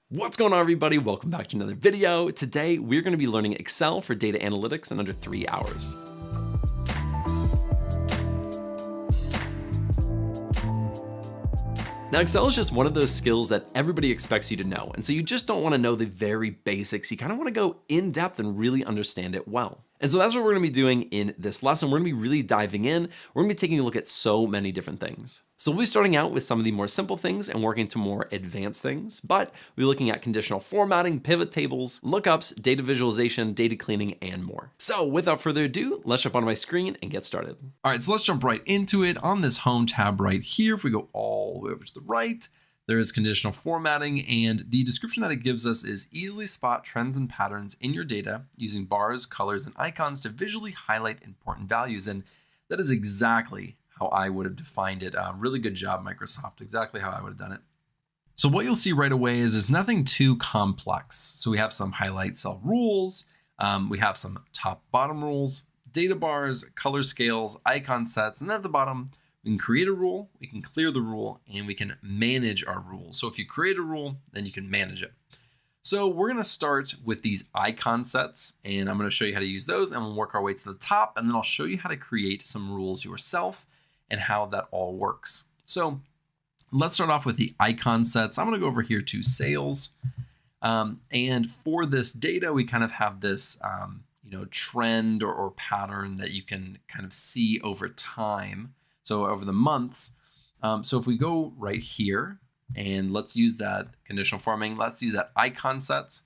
What's going on, everybody? Welcome back to another video. Today, we're going to be learning Excel for data analytics in under 3 hours. Now, Excel is just one of those skills that everybody expects you to know. And so you just don't want to know the very basics. You kind of want to go in depth and really understand it well. And so that's what we're going to be doing in this lesson. We're going to be really diving in. We're going to be taking a look at so many different things. So we'll be starting out with some of the more simple things and working to more advanced things, but we'll be looking at conditional formatting, pivot tables, lookups, data visualization, data cleaning, and more. So without further ado, let's jump onto my screen and get started. All right, so let's jump right into it. On this home tab right here, if we go all the way over to the right, there is conditional formatting, and the description that it gives us is easily spot trends and patterns in your data using bars, colors, and icons to visually highlight important values. And that is exactly how I would have defined it. Really good job, Microsoft. Exactly how I would have done it. So what you'll see right away is nothing too complex. So we have some highlight cell rules. We have some top bottom rules, data bars, color scales, icon sets, and then at the bottom, we can create a rule, we can clear the rule, and we can manage our rules. So if you create a rule, then you can manage it. So we're going to start with these icon sets, and I'm going to show you how to use those, and we'll work our way to the top, and then I'll show you how to create some rules yourself and how that all works. So let's start off with the icon sets. I'm going to go over here to sales. And for this data, we kind of have this trend or pattern that you can kind of see over time. So over the months. So if we go right here and let's use that conditional formatting, let's use that icon sets.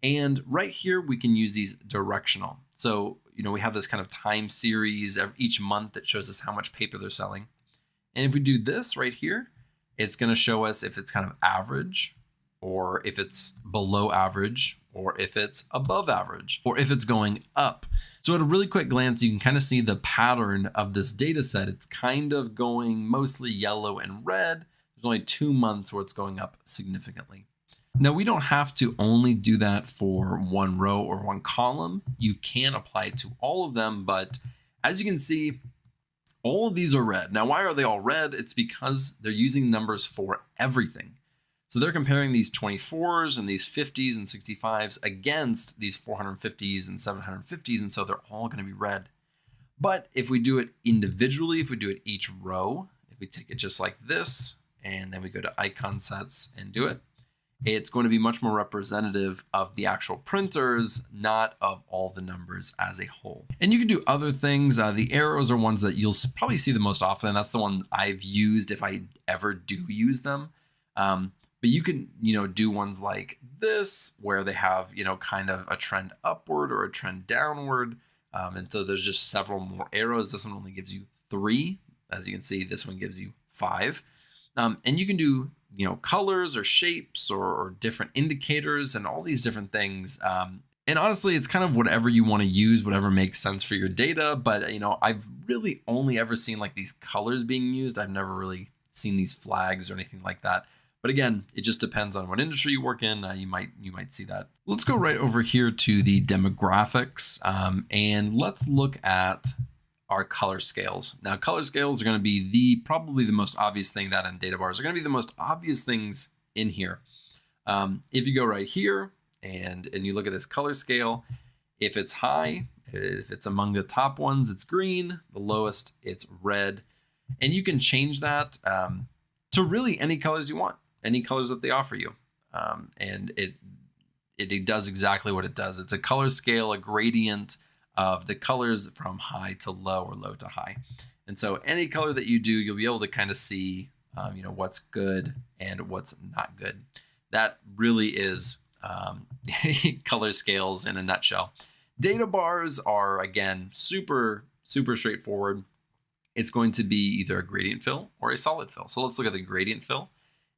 And right here, we can use these directional. So, we have this kind of time series each month that shows us how much paper they're selling. And if we do this right here, it's going to show us if it's kind of average, or if it's below average, or if it's above average, or if it's going up. So at a really quick glance, you can kind of see the pattern of this data set. It's kind of going mostly yellow and red. There's only 2 months where it's going up significantly. Now, we don't have to only do that for one row or one column. You can apply it to all of them, but as you can see, all of these are red. Now, why are they all red? It's because they're using numbers for everything. So they're comparing these 24s and these 50s and 65s against these 450s and 750s, and so they're all going to be red. But if we do it individually, if we do it each row, if we take it just like this, and then we go to icon sets and do it, it's going to be much more representative of the actual printers, not of all the numbers as a whole. And you can do other things. The arrows are ones that you'll probably see the most often. That's the one I've used if I ever do use them. But you can, do ones like this where they have, kind of a trend upward or a trend downward. And so there's just several more arrows. This one only gives you 3. As you can see, this one gives you 5. And you can do, colors or shapes or different indicators and all these different things. And honestly, it's kind of whatever you want to use, whatever makes sense for your data. But, I've really only ever seen like these colors being used. I've never really seen these flags or anything like that. But again, it just depends on what industry you work in. You might see that. Let's go right over here to the demographics, and let's look at our color scales. Now, color scales are going to be probably the most obvious thing that in data bars are going to be the most obvious things in here. If you go right here and you look at this color scale, if it's high, if it's among the top ones, it's green. The lowest, it's red, and you can change that to really any colors you want. Any colors that they offer you. And it does exactly what it does. It's a color scale, a gradient of the colors from high to low or low to high. And so any color that you do, you'll be able to kind of see, what's good and what's not good. That really is color scales in a nutshell. Data bars are, again, super, super straightforward. It's going to be either a gradient fill or a solid fill. So let's look at the gradient fill.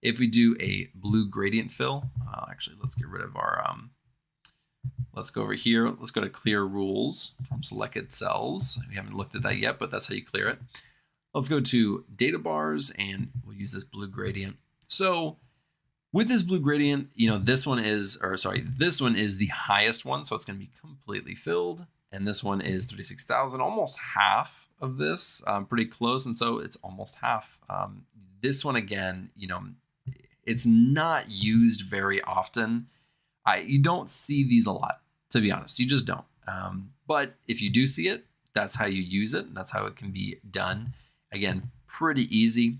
If we do a blue gradient fill, actually, let's get rid of our, let's go over here. Let's go to clear rules from selected cells. We haven't looked at that yet, but that's how you clear it. Let's go to data bars and we'll use this blue gradient. So with this blue gradient, this one is the highest one. So it's going to be completely filled. And this one is 36,000, almost half of this, pretty close. And so it's almost half. This one, again, It's not used very often. You don't see these a lot, to be honest. You just don't. But if you do see it, that's how you use it. That's how it can be done. Again, pretty easy.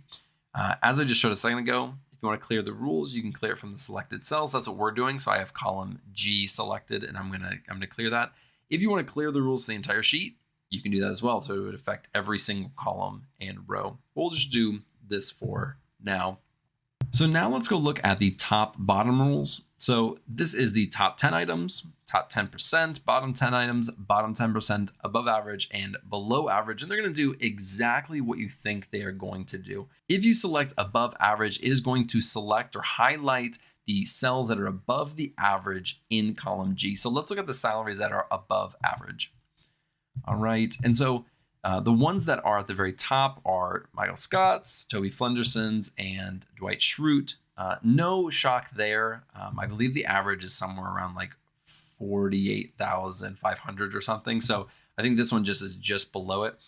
As I just showed a second ago, if you want to clear the rules, you can clear it from the selected cells. That's what we're doing. So I have column G selected, and I'm gonna clear that. If you want to clear the rules to the entire sheet, you can do that as well. So it would affect every single column and row. We'll just do this for now. So now let's go look at the top bottom rules. So this is the top 10 items, top 10%, bottom 10 items, bottom 10%, above average, and below average. And they're going to do exactly what you think they are going to do. If you select above average, it is going to select or highlight the cells that are above the average in column G. So let's look at the salaries that are above average. All right. And so the ones that are at the very top are Michael Scott's, Toby Flenderson's, and Dwight Schrute. No shock there. I believe the average is somewhere around like 48,500 or something. So I think this one is just below it.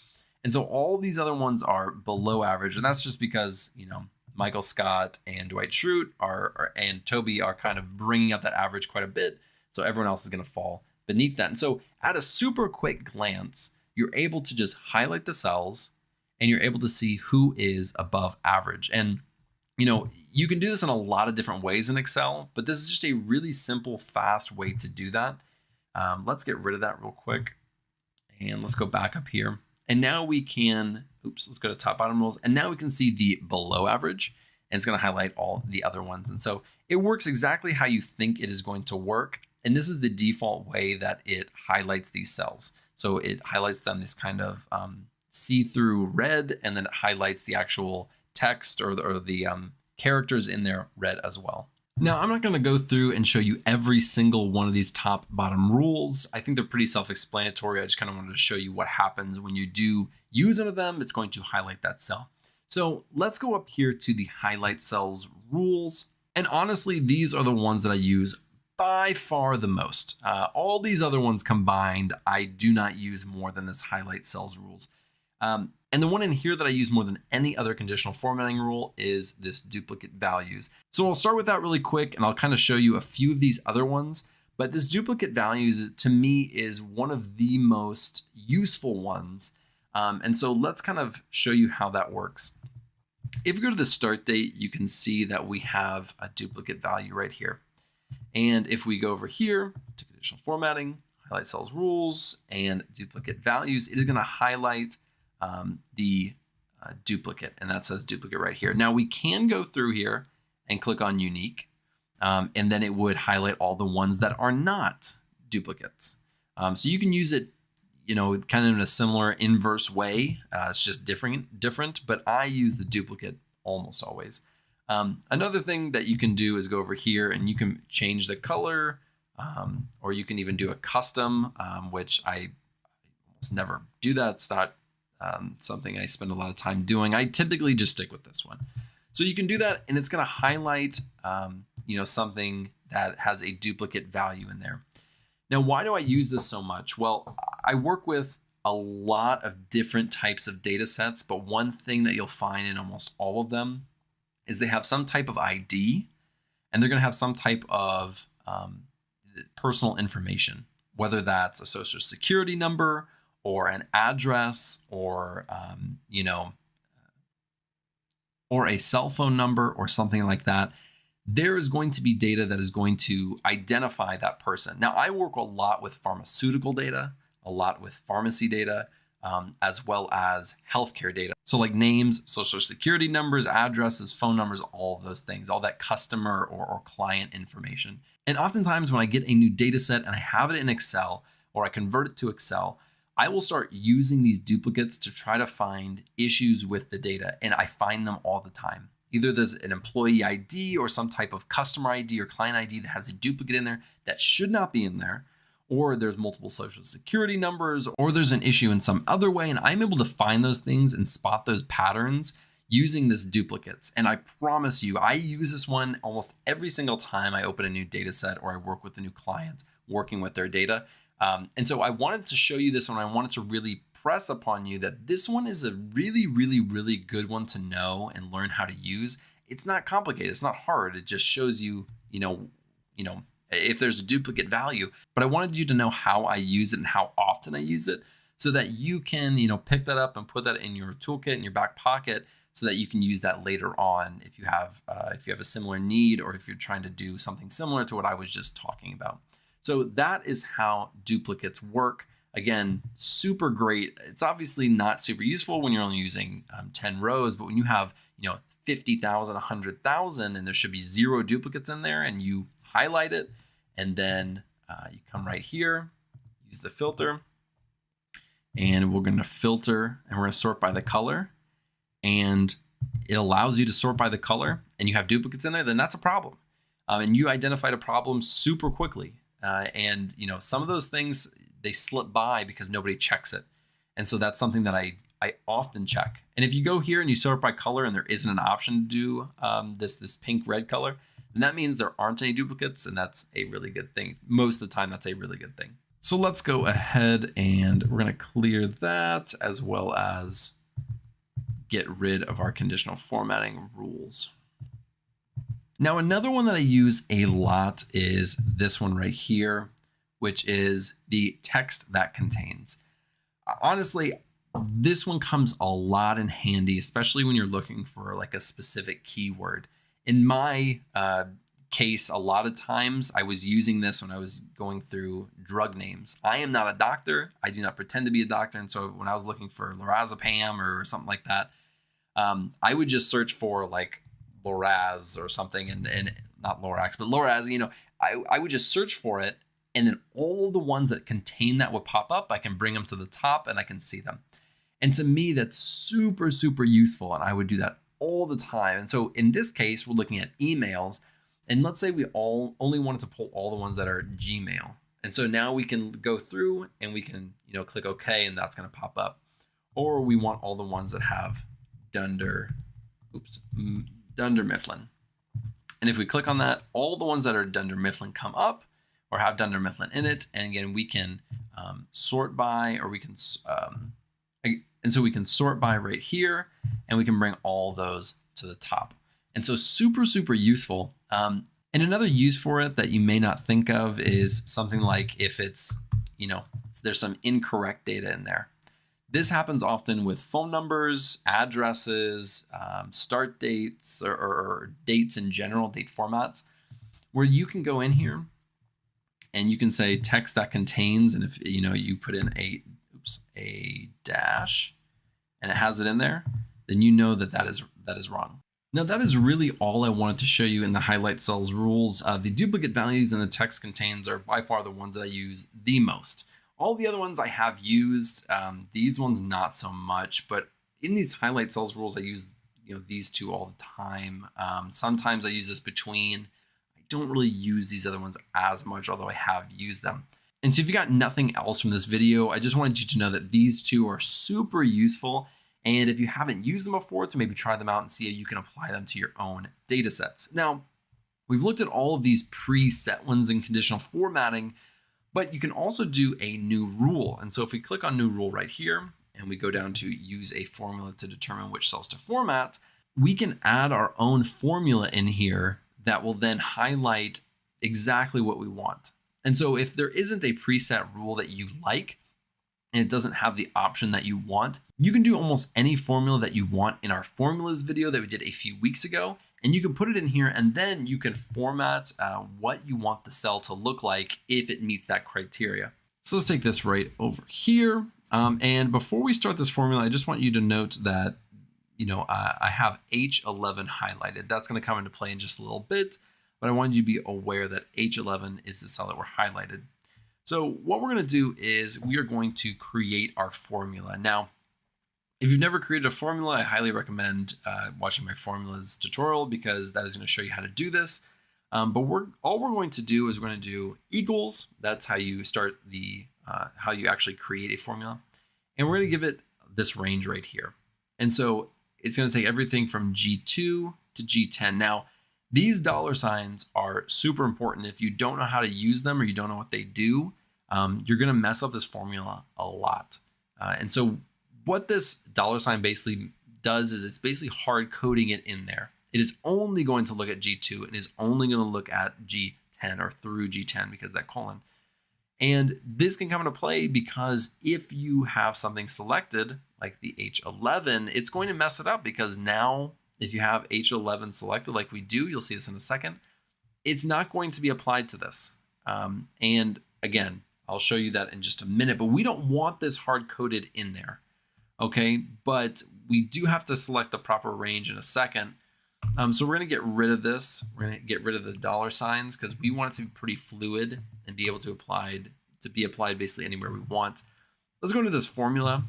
And so all these other ones are below average. And that's just because, Michael Scott and Dwight Schrute and Toby are kind of bringing up that average quite a bit. So everyone else is going to fall beneath that. And so at a super quick glance, you're able to just highlight the cells and you're able to see who is above average. And, you can do this in a lot of different ways in Excel, but this is just a really simple, fast way to do that. Let's get rid of that real quick. And let's go back up here. And now we can, let's go to top bottom rules. And now we can see the below average, and it's going to highlight all the other ones. And so it works exactly how you think it is going to work. And this is the default way that it highlights these cells. So it highlights them this kind of see-through red, and then it highlights the actual text or the characters in there red as well. Now, I'm not going to go through and show you every single one of these top bottom rules. I think they're pretty self-explanatory. I just kind of wanted to show you what happens when you do use one of them. It's going to highlight that cell. So let's go up here to the highlight cells rules. And honestly, these are the ones that I use by far the most. All these other ones combined, I do not use more than this highlight cells rules. And the one in here that I use more than any other conditional formatting rule is this duplicate values. So I'll start with that really quick, and I'll kind of show you a few of these other ones. But this duplicate values, to me, is one of the most useful ones. And so let's kind of show you how that works. If you go to the start date, you can see that we have a duplicate value right here. And if we go over here to conditional formatting, highlight cells rules, and duplicate values, it is going to highlight the duplicate, and that says duplicate right here. Now we can go through here and click on unique, and then it would highlight all the ones that are not duplicates. So you can use it, kind of in a similar inverse way. It's just different, but I use the duplicate almost always. Another thing that you can do is go over here and you can change the color, or you can even do a custom, which I almost never do that. It's not something I spend a lot of time doing. I typically just stick with this one. So you can do that, and it's going to highlight, something that has a duplicate value in there. Now, why do I use this so much? Well, I work with a lot of different types of data sets, but one thing that you'll find in almost all of them is they have some type of ID, and they're going to have some type of personal information, whether that's a social security number or an address or, or a cell phone number or something like that. There is going to be data that is going to identify that person. Now, I work a lot with pharmaceutical data, a lot with pharmacy data, as well as healthcare data. So like names, social security numbers, addresses, phone numbers, all of those things, all that customer or client information. And oftentimes when I get a new data set and I have it in Excel or I convert it to Excel, I will start using these duplicates to try to find issues with the data. And I find them all the time. Either there's an employee ID or some type of customer ID or client ID that has a duplicate in there that should not be in there, or there's multiple social security numbers, or there's an issue in some other way. And I'm able to find those things and spot those patterns using this duplicates. And I promise you, I use this one almost every single time I open a new data set or I work with a new client working with their data. And so I wanted to show you this one. I wanted to really press upon you that this one is a really, really, really good one to know and learn how to use. it's not complicated. It's not hard. It just shows you, if there's a duplicate value. But I wanted you to know how I use it and how often I use it so that you can, pick that up and put that in your toolkit, in your back pocket, so that you can use that later on if you have a similar need, or if you're trying to do something similar to what I was just talking about. So that is how duplicates work. Again, super great. It's obviously not super useful when you're only using 10 rows, but when you have 50,000, 100,000, and there should be 0 duplicates in there, and you highlight it, and then you come right here, use the filter, and we're going to filter, and we're going to sort by the color, and it allows you to sort by the color, and you have duplicates in there, then that's a problem. And you identified a problem super quickly. And some of those things, they slip by because nobody checks it. And so that's something that I often check. And if you go here and you sort by color and there isn't an option to do this pink red color, then that means there aren't any duplicates, and that's a really good thing. Most of the time, that's a really good thing. So let's go ahead and we're going to clear that, as well as get rid of our conditional formatting rules. Now, another one that I use a lot is this one right here, which is the text that contains. Honestly, this one comes a lot in handy, especially when you're looking for like a specific keyword. In my case, a lot of times I was using this when I was going through drug names. I am not a doctor. I do not pretend to be a doctor. And so when I was looking for lorazepam or something like that, I would just search for like Loraz or something, and not Lorax, but Loraz, I would just search for it, and then all the ones that contain that would pop up. I can bring them to the top and I can see them. And to me, that's super, super useful. And I would do that all the time. And so in this case, we're looking at emails, and let's say we only wanted to pull all the ones that are Gmail. And so now we can go through and we can, click OK, and that's going to pop up. Or we want all the ones that have Dunder Mifflin. And if we click on that, all the ones that are Dunder Mifflin come up or have Dunder Mifflin in it. And again, we can sort by, or we can, and so we can sort by right here, and we can bring all those to the top. And so super, super useful. And another use for it that you may not think of is something like if it's, there's some incorrect data in there. This happens often with phone numbers, addresses, start dates, or dates in general, date formats, where you can go in here and you can say text that contains, and if you put in a dash and it has it in there, then that is wrong. Now that is really all I wanted to show you in the highlight cells rules. The duplicate values in the text contains are by far the ones that I use the most. All the other ones I have used, these ones not so much, but in these highlight cells rules, I use these two all the time. Sometimes I use this between. I don't really use these other ones as much, although I have used them. And so if you got nothing else from this video, I just wanted you to know that these two are super useful. And if you haven't used them before, to maybe try them out and see how you can apply them to your own data sets. Now, we've looked at all of these preset ones in conditional formatting, but you can also do a new rule. And so if we click on new rule right here, and we go down to use a formula to determine which cells to format, we can add our own formula in here that will then highlight exactly what we want. And so if there isn't a preset rule that you like, and it doesn't have the option that you want, you can do almost any formula that you want in our formulas video that we did a few weeks ago. And you can put it in here, and then you can format what you want the cell to look like if it meets that criteria. So let's take this right over here. And before we start this formula, I just want you to note that, I have H11 highlighted. That's going to come into play in just a little bit, but I wanted you to be aware that H11 is the cell that we're highlighted. So what we're going to do is we are going to create our formula. Now, if you've never created a formula, I highly recommend watching my formulas tutorial, because that is going to show you how to do this. But all we're going to do is we're going to do equals. That's how you start how you actually create a formula. And we're going to give it this range right here. And so it's going to take everything from G2 to G10. Now, these dollar signs are super important. If you don't know how to use them, or you don't know what they do, you're going to mess up this formula a lot. And so what this dollar sign basically does is it's basically hard coding it in there. it is only going to look at G2 and is only going to look at G10 or through G10 because of that colon. And this can come into play because if you have something selected like the H11, it's going to mess it up because now if you have H11 selected like we do, you'll see this in a second, it's not going to be applied to this. And again, I'll show you that in just a minute, but we don't want this hard-coded in there, okay? But we do have to select the proper range in a second. So we're gonna get rid of this. We're gonna get rid of the dollar signs because we want it to be pretty fluid and be able to be applied basically anywhere we want. Let's go into this formula.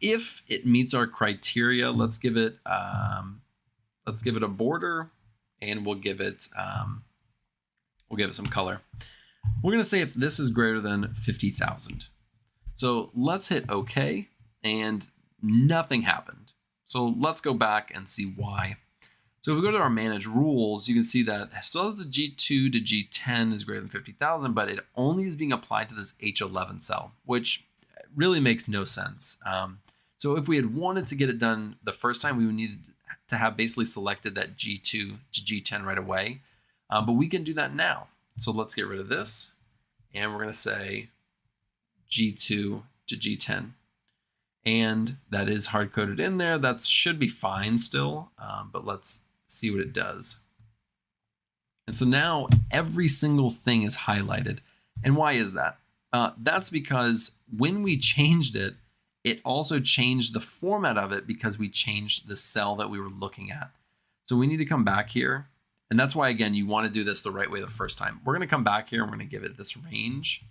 If it meets our criteria, let's give it a border, and we'll give it some color. We're gonna say if this is greater than 50,000. So let's hit OK, and nothing happened. So let's go back and see why. So if we go to our manage rules, you can see that it still has the G2 to G10 is greater than 50,000, but it only is being applied to this H11 cell, which really makes no sense. So if we had wanted to get it done the first time, we would need to have basically selected that G2 to G10 right away. But we can do that now. So let's get rid of this. And we're going to say G2 to G10. And that is hard-coded in there. That should be fine still, but let's see what it does. And so now every single thing is highlighted. And why is that? That's because when we changed it, it also changed the format of it because we changed the cell that we were looking at. So we need to come back here. And that's why, again, you want to do this the right way the first time. We're going to come back here and we're going to give it this range.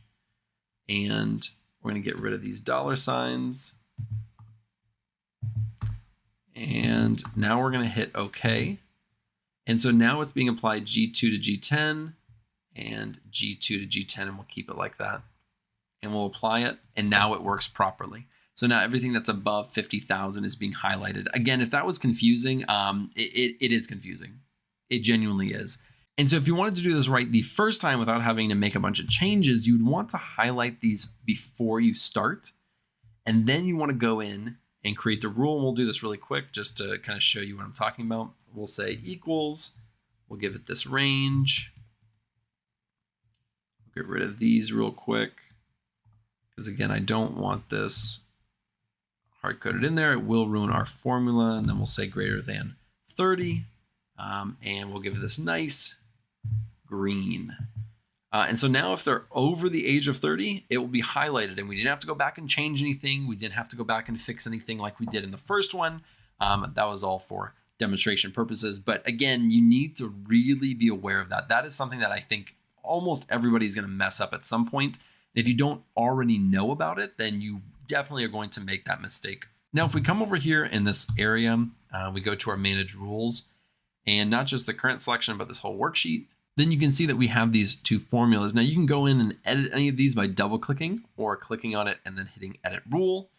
And we're going to get rid of these dollar signs. And now we're going to hit OK. And so now it's being applied G2 to G10 and G2 to G10, and we'll keep it like that. And we'll apply it, and now it works properly. So now everything that's above 50,000 is being highlighted. Again, if that was confusing, it is confusing. It genuinely is. And so if you wanted to do this right the first time without having to make a bunch of changes, you'd want to highlight these before you start. And then you want to go in and create the rule. And we'll do this really quick just to kind of show you what I'm talking about. We'll say equals, we'll give it this range. Get rid of these real quick. Because again, I don't want this hard-coded in there. It will ruin our formula. And then we'll say greater than 30. And we'll give this nice green. And so now if they're over the age of 30, it will be highlighted, and we didn't have to go back and change anything. We didn't have to go back and fix anything like we did in the first one. That was all for demonstration purposes. But again, you need to really be aware of that. That is something that I think almost everybody's going to mess up at some point. If you don't already know about it, then you definitely are going to make that mistake. Now, if we come over here in this area, we go to our manage rules, and not just the current selection, but this whole worksheet, then you can see that we have these two formulas. Now you can go in and edit any of these by double clicking or clicking on it and then hitting edit rule.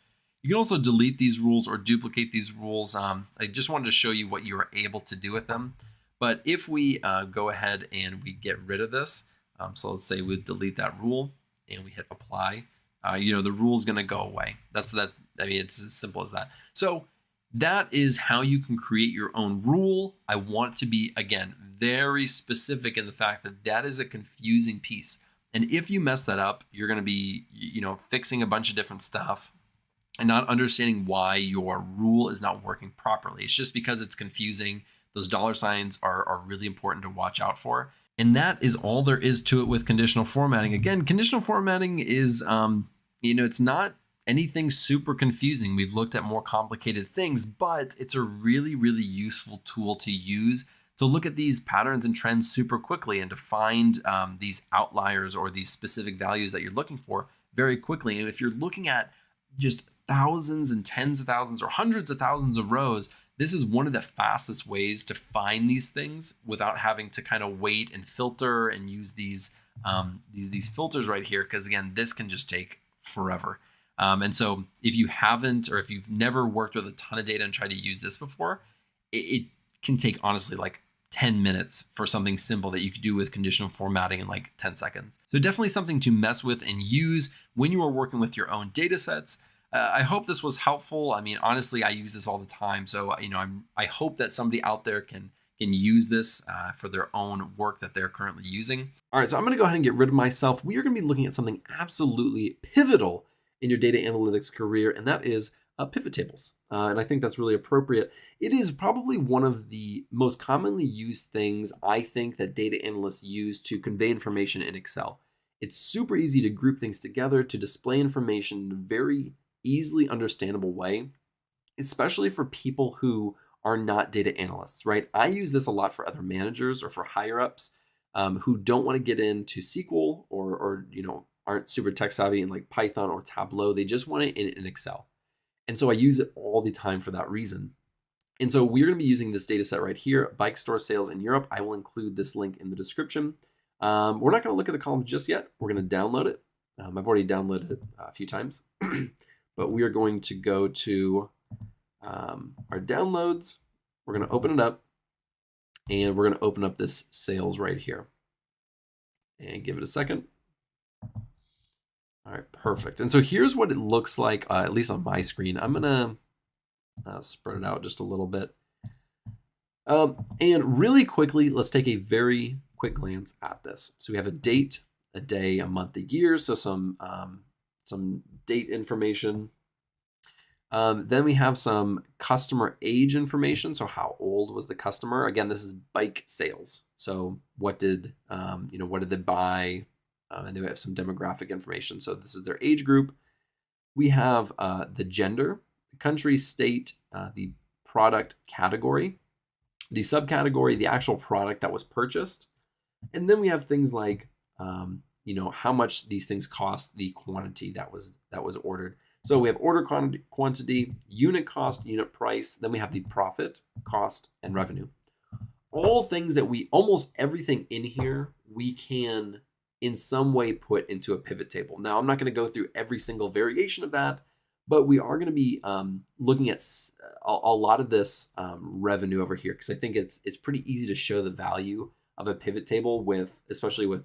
You can also delete these rules or duplicate these rules. I just wanted to show you what you are able to do with them. But if we go ahead and we get rid of this, so let's say we delete that rule and we hit apply, the rule is going to go away. That's that. I mean, it's as simple as that. So that is how you can create your own rule. I want to be, again, very specific in the fact that that is a confusing piece. And if you mess that up, you're going to be, fixing a bunch of different stuff and not understanding why your rule is not working properly. It's just because it's confusing. Those dollar signs are really important to watch out for. And that is all there is to it with conditional formatting. Again, conditional formatting is, it's not anything super confusing. We've looked at more complicated things, but it's a really, really useful tool to use to look at these patterns and trends super quickly and to find these outliers or these specific values that you're looking for very quickly. And if you're looking at just thousands and tens of thousands or hundreds of thousands of rows, this is one of the fastest ways to find these things without having to kind of wait and filter and use these filters right here. Because again, this can just take forever. And so if you haven't, or if you've never worked with a ton of data and tried to use this before, it can take honestly like 10 minutes for something simple that you could do with conditional formatting in like 10 seconds. So definitely something to mess with and use when you are working with your own data sets. I hope this was helpful. I mean, honestly, I use this all the time. So, I hope that somebody out there can use this for their own work that they're currently using. All right, so I'm going to go ahead and get rid of myself. We are going to be looking at something absolutely pivotal in your data analytics career, and that is pivot tables. And I think that's really appropriate. It is probably one of the most commonly used things I think that data analysts use to convey information in Excel. It's super easy to group things together, to display information in a very easily understandable way, especially for people who are not data analysts, right? I use this a lot for other managers or for higher ups who don't want to get into SQL or aren't super tech savvy in like Python or Tableau. They just want it in Excel. And so I use it all the time for that reason. And so we're going to be using this data set right here, bike store sales in Europe. I will include this link in the description. We're not going to look at the columns just yet. We're going to download it. I've already downloaded it a few times, but we are going to go to our downloads. We're going to open it up, and we're going to open up this sales right here and give it a second. All right, perfect. And so here's what it looks like, at least on my screen. I'm going to spread it out just a little bit. And really quickly, let's take a very quick glance at this. So we have a date, a day, a month, a year. So some date information. Then we have some customer age information. So how old was the customer? Again, this is bike sales. So what did they buy? And then we have some demographic information. So this is their age group. We have the gender, the country, state, the product category, the subcategory, the actual product that was purchased. And then we have things like, how much these things cost, the quantity that was ordered. So we have order quantity, unit cost, unit price. Then we have the profit, cost, and revenue. All things that almost everything in here, we can in some way put into a pivot table. Now, I'm not going to go through every single variation of that, but we are going to be looking at a lot of this revenue over here, because I think it's pretty easy to show the value of a pivot table especially with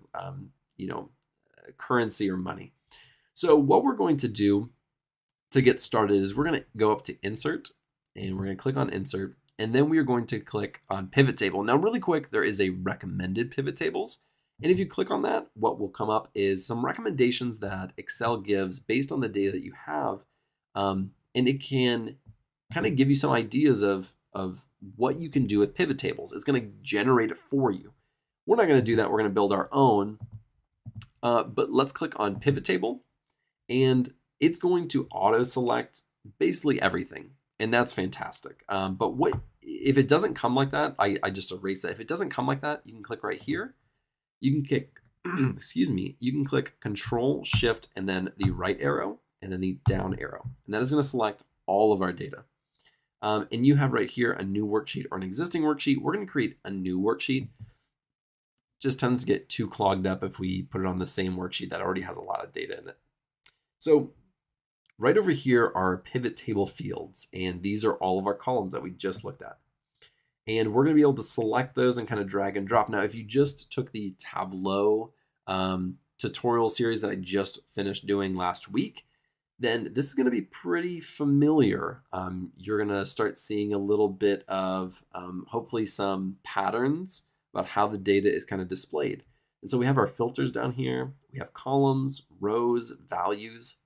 currency or money. So what we're going to do to get started is we're going to go up to Insert, and we're going to click on Insert, and then we are going to click on Pivot Table. Now, really quick, there is a recommended pivot tables. And if you click on that, what will come up is some recommendations that Excel gives based on the data that you have. And it can kind of give you some ideas of what you can do with pivot tables. It's going to generate it for you. We're not going to do that. We're going to build our own. But let's click on Pivot Table, and it's going to auto-select basically everything. And that's fantastic. But if it doesn't come like that, I just erase that. If it doesn't come like that, you can click right here. You can click, you can click Control, Shift, and then the right arrow, and then the down arrow. And that is going to select all of our data. And you have right here a new worksheet or an existing worksheet. We're going to create a new worksheet. Just tends to get too clogged up if we put it on the same worksheet that already has a lot of data in it. So right over here are pivot table fields, and these are all of our columns that we just looked at. And we're going to be able to select those and kind of drag and drop. Now, if you just took the Tableau tutorial series that I just finished doing last week, then this is going to be pretty familiar. You're going to start seeing a little bit of hopefully some patterns about how the data is kind of displayed. And so we have our filters down here. We have columns, rows, values.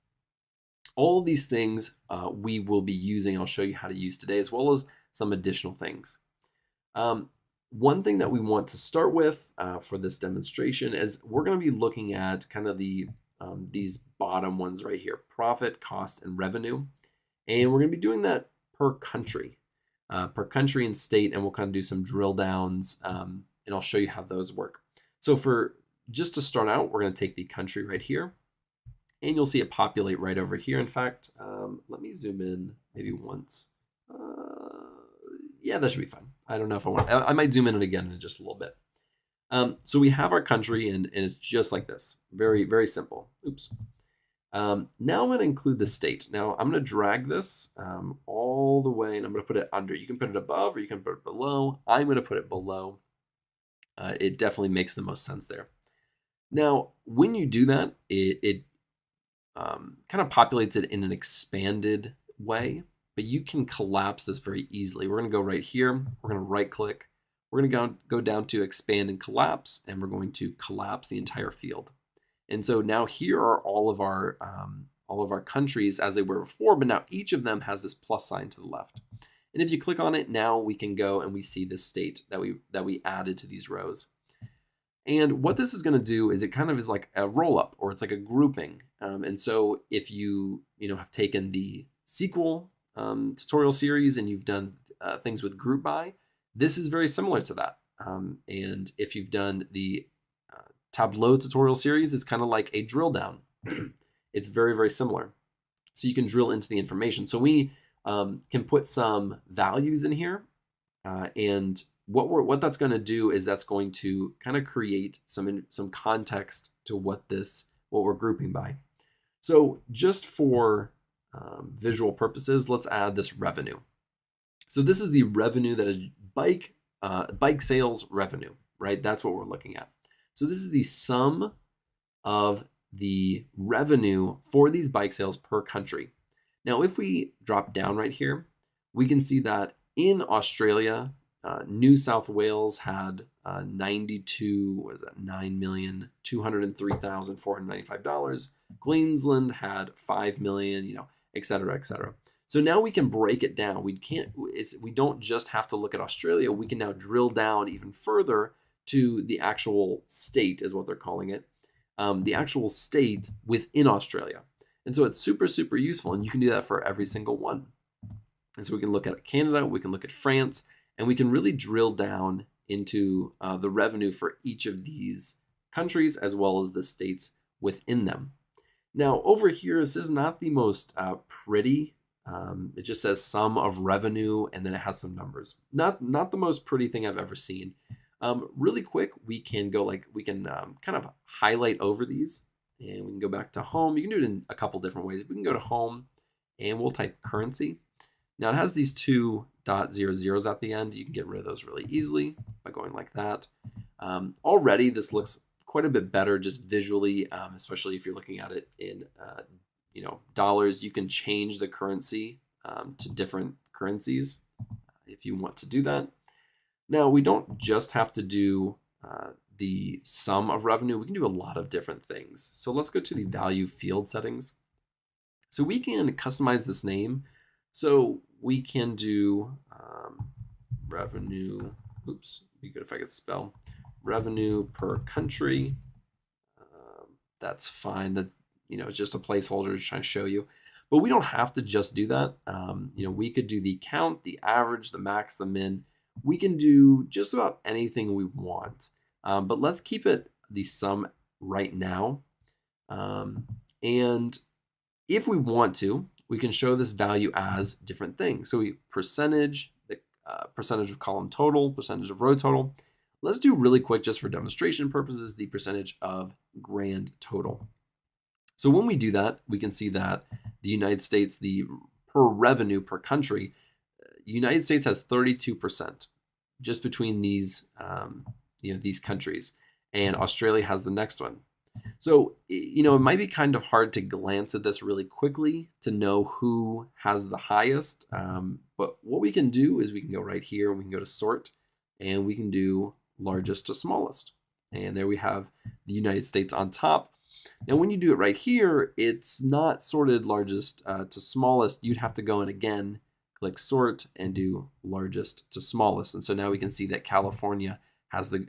All of these things we will be using. I'll show you how to use today, as well as some additional things. One thing that we want to start with for this demonstration is we're going to be looking at kind of these bottom ones right here, profit, cost, and revenue. And we're going to be doing that per country and state, and we'll kind of do some drill downs, and I'll show you how those work. So just to start out, we're going to take the country right here, and you'll see it populate right over here. In fact, let me zoom in maybe once. Yeah, that should be fine. I don't know if I might zoom in again in just a little bit. So we have our country, and it's just like this. Very, very simple. Oops. Now I'm going to include the state. Now I'm going to drag this all the way, and I'm going to put it under. You can put it above or you can put it below. I'm going to put it below. It definitely makes the most sense there. Now, when you do that, it kind of populates it in an expanded way, but you can collapse this very easily. We're going to go right here. We're going to right click. We're going to go down to expand and collapse, and we're going to collapse the entire field. And so now here are all of our countries as they were before, but now each of them has this plus sign to the left. And if you click on it, now we can go and we see this state that we added to these rows. And what this is going to do is it kind of is like a roll up, or it's like a grouping. And so if you have taken the SQL tutorial series and you've done things with group by, this is very similar to that. And if you've done the Tableau tutorial series, it's kind of like a drill down. It's very, very similar. So you can drill into the information. So we can put some values in here, and what that's going to do is that's going to kind of create some context to what we're grouping by. So just for visual purposes, let's add this revenue. So this is the revenue that is bike sales revenue, right? That's what we're looking at. So this is the sum of the revenue for these bike sales per country. Now, if we drop down right here, we can see that in Australia, New South Wales had $9,203,495. Queensland had $5 million, et cetera, et cetera. So now we can break it down. We don't just have to look at Australia. We can now drill down even further to the actual state, is what they're calling it, the actual state within Australia. And so it's super, super useful, and you can do that for every single one. And so we can look at Canada, we can look at France, and we can really drill down into the revenue for each of these countries as well as the states within them. Now over here, this is not the most pretty. It just says sum of revenue, and then it has some numbers. Not the most pretty thing I've ever seen. Really quick, we can go kind of highlight over these, and we can go back to home. You can do it in a couple different ways. We can go to home, and we'll type currency. Now it has these 2.00s at the end. You can get rid of those really easily by going like that. Already this looks quite a bit better just visually, especially if you're looking at it in dollars. You can change the currency to different currencies if you want to do that. Now we don't just have to do the sum of revenue. We can do a lot of different things. So let's go to the value field settings. So we can customize this name. So we can do revenue. Oops, be good if I could spell revenue per country. That's fine. That it's just a placeholder to try to show you. But we don't have to just do that. We could do the count, the average, the max, the min. We can do just about anything we want. But let's keep it the sum right now. And if we want to, we can show this value as different things. So percentage, the percentage of column total, percentage of row total. Let's do really quick, just for demonstration purposes, the percentage of grand total. So when we do that, we can see that the United States, the per revenue per country, United States has 32% just between these, these countries, and Australia has the next one. So, it might be kind of hard to glance at this really quickly to know who has the highest. But what we can do is we can go right here and we can go to sort, and we can do largest to smallest. And there we have the United States on top. Now, when you do it right here, it's not sorted largest to smallest. You'd have to go in again, click sort, and do largest to smallest. And so now we can see that California has the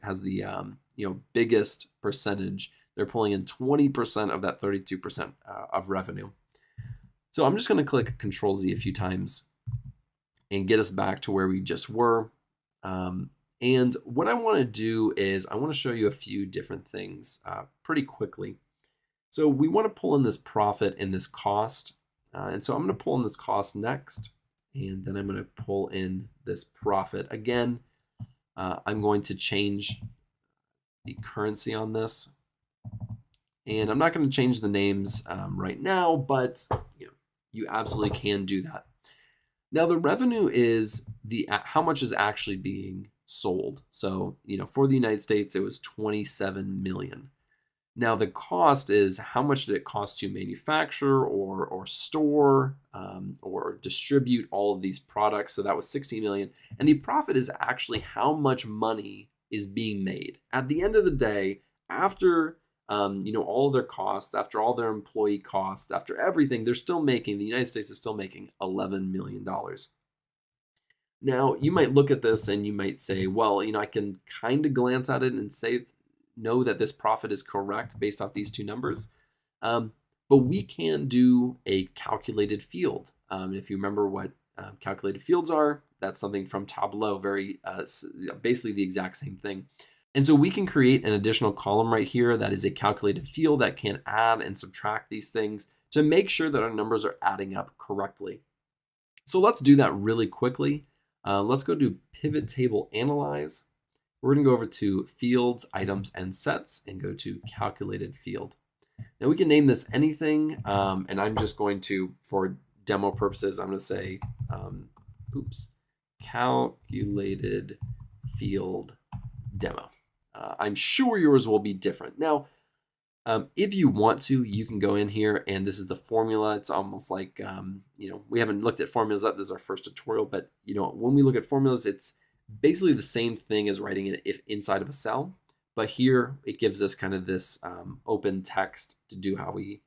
biggest percentage. They're pulling in 20% of that 32% of revenue. So I'm just going to click Control Z a few times and get us back to where we just were. And what I want to do is I want to show you a few different things pretty quickly. So we want to pull in this profit and this cost. And so I'm going to pull in this cost next, and then I'm going to pull in this profit. Again, I'm going to change the currency on this. And I'm not going to change the names right now, but you absolutely can do that. Now the revenue is how much is actually being sold. So for the United States, it was 27 million. Now the cost is how much did it cost to manufacture or store or distribute all of these products. So that was 16 million. And the profit is actually how much money is being made. At the end of the day, after all of their costs, after all their employee costs, after everything, the United States is still making $11 million. Now, you might look at this and you might say, well, I can kind of glance at it and know that this profit is correct based off these two numbers. But we can do a calculated field. If you remember what calculated fields are, that's something from Tableau, basically the exact same thing. And so we can create an additional column right here that is a calculated field that can add and subtract these things to make sure that our numbers are adding up correctly. So let's do that really quickly. Let's go to Pivot Table Analyze. We're going to go over to Fields, Items, and Sets and go to Calculated Field. Now we can name this anything, and I'm just going to, for demo purposes, I'm going to say, Calculated Field Demo. I'm sure yours will be different. Now, if you want to, you can go in here and this is the formula. It's almost like, we haven't looked at formulas yet. This is our first tutorial, but when we look at formulas, it's basically the same thing as writing it inside of a cell. But here it gives us kind of this open text to do how we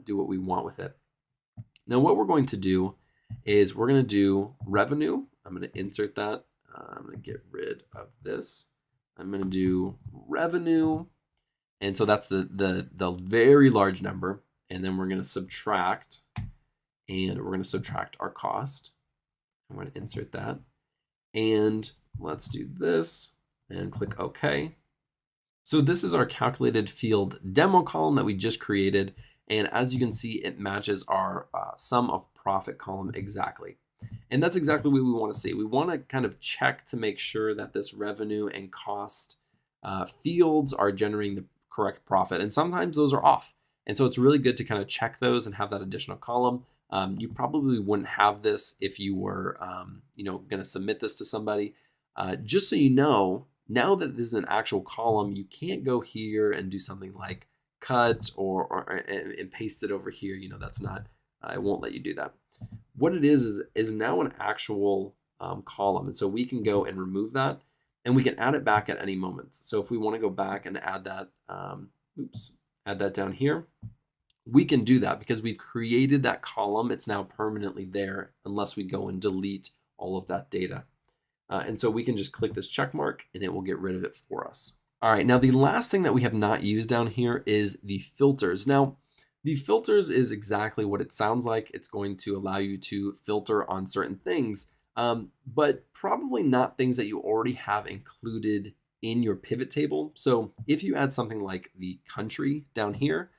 do what we want with it. Now, what we're going to do is we're going to do revenue. I'm going to insert that. I'm going to get rid of this. I'm going to do revenue. And so that's the very large number. And then we're going to subtract, and we're going to subtract our cost. I'm going to insert that. And let's do this and click OK. So this is our calculated field demo column that we just created. And as you can see, it matches our sum of profit column exactly. And that's exactly what we want to see. We want to kind of check to make sure that this revenue and cost fields are generating the correct profit. And sometimes those are off. And so it's really good to kind of check those and have that additional column. You probably wouldn't have this if you were going to submit this to somebody. Just so you know, now that this is an actual column, you can't go here and do something like cut and paste it over here. That's not, it won't let you do that. What it is now an actual column. And so we can go and remove that, and we can add it back at any moment. So if we want to go back and add that, add that down here, we can do that because we've created that column. It's now permanently there unless we go and delete all of that data. And so we can just click this check mark and it will get rid of it for us. All right, now the last thing that we have not used down here is the filters. Now, the filters is exactly what it sounds like. It's going to allow you to filter on certain things, but probably not things that you already have included in your pivot table. So if you add something like the country down here,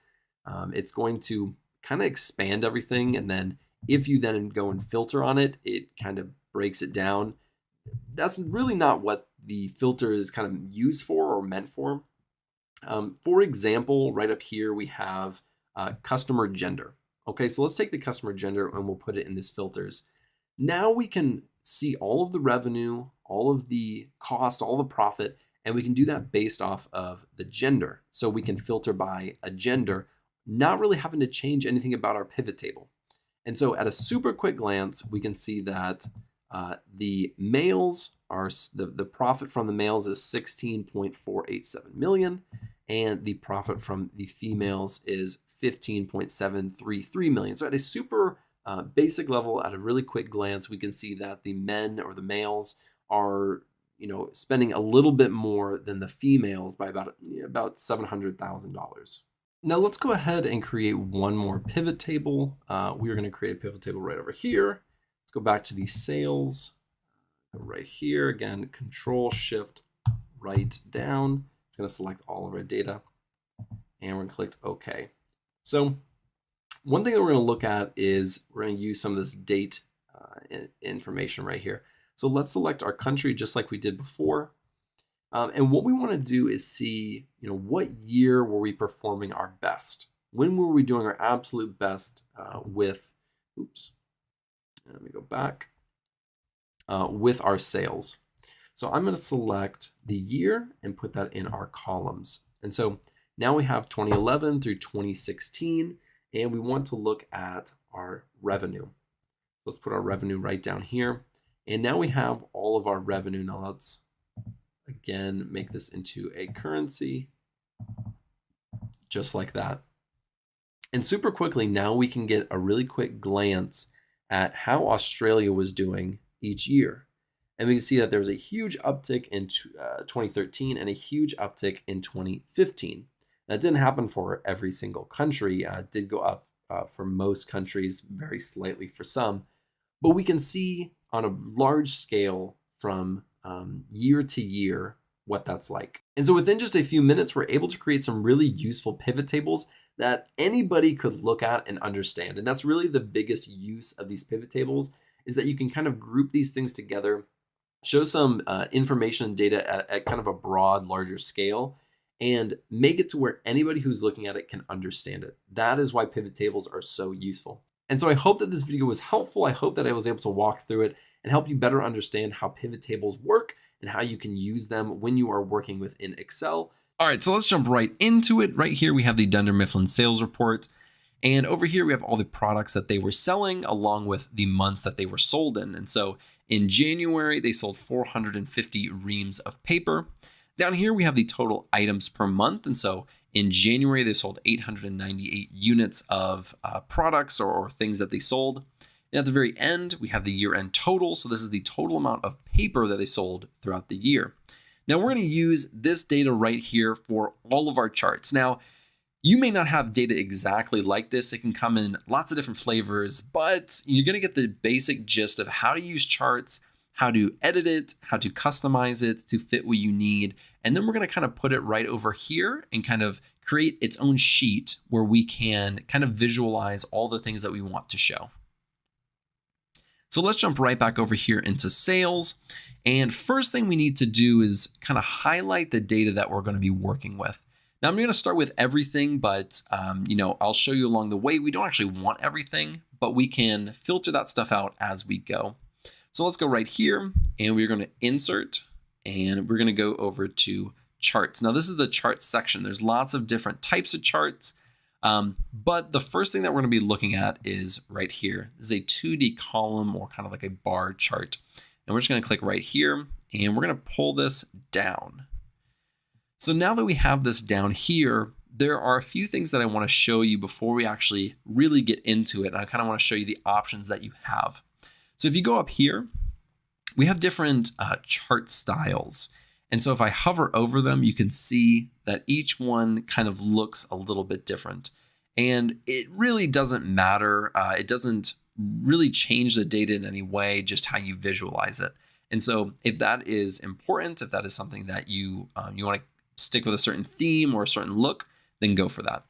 it's going to kind of expand everything. And then if you then go and filter on it, it kind of breaks it down. That's really not what the filter is kind of used for or meant for. For example, right up here, we have customer gender. Okay, so let's take the customer gender and we'll put it in this filters. Now we can see all of the revenue, all of the cost, all the profit, and we can do that based off of the gender. So we can filter by a gender, not really having to change anything about our pivot table. And so at a super quick glance, we can see that the males are, the profit from the males is 16.487 million, and the profit from the females is 15.733 million. So at a super basic level, at a really quick glance, we can see that the men or the males are, spending a little bit more than the females by about $700,000. Now let's go ahead and create one more pivot table. We are going to create a pivot table right over here. Let's go back to the sales right here. Again, Control Shift right down. It's going to select all of our data, and we're going to click OK. So one thing that we're going to look at is we're going to use some of this date information right here. So let's select our country just like we did before. And what we want to do is see, what year were we performing our best? When were we doing our absolute best with, let me go back, with our sales. So I'm going to select the year and put that in our columns. And so Now we have 2011 through 2016, and we want to look at our revenue. Let's put our revenue right down here. And now we have all of our revenue. Now let's, again, make this into a currency, just like that. And super quickly, now we can get a really quick glance at how Australia was doing each year. And we can see that there was a huge uptick in 2013 and a huge uptick in 2015. That didn't happen for every single country. It did go up for most countries, very slightly for some. But we can see on a large scale from year to year what that's like. And so within just a few minutes, we're able to create some really useful pivot tables that anybody could look at and understand. And that's really the biggest use of these pivot tables, is that you can kind of group these things together, show some information and data at kind of a broad, larger scale, and make it to where anybody who's looking at it can understand it. That is why pivot tables are so useful. And so I hope that this video was helpful. I hope that I was able to walk through it and help you better understand how pivot tables work and how you can use them when you are working within Excel. All right, so let's jump right into it. Right here, we have the Dunder Mifflin sales report. And over here, we have all the products that they were selling along with the months that they were sold in. And so in January, they sold 450 reams of paper. Down here, we have the total items per month. And so in January, they sold 898 units of products or things that they sold. And at the very end, we have the year-end total. So this is the total amount of paper that they sold throughout the year. Now we're going to use this data right here for all of our charts. Now, you may not have data exactly like this. It can come in lots of different flavors, but you're going to get the basic gist of how to use charts, how to edit it, how to customize it to fit what you need. And then we're going to kind of put it right over here and kind of create its own sheet where we can kind of visualize all the things that we want to show. So let's jump right back over here into sales. And first thing we need to do is kind of highlight the data that we're going to be working with. Now I'm going to start with everything, but I'll show you along the way. We don't actually want everything, but we can filter that stuff out as we go. So let's go right here and we're going to insert and we're going to go over to charts. Now this is the charts section. There's lots of different types of charts. But the first thing that we're going to be looking at is right here. This is a 2D column or kind of like a bar chart. And we're just going to click right here and we're going to pull this down. So now that we have this down here, there are a few things that I want to show you before we actually really get into it. And I kind of want to show you the options that you have. So if you go up here, we have different chart styles. And so if I hover over them, you can see that each one kind of looks a little bit different. And it really doesn't matter. It doesn't really change the data in any way, just how you visualize it. And so if that is important, if that is something that you want to stick with a certain theme or a certain look, then go for that.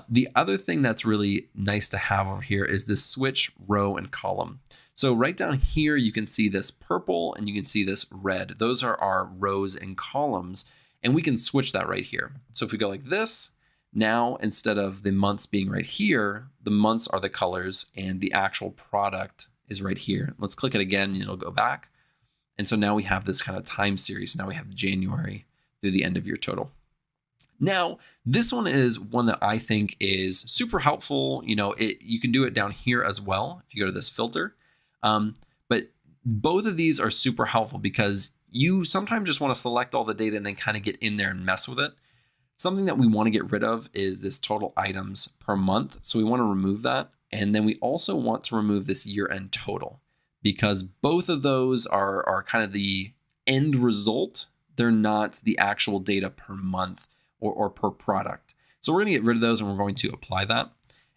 The other thing that's really nice to have over here is this switch row and column. So right down here, you can see this purple and you can see this red. Those are our rows and columns, and we can switch that right here. So if we go like this, now instead of the months being right here, the months are the colors and the actual product is right here. Let's click it again and it'll go back. And so now we have this kind of time series. Now we have January through the end of your total. Now, this one is one that I think is super helpful. You can do it down here as well if you go to this filter. But both of these are super helpful because you sometimes just want to select all the data and then kind of get in there and mess with it. Something that we want to get rid of is this total items per month. So we want to remove that. And then we also want to remove this year-end total because both of those are kind of the end result. They're not the actual data per month or per product. So we're going to get rid of those and we're going to apply that.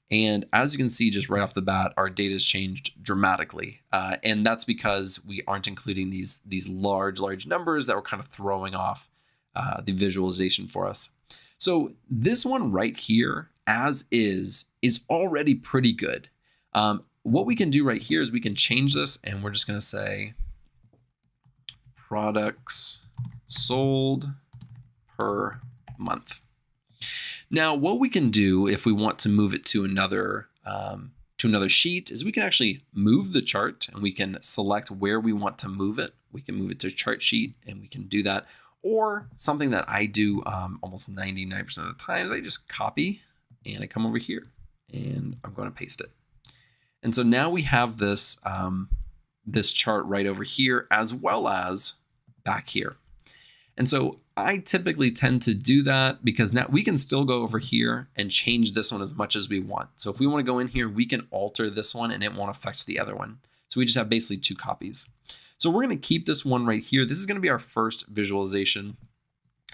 And as you can see, just right off the bat, our data has changed dramatically. And that's because we aren't including these large numbers that were kind of throwing off the visualization for us. So this one right here, as is already pretty good. What we can do right here is we can change this and we're just going to say products sold per month. Now, what we can do if we want to move it to another sheet is we can actually move the chart and we can select where we want to move it. We can move it to chart sheet and we can do that. Or something that I do almost 99% of the times, I just copy and I come over here and I'm going to paste it. And so now we have this, this chart right over here as well as back here. And so I typically tend to do that because now we can still go over here and change this one as much as we want. So if we want to go in here, we can alter this one and it won't affect the other one. So we just have basically 2 copies. So we're going to keep this one right here. This is going to be our first visualization.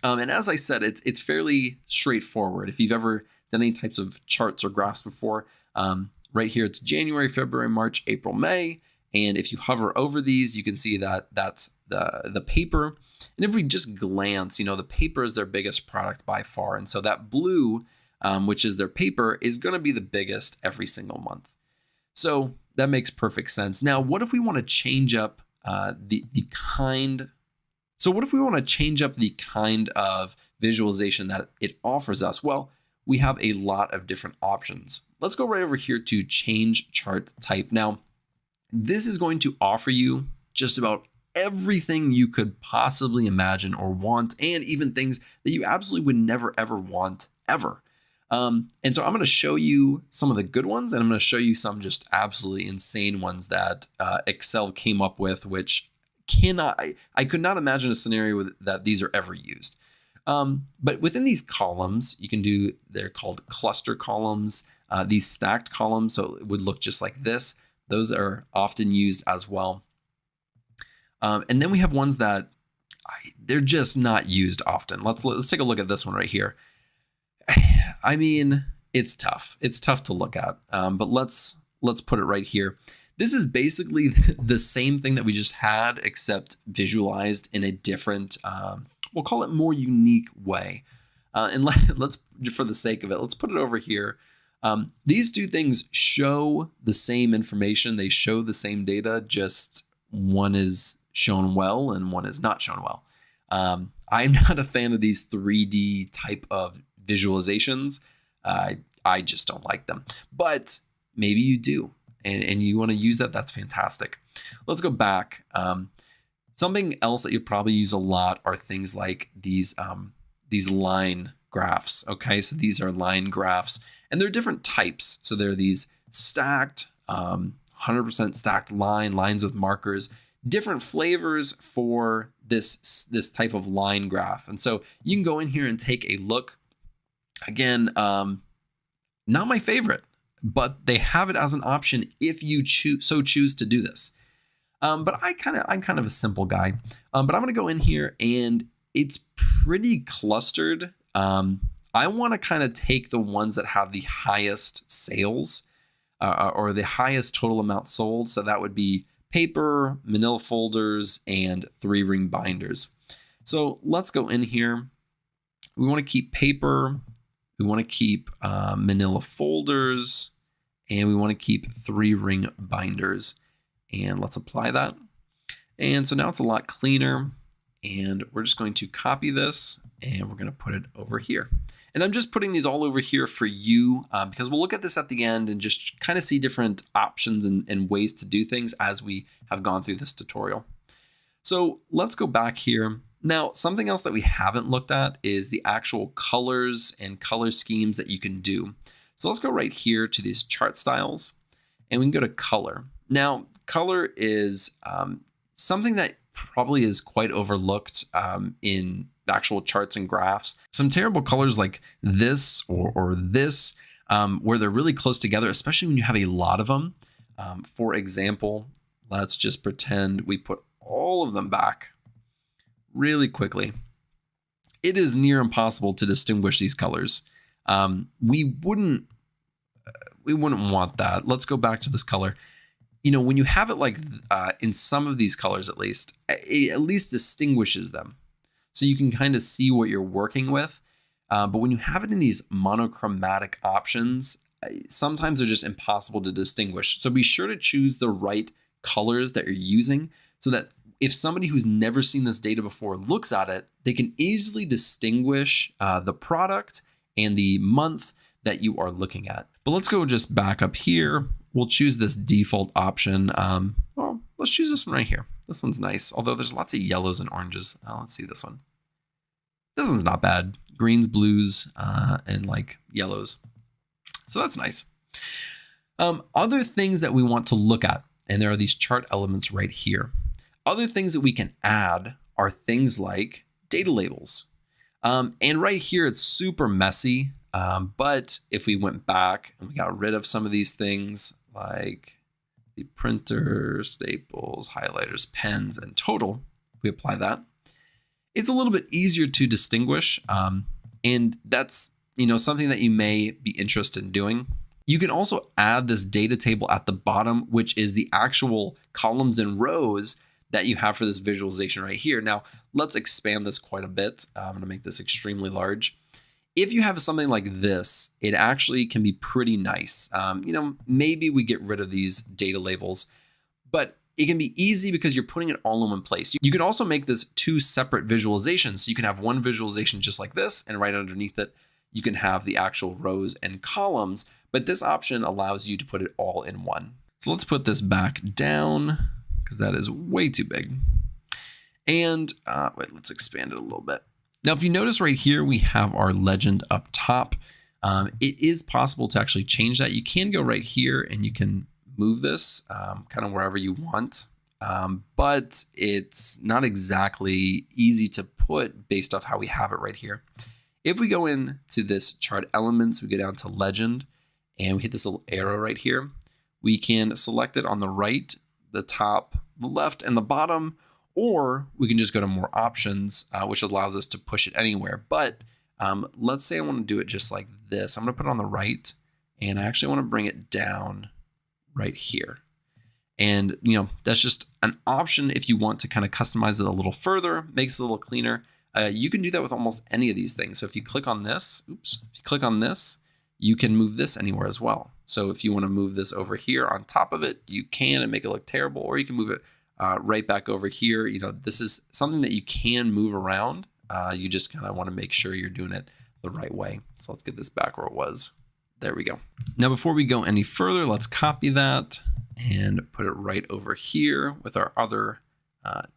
And as I said, it's fairly straightforward. If you've ever done any types of charts or graphs before, right here, it's January, February, March, April, May. And if you hover over these, you can see that that's the paper. And if we just glance, the paper is their biggest product by far. And so that blue, which is their paper, is going to be the biggest every single month. So that makes perfect sense. Now, what if we want to change up the kind? So what if we want to change up the kind of visualization that it offers us? Well, we have a lot of different options. Let's go right over here to change chart type. Now, this is going to offer you just about everything you could possibly imagine or want, and even things that you absolutely would never, ever want ever. And so I'm going to show you some of the good ones, and I'm going to show you some just absolutely insane ones that Excel came up with, which I could not imagine a scenario that these are ever used. But within these columns, you can do, they're called cluster columns, these stacked columns. So it would look just like this. Those are often used as well. And then we have ones that they're just not used often. Let's take a look at this one right here. I mean, it's tough. It's tough to look at, but let's put it right here. This is basically the same thing that we just had, except visualized in a different, we'll call it more unique way. And let's, for the sake of it, let's put it over here. These 2 things show the same information. They show the same data, just one is shown well and one is not shown well. I'm not a fan of these 3D type of visualizations. I just don't like them, but maybe you do, and you want to use that. That's fantastic. Let's go back. Something else that you probably use a lot are things like these line graphs. Okay, so these are line graphs, and they're different types. So there are these stacked, 100% stacked lines with markers, different flavors for this type of line graph. And so you can go in here and take a look. Again, not my favorite, but they have it as an option if you choose to do this. But I'm kind of a simple guy. But I'm going to go in here and it's pretty clustered. I want to kind of take the ones that have the highest sales or the highest total amount sold. So that would be paper, manila folders, and 3-ring binders. So let's go in here. We want to keep paper. We want to keep manila folders, and we want to keep 3-ring binders. And let's apply that. And so now it's a lot cleaner. And we're just going to copy this and we're going to put it over here. And I'm just putting these all over here for you because we'll look at this at the end and just kind of see different options and ways to do things as we have gone through this tutorial. So let's go back here. Now, something else that we haven't looked at is the actual colors and color schemes that you can do. So let's go right here to these chart styles and we can go to color. Now, color is something that probably is quite overlooked in actual charts and graphs. Some terrible colors like this or this, where they're really close together, especially when you have a lot of them. For example, let's just pretend we put all of them back really quickly. It is near impossible to distinguish these colors. We wouldn't want that. Let's go back to this color. You know, when you have it like in some of these colors, at least, it at least distinguishes them. So you can kind of see what you're working with. But when you have it in these monochromatic options, sometimes they're just impossible to distinguish. So be sure to choose the right colors that you're using so that if somebody who's never seen this data before looks at it, they can easily distinguish the product and the month that you are looking at. But let's go just back up here. We'll choose this default option. Well, let's choose this one right here. This one's nice, although there's lots of yellows and oranges. Let's see this one. This one's not bad. Greens, blues, and like yellows. So that's nice. Other things that we want to look at, and there are these chart elements right here. Other things that we can add are things like data labels. And right here, it's super messy. But if we went back and we got rid of some of these things like the printer, staples, highlighters, pens, and total, if we apply that, it's a little bit easier to distinguish. And that's, something that you may be interested in doing. You can also add this data table at the bottom, which is the actual columns and rows that you have for this visualization right here. Now, let's expand this quite a bit. I'm going to make this extremely large. If you have something like this, it actually can be pretty nice. Maybe we get rid of these data labels, but it can be easy because you're putting it all in one place. You can also make this 2 separate visualizations. So you can have one visualization just like this, and right underneath it, you can have the actual rows and columns, but this option allows you to put it all in one. So let's put this back down because that is way too big. And let's expand it a little bit. Now, if you notice right here, we have our legend up top. It is possible to actually change that. You can go right here and you can move this kind of wherever you want, but it's not exactly easy to put based off how we have it right here. If we go into this chart elements, we go down to legend and we hit this little arrow right here, we can select it on the right, the top, the left, and the bottom, or we can just go to more options, which allows us to push it anywhere. But let's say I want to do it just like this. I'm going to put it on the right, and I actually want to bring it down right here. And, that's just an option if you want to kind of customize it a little further, makes it a little cleaner. You can do that with almost any of these things. So if you click on this, you can move this anywhere as well. So if you want to move this over here on top of it, you can and make it look terrible, or you can move it right back over here. This is something that you can move around. You just kind of want to make sure you're doing it the right way. So let's get this back where it was. There we go. Now, before we go any further, let's copy that and put it right over here with our other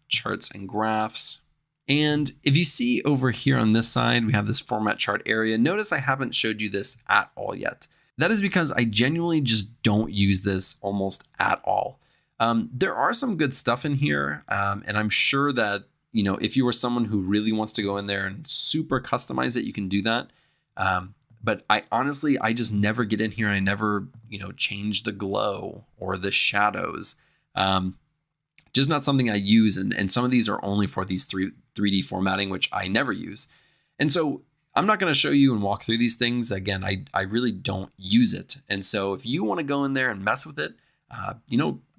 charts and graphs. And if you see over here on this side, we have this format chart area. Notice I haven't showed you this at all yet. That is because I genuinely just don't use this almost at all. There are some good stuff in here. And I'm sure that, if you are someone who really wants to go in there and super customize it, you can do that. But I just never get in here and I never, change the glow or the shadows. Just not something I use. And some of these are only for these 3D formatting, which I never use. And so I'm not going to show you and walk through these things. Again, I really don't use it. And so if you want to go in there and mess with it,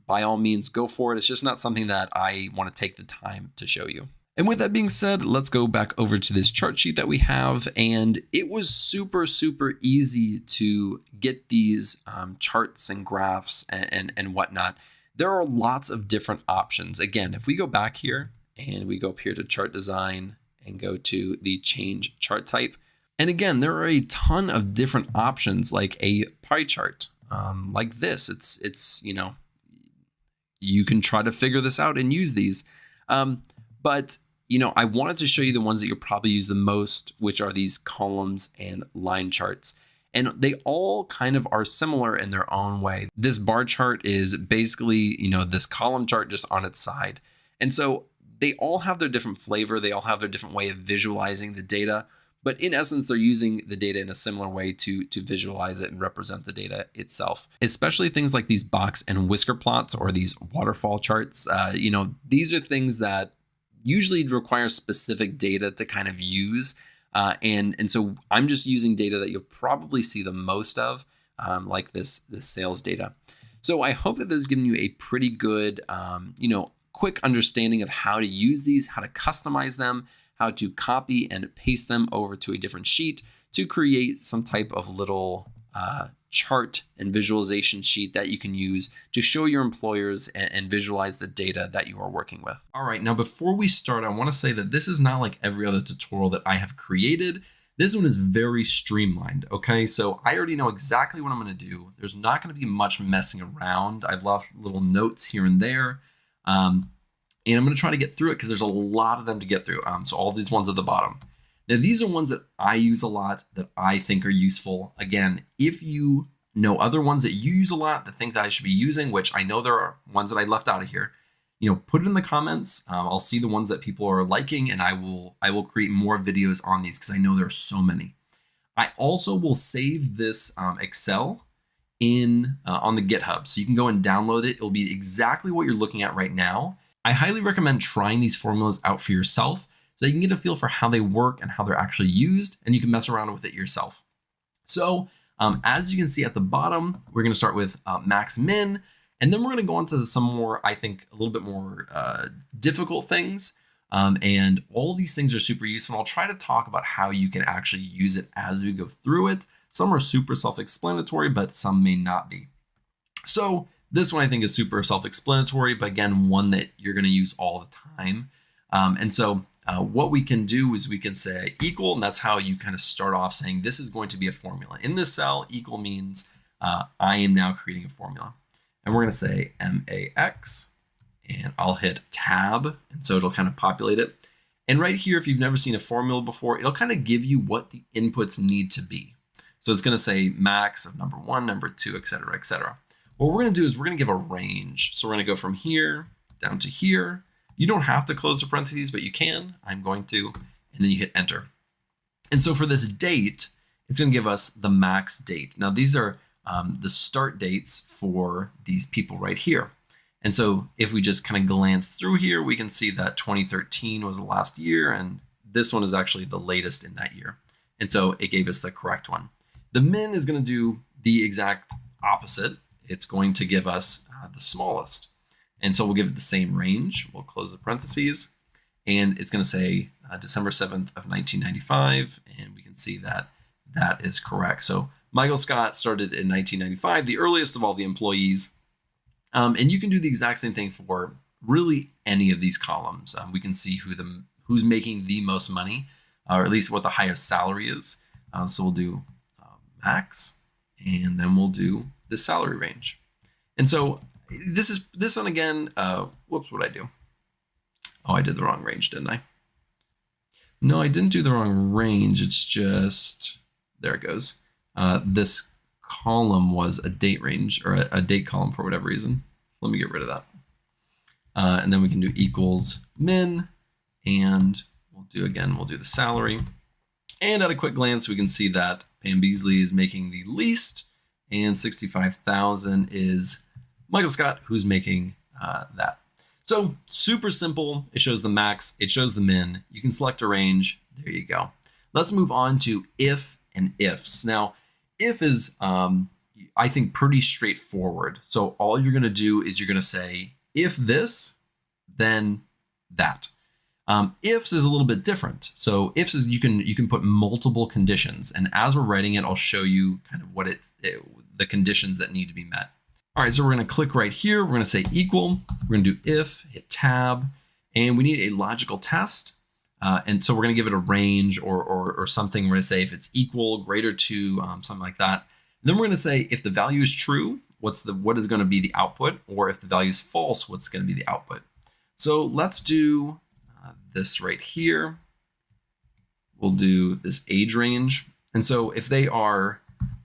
by all means, go for it. It's just not something that I want to take the time to show you. And with that being said, let's go back over to this chart sheet that we have. And it was super, super easy to get these charts and graphs and whatnot. There are lots of different options. Again, if we go back here and we go up here to chart design and go to the change chart type. And again, there are a ton of different options like a pie chart like this. It's you can try to figure this out and use these. But I wanted to show you the ones that you'll probably use the most, which are these columns and line charts. And they all kind of are similar in their own way. This bar chart is basically, this column chart just on its side. And so they all have their different flavor. They all have their different way of visualizing the data. But in essence, they're using the data in a similar way to visualize it and represent the data itself, especially things like these box and whisker plots or these waterfall charts. These are things that usually require specific data to kind of use. And so I'm just using data that you'll probably see the most of, like this sales data. So I hope that this has given you a pretty good, quick understanding of how to use these, how to customize them, how to copy and paste them over to a different sheet to create some type of little chart and visualization sheet that you can use to show your employers and visualize the data that you are working with. All right, now before we start, I want to say that this is not like every other tutorial that I have created. This one is very streamlined, okay? So I already know exactly what I'm going to do. There's not going to be much messing around. I've left little notes here and there. And I'm going to try to get through it because there's a lot of them to get through. So all these ones at the bottom. Now, these are ones that I use a lot that I think are useful. Again, if you know other ones that you use a lot that think that I should be using, which I know there are ones that I left out of here, put it in the comments. I'll see the ones that people are liking, and I will create more videos on these because I know there are so many. I also will save this Excel on the GitHub, so you can go and download it. It'll be exactly what you're looking at right now. I highly recommend trying these formulas out for yourself so you can get a feel for how they work and how they're actually used, and you can mess around with it yourself. So as you can see at the bottom, we're going to start with max min, and then we're going to go on to some more, I think, a little bit more difficult things. And all of these things are super useful. I'll try to talk about how you can actually use it as we go through it. Some are super self-explanatory, but some may not be. So this one I think is super self-explanatory, but again, one that you're going to use all the time. And so what we can do is we can say equal, and that's how you kind of start off saying this is going to be a formula. In this cell, equal means I am now creating a formula. And we're going to say MAX, and I'll hit tab, and so it'll kind of populate it. And right here, if you've never seen a formula before, it'll kind of give you what the inputs need to be. So it's going to say max of number 1, number 2, et cetera, et cetera. What we're going to do is we're going to give a range. So we're going to go from here down to here. You don't have to close the parentheses, but you can. I'm going to, and then you hit enter. And so for this date, it's going to give us the max date. Now these are the start dates for these people right here. And so if we just kind of glance through here, we can see that 2013 was the last year, and this one is actually the latest in that year. And so it gave us the correct one. The min is going to do the exact opposite. It's going to give us the smallest. And so we'll give it the same range. We'll close the parentheses, and it's going to say December 7th of 1995. And we can see that that is correct. So Michael Scott started in 1995, the earliest of all the employees. And you can do the exact same thing for really any of these columns. We can see who's making the most money, or at least what the highest salary is. So we'll do max, and then we'll do the salary range. And so this one again, whoops, what'd I do? Oh, I did the wrong range, didn't I? No, I didn't do the wrong range. It's just, there it goes. This column was a date range, or a date column for whatever reason. So let me get rid of that. And then we can do equals min, and we'll do the salary. And at a quick glance, we can see that Pam Beasley is making the least, and 65,000 is Michael Scott, who's making that. So super simple. It shows the max, it shows the min. You can select a range. There you go. Let's move on to if and ifs. Now, if is, I think, pretty straightforward. So all you're going to do is you're going to say, if this, then that. Ifs is a little bit different. So ifs is you can put multiple conditions, and as we're writing it, I'll show you kind of what the conditions that need to be met. All right, so we're going to click right here. We're going to say equal. We're going to do if, hit tab, and we need a logical test. And so we're going to give it a range or something. We're going to say if it's equal, greater to, something like that. And then we're going to say if the value is true, what is going to be the output, or if the value is false, what's going to be the output. So let's do this right here. We'll do this age range. And so if they are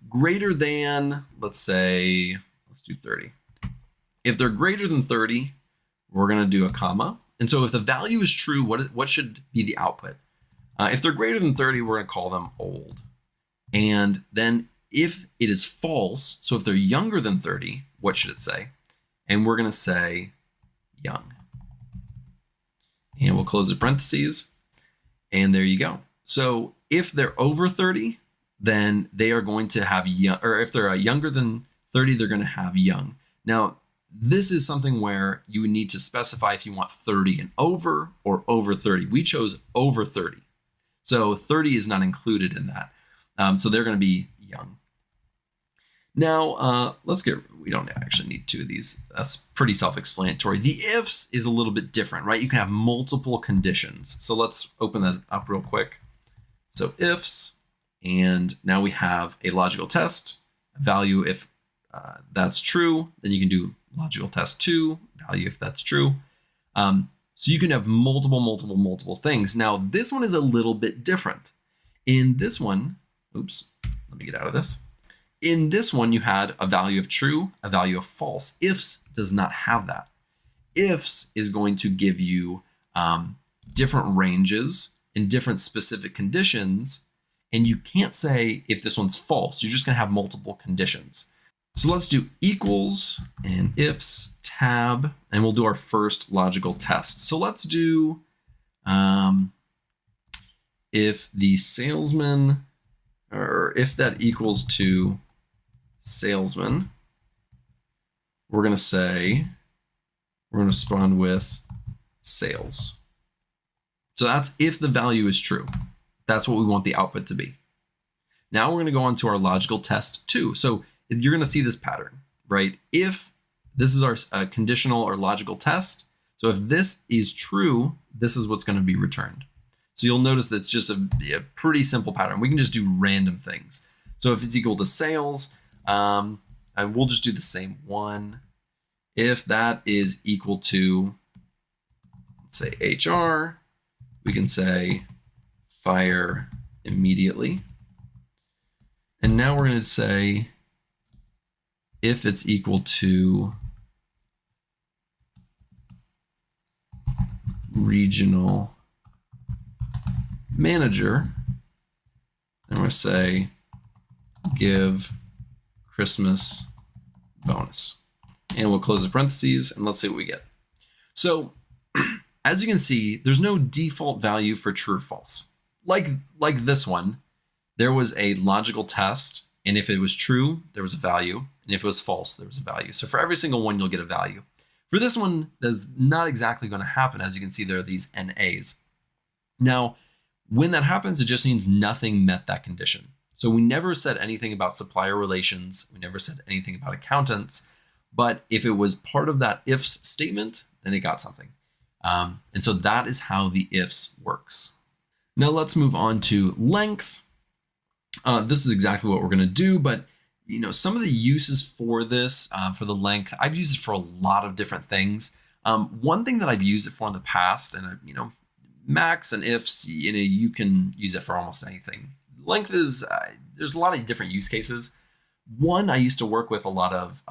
greater than, let's say, let's do 30. If they're greater than 30, we're going to do a comma. And so if the value is true, what should be the output? If they're greater than 30, we're going to call them old. And then if it is false, so if they're younger than 30, what should it say? And we're going to say young. And we'll close the parentheses. And there you go. So if they're over 30, then they are going to have young, or if they're younger than 30, they're going to have young. Now, this is something where you would need to specify if you want 30 and over or over 30. We chose over 30. So 30 is not included in that. So they're going to be young. Now, we don't actually need two of these. That's pretty self-explanatory. The ifs is a little bit different, right? You can have multiple conditions. So let's open that up real quick. So ifs, and now we have a logical test, value if that's true, then you can do logical test 2, value if that's true. So you can have multiple things. Now, this one is a little bit different. In this one, oops, let me get out of this. In this one, you had a value of true, a value of false. Ifs does not have that. Ifs is going to give you different ranges and different specific conditions. And you can't say if this one's false. You're just going to have multiple conditions. So let's do equals and ifs tab, and we'll do our first logical test. So let's do if the salesman, or if that equals to salesman, we're going to respond with sales. So that's if the value is true. That's what we want the output to be. Now we're going to go on to our logical test 2. So you're going to see this pattern, right? If this is our conditional or logical test, so if this is true, this is what's going to be returned. So you'll notice that it's just a pretty simple pattern. We can just do random things. So if it's equal to sales, we'll just do the same one. If that is equal to, let's say HR, we can say fire immediately. And now we're going to say if it's equal to regional manager, and we're going to say give Christmas bonus. And we'll close the parentheses and let's see what we get. So as you can see, there's no default value for true or false. Like this one, there was a logical test, and if it was true, there was a value, and if it was false, there was a value. So for every single one, you'll get a value. For this one, that's not exactly going to happen. As you can see, there are these NAs. Now, when that happens, it just means nothing met that condition. So we never said anything about supplier relations. We never said anything about accountants. But if it was part of that ifs statement, then it got something. And so that is how the ifs works. Now let's move on to length. This is exactly what we're going to do, but some of the uses for this, for the length, I've used it for a lot of different things. One thing that I've used it for in the past, and max and ifs, you can use it for almost anything. Length is, there's a lot of different use cases. One, I used to work with a lot of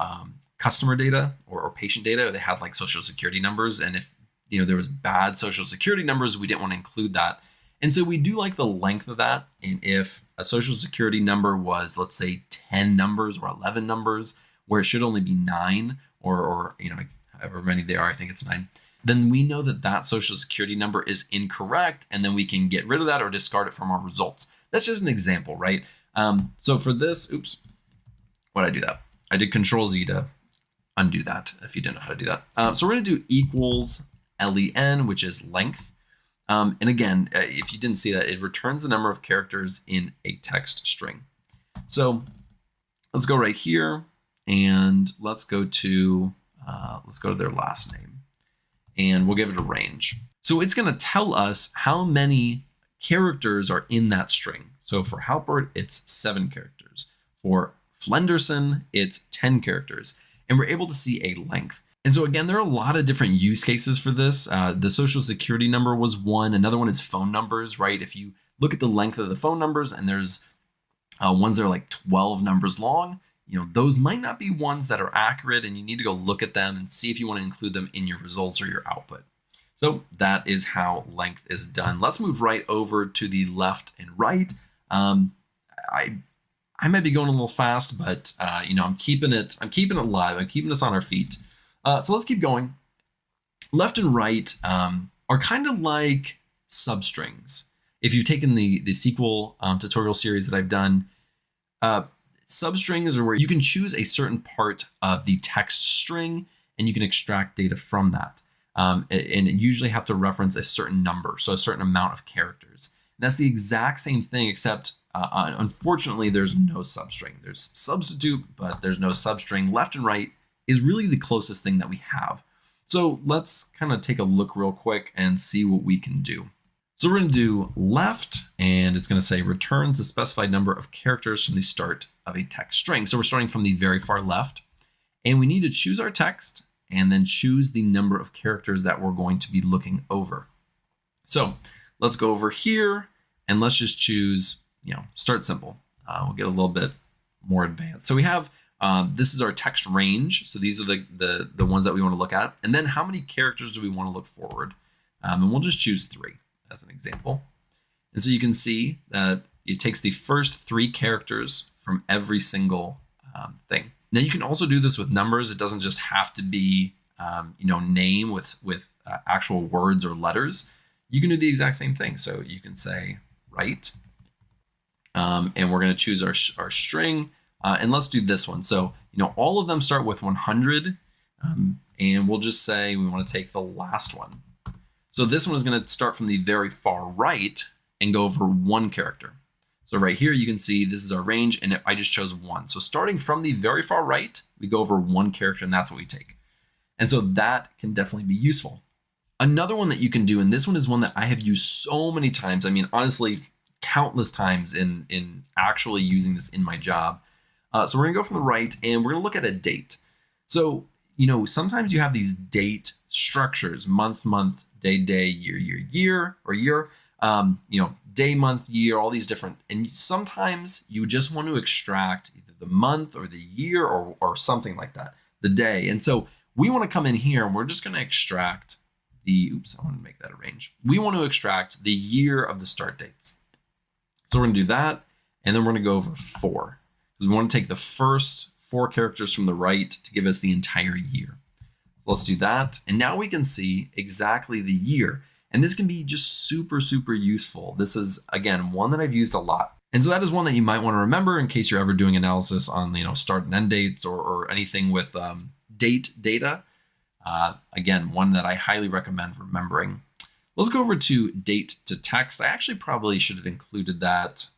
customer data or patient data. They had like social security numbers, and if there was bad social security numbers, we didn't want to include that. And so we do like the length of that. And if a social security number was, let's say 10 numbers or 11 numbers, where it should only be 9 or however many they are, I think it's 9, then we know that that social security number is incorrect. And then we can get rid of that or discard it from our results. That's just an example, right? So for this, oops, why did I do that? I did Control Z to undo that if you didn't know how to do that. So we're going to do equals len, which is length. And again, if you didn't see that, it returns the number of characters in a text string. So let's go right here and let's go to their last name, and we'll give it a range. So it's going to tell us how many characters are in that string. So for Halpert, it's 7 characters. For Flenderson, it's 10 characters. And we're able to see a length. And so again, there are a lot of different use cases for this. The social security number was one. Another one is phone numbers, right? If you look at the length of the phone numbers and there's ones that are like 12 numbers long, those might not be ones that are accurate, and you need to go look at them and see if you want to include them in your results or your output. So that is how length is done. Let's move right over to the left and right. I might be going a little fast, but I'm keeping it live. I'm keeping us on our feet. So let's keep going. Left and right are kind of like substrings. If you've taken the SQL tutorial series that I've done, substrings are where you can choose a certain part of the text string and you can extract data from that. And it usually have to reference a certain number, so a certain amount of characters. And that's the exact same thing, except unfortunately, there's no substring. There's substitute, but there's no substring. Left and right is really the closest thing that we have. So let's kind of take a look real quick and see what we can do. So we're going to do left, and it's going to say return the specified number of characters from the start of a text string. So we're starting from the very far left, and we need to choose our text, and then choose the number of characters that we're going to be looking over. So let's go over here and let's just choose, start simple. We'll get a little bit more advanced. So we have, this is our text range. So these are the ones that we want to look at. And then how many characters do we want to look forward? And we'll just choose 3 as an example. And so you can see that it takes the first 3 characters from every single thing. Now you can also do this with numbers. It doesn't just have to be, name with actual words or letters. You can do the exact same thing. So you can say write, and we're going to choose our string, and let's do this one. So, all of them start with 100, and we'll just say we want to take the last one. So this one is going to start from the very far right and go over 1 character. So right here, you can see this is our range, and I just chose 1. So starting from the very far right, we go over 1 character, and that's what we take. And so that can definitely be useful. Another one that you can do, and this one is one that I have used so many times. I mean, honestly, countless times in actually using this in my job. So we're gonna go from the right, and we're gonna look at a date. So, sometimes you have these date structures: month, day, year, or year. Day, month, year, all these different. And sometimes you just want to extract either the month or the year or something like that, the day. And so we want to come in here and we're just going to extract I want to make that a range. We want to extract the year of the start dates. So we're going to do that. And then we're going to go over 4 because we want to take the first 4 characters from the right to give us the entire year. So let's do that. And now we can see exactly the year. And this can be just super, super useful. This is, again, one that I've used a lot. And so that is one that you might want to remember in case you're ever doing analysis on, start and end dates or anything with date data. Again, one that I highly recommend remembering. Let's go over to date to text. I actually probably should have included that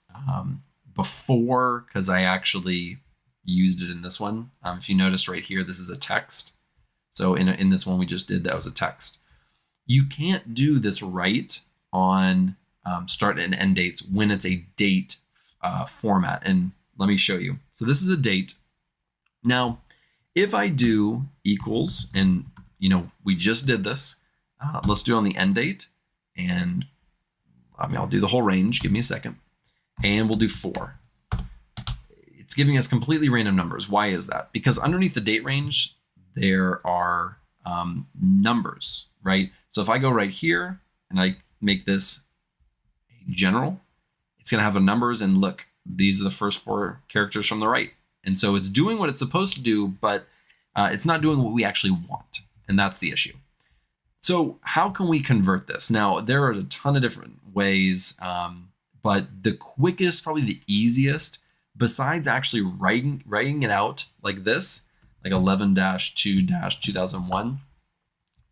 before because I actually used it in this one. If you notice right here, this is a text. So in this one we just did, that was a text. You can't do this right on start and end dates when it's a date format. And let me show you. So this is a date. Now, if I do equals, and we just did this, let's do it on the end date. And I'll do the whole range. Give me a second. And we'll do 4. It's giving us completely random numbers. Why is that? Because underneath the date range, there are numbers, right? So if I go right here and I make this a general, it's going to have the numbers, and look, these are the first 4 characters from the right. And so it's doing what it's supposed to do, but it's not doing what we actually want. And that's the issue. So how can we convert this? Now, there are a ton of different ways, but the quickest, probably the easiest, besides actually writing it out like this, like 11-2-2001,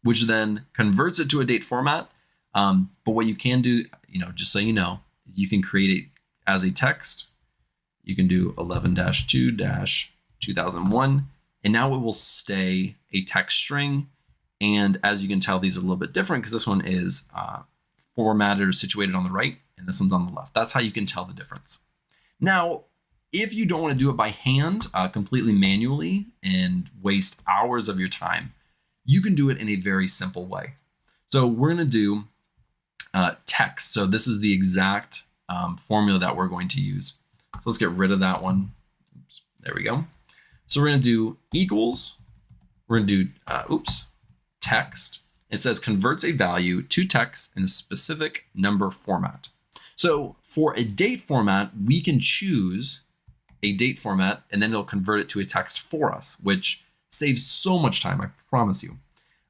which then converts it to a date format. But what you can do, just so you know, is you can create it as a text. You can do 11-2-2001, and now it will stay a text string. And as you can tell, these are a little bit different because this one is formatted or situated on the right, and this one's on the left. That's how you can tell the difference. Now, if you don't want to do it by hand, completely manually, and waste hours of your time, you can do it in a very simple way. So we're going to do text. So this is the exact formula that we're going to use. So let's get rid of that one. Oops, there we go. So we're going to do equals. We're going to do, text. It says converts a value to text in a specific number format. So for a date format, we can choose a date format, and then it'll convert it to a text for us, which saves so much time, I promise you.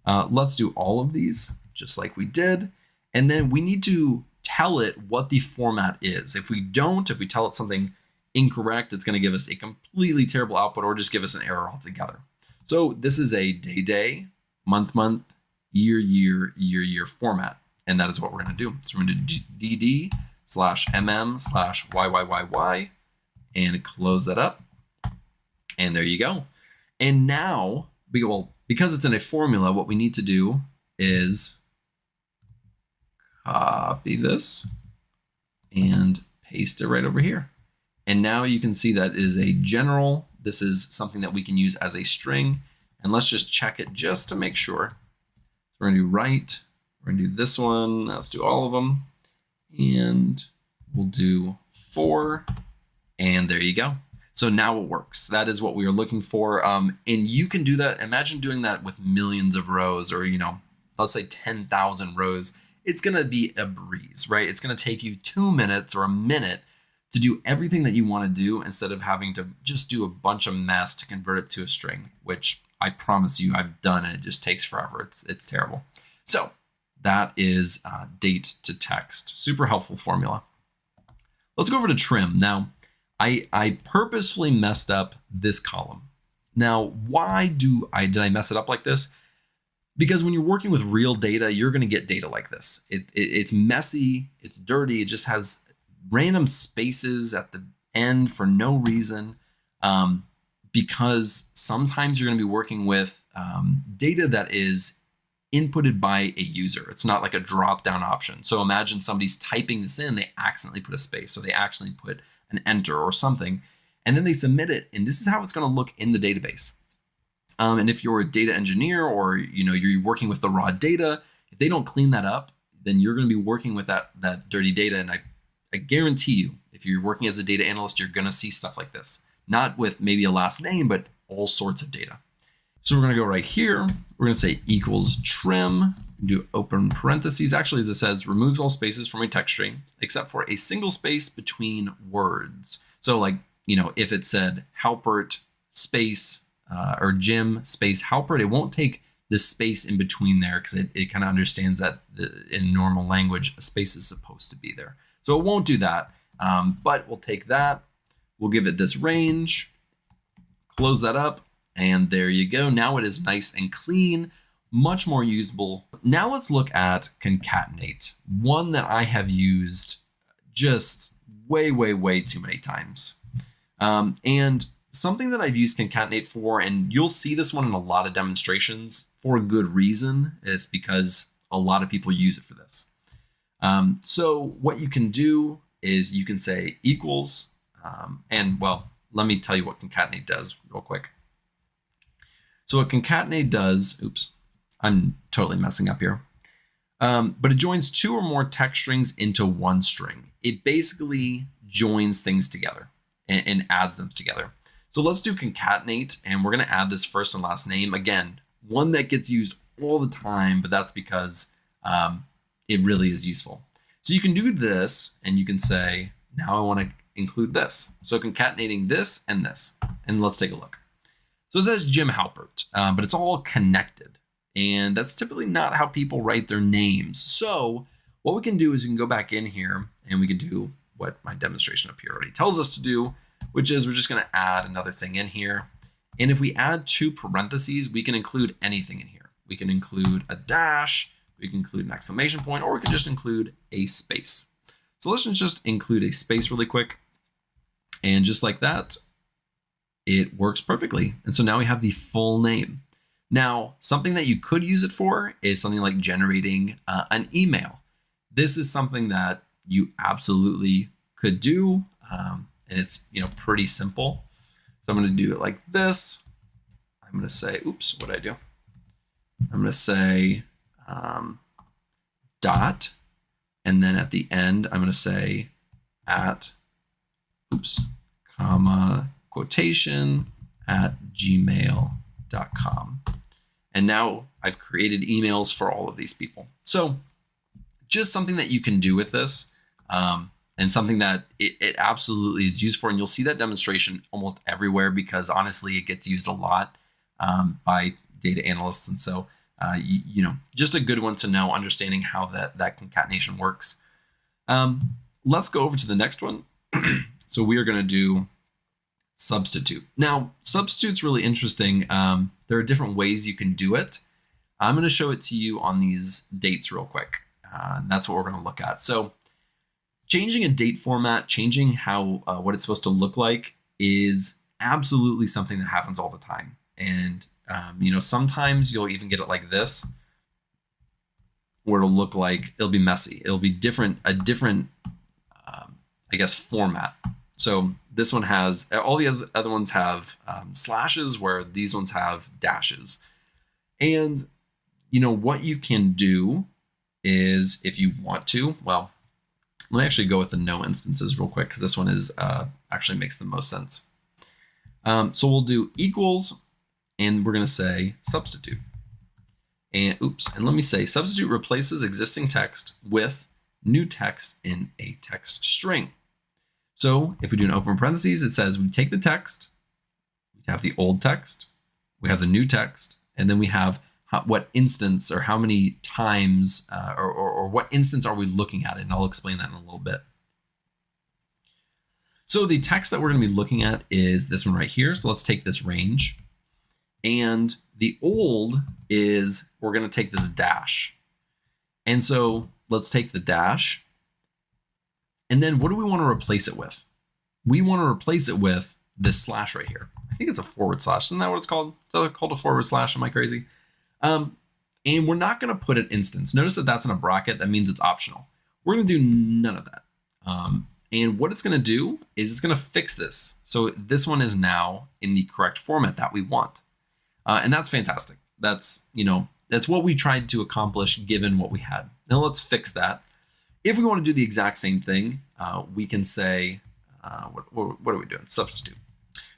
Let's do all of these just like we did. And then we need to tell it what the format is. If we tell it something incorrect, it's going to give us a completely terrible output or just give us an error altogether. So this is a day, month, year format. And that is what we're going to do. So we're going to do dd/mm/yyyy and close that up. And there you go. And now, because it's in a formula, what we need to do is copy this and paste it right over here. And now you can see that is a general. This is something that we can use as a string. And let's just check it just to make sure. So we're gonna do right, we're gonna do this one, let's do all of them. And we'll do 4, and there you go. So now it works. That is what we were looking for. And you can do that. Imagine doing that with millions of rows, or, let's say 10,000 rows. It's going to be a breeze, right? It's going to take you 2 minutes or a minute to do everything that you want to do instead of having to just do a bunch of mess to convert it to a string, which I promise you I've done, and it just takes forever. It's terrible. So that is date to text. Super helpful formula. Let's go over to trim. Now, I purposefully messed up this column. Now, why did I mess it up like this? Because when you're working with real data, you're going to get data like this. It's messy, it's dirty, it just has random spaces at the end for no reason. Because sometimes you're going to be working with data that is inputted by a user. It's not like a drop-down option. So imagine somebody's typing this in, they accidentally put a space, so they actually put an enter or something, and then they submit it, and this is how it's going to look in the database. And if you're a data engineer, or you're working with the raw data, if they don't clean that up, then you're going to be working with that dirty data. And I guarantee you, if you're working as a data analyst, you're going to see stuff like this, not with maybe a last name, but all sorts of data. So we're going to go right here. We're going to say equals trim, do open parentheses. Actually, this says removes all spaces from a text string except for a single space between words. So like, if it said Halpert space or Jim space Halpert, it won't take this space in between there, because it kind of understands that in normal language, a space is supposed to be there. So it won't do that, but we'll take that. We'll give it this range, close that up, and there you go. Now it is nice and clean, much more usable. Now let's look at concatenate, one that I have used just way, way, way too many times. And something that I've used concatenate for, and you'll see this one in a lot of demonstrations for a good reason, is because a lot of people use it for this. So what you can do is you can say equals, and well, let me tell you what concatenate does real quick. So what concatenate does, oops, I'm totally messing up here. But it joins 2 or more text strings into one string. It basically joins things together and adds them together. So let's do concatenate, and we're going to add this first and last name. Again, one that gets used all the time, but that's because it really is useful. So you can do this, and you can say, now I want to include this. So concatenating this, and let's take a look. So it says Jim Halpert, but it's all connected. And that's typically not how people write their names. So what we can do is we can go back in here, and we can do what my demonstration up here already tells us to do, which is we're just going to add another thing in here. And if we add 2 parentheses, we can include anything in here. We can include a dash, we can include an exclamation point, or we can just include a space. So let's just include a space really quick. And just like that, it works perfectly. And so now we have the full name. Now, something that you could use it for is something like generating an email. This is something that you absolutely could do. And it's pretty simple. So I'm going to do it like this. I'm going to say, oops, what did I do? I'm going to say dot. And then at the end, I'm going to say at, oops, comma, quotation at gmail.com. And now I've created emails for all of these people. So just something that you can do with this, and something that it absolutely is used for. And you'll see that demonstration almost everywhere, because honestly, it gets used a lot by data analysts. And so, just a good one to know, understanding how that concatenation works. Let's go over to the next one. So we are going to do substitute. Now, substitute's really interesting. There are different ways you can do it. I'm going to show it to you on these dates real quick. And that's what we're going to look at. So changing a date format, changing how what it's supposed to look like is absolutely something that happens all the time. And sometimes you'll even get it like this, where it'll look like it'll be messy. It'll be a different, format. So this one has, all the other ones have slashes, where these ones have dashes. And you know what you can do is, if you want to, well, let me actually go with the no instances real quick, because this one is actually makes the most sense. So we'll do equals, and we're going to say substitute. And and let me say substitute replaces existing text with new text in a text string. So if we do an open parentheses, it says we take the text, we have the old text, we have the new text, and then we have what instance, or how many times, or what instance are we looking at? And I'll explain that in a little bit. So the text that we're going to be looking at is this one right here. So let's take this range. And the old is, we're going to take this dash. And so let's take the dash. And then what do we want to replace it with? We want to replace it with this slash right here. I think it's a forward slash. Isn't that what it's called? Is that called a forward slash? Am I crazy? And we're not going to put an instance. Notice that that's in a bracket. That means it's optional. We're going to do none of that. And what it's going to do is it's going to fix this. So this one is now in the correct format that we want. And that's fantastic. That's, that's what we tried to accomplish given what we had. Now let's fix that. If we want to do the exact same thing, we can say, what are we doing? Substitute.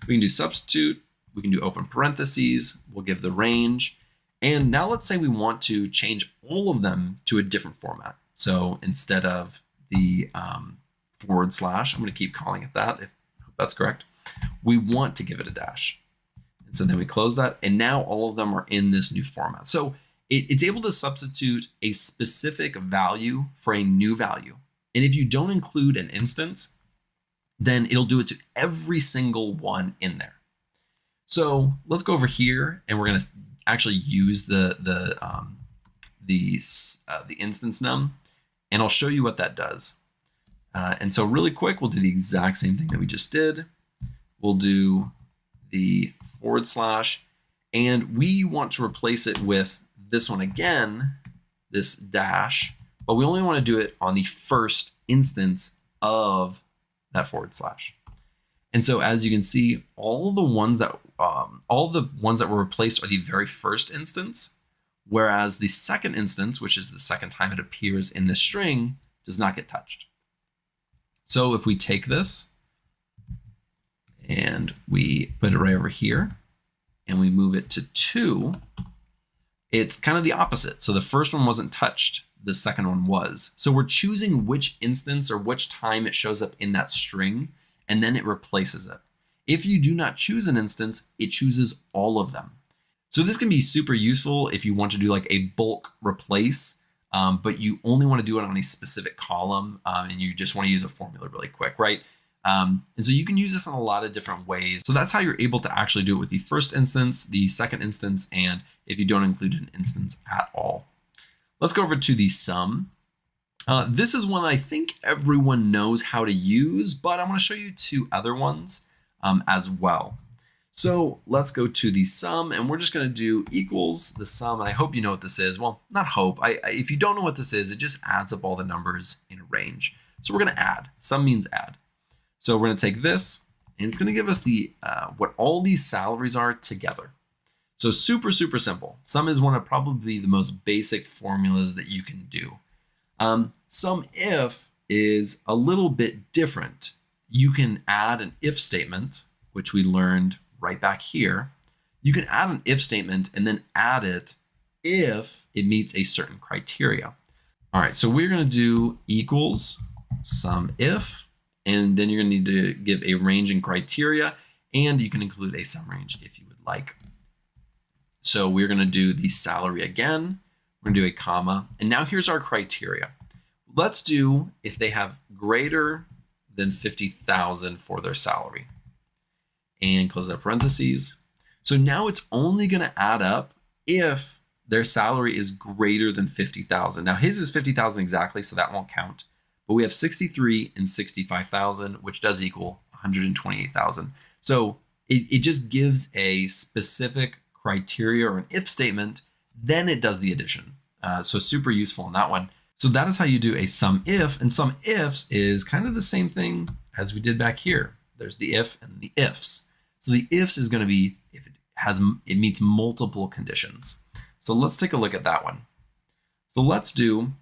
We can do substitute. We can do open parentheses. We'll give the range. And now let's say we want to change all of them to a different format. So instead of the forward slash, I'm going to keep calling it that, if that's correct, we want to give it a dash. And so then we close that. And now all of them are in this new format. So it's able to substitute a specific value for a new value. And if you don't include an instance, then it'll do it to every single one in there. So let's go over here, and we're going to actually use the instance num, and I'll show you what that does. And so really quick, we'll do the exact same thing that we just did. We'll do the forward slash, and we want to replace it with this one again, this dash, but we only want to do it on the first instance of that forward slash. And so as you can see, all the ones that were replaced are the very first instance, whereas the second instance, which is the second time it appears in this string, does not get touched. So if we take this and we put it right over here and we move it to 2, it's kind of the opposite. So the first one wasn't touched, the second one was. So we're choosing which instance or which time it shows up in that string, and then it replaces it. If you do not choose an instance, it chooses all of them. So this can be super useful if you want to do like a bulk replace, but you only want to do it on a specific column, and you just want to use a formula really quick, right? And so you can use this in a lot of different ways. So that's how you're able to actually do it with the first instance, the second instance, and if you don't include an instance at all. Let's go over to the sum. This is one I think everyone knows how to use, but I want to show you 2 other ones as well. So let's go to the sum, and we're just going to do equals the sum. And I hope you know what this is. Well, not hope. If you don't know what this is, it just adds up all the numbers in a range. So we're going to add. Sum means add. So we're going to take this, and it's going to give us the what all these salaries are together. So super, super simple. Sum is one of probably the most basic formulas that you can do. Sum if is a little bit different. You can add an if statement, which we learned right back here. You can add an if statement and then add it if it meets a certain criteria. All right, so we're going to do equals sum if, and then you're going to need to give a range and criteria, and you can include a sum range if you would like. So we're going to do the salary again. We're going to do a comma, and now here's our criteria. Let's do if they have greater than 50,000 for their salary, and close that parentheses. So now it's only going to add up if their salary is greater than 50,000. Now his is 50,000 exactly, so that won't count. But we have 63 and 65,000, which does equal 128,000. So it just gives a specific criteria or an if statement, then it does the addition. So super useful in that one. So that is how you do a sum if, and sum ifs is kind of the same thing as we did back here. There's the if and the ifs. So the ifs is going to be if it meets multiple conditions. So let's take a look at that one. So let's do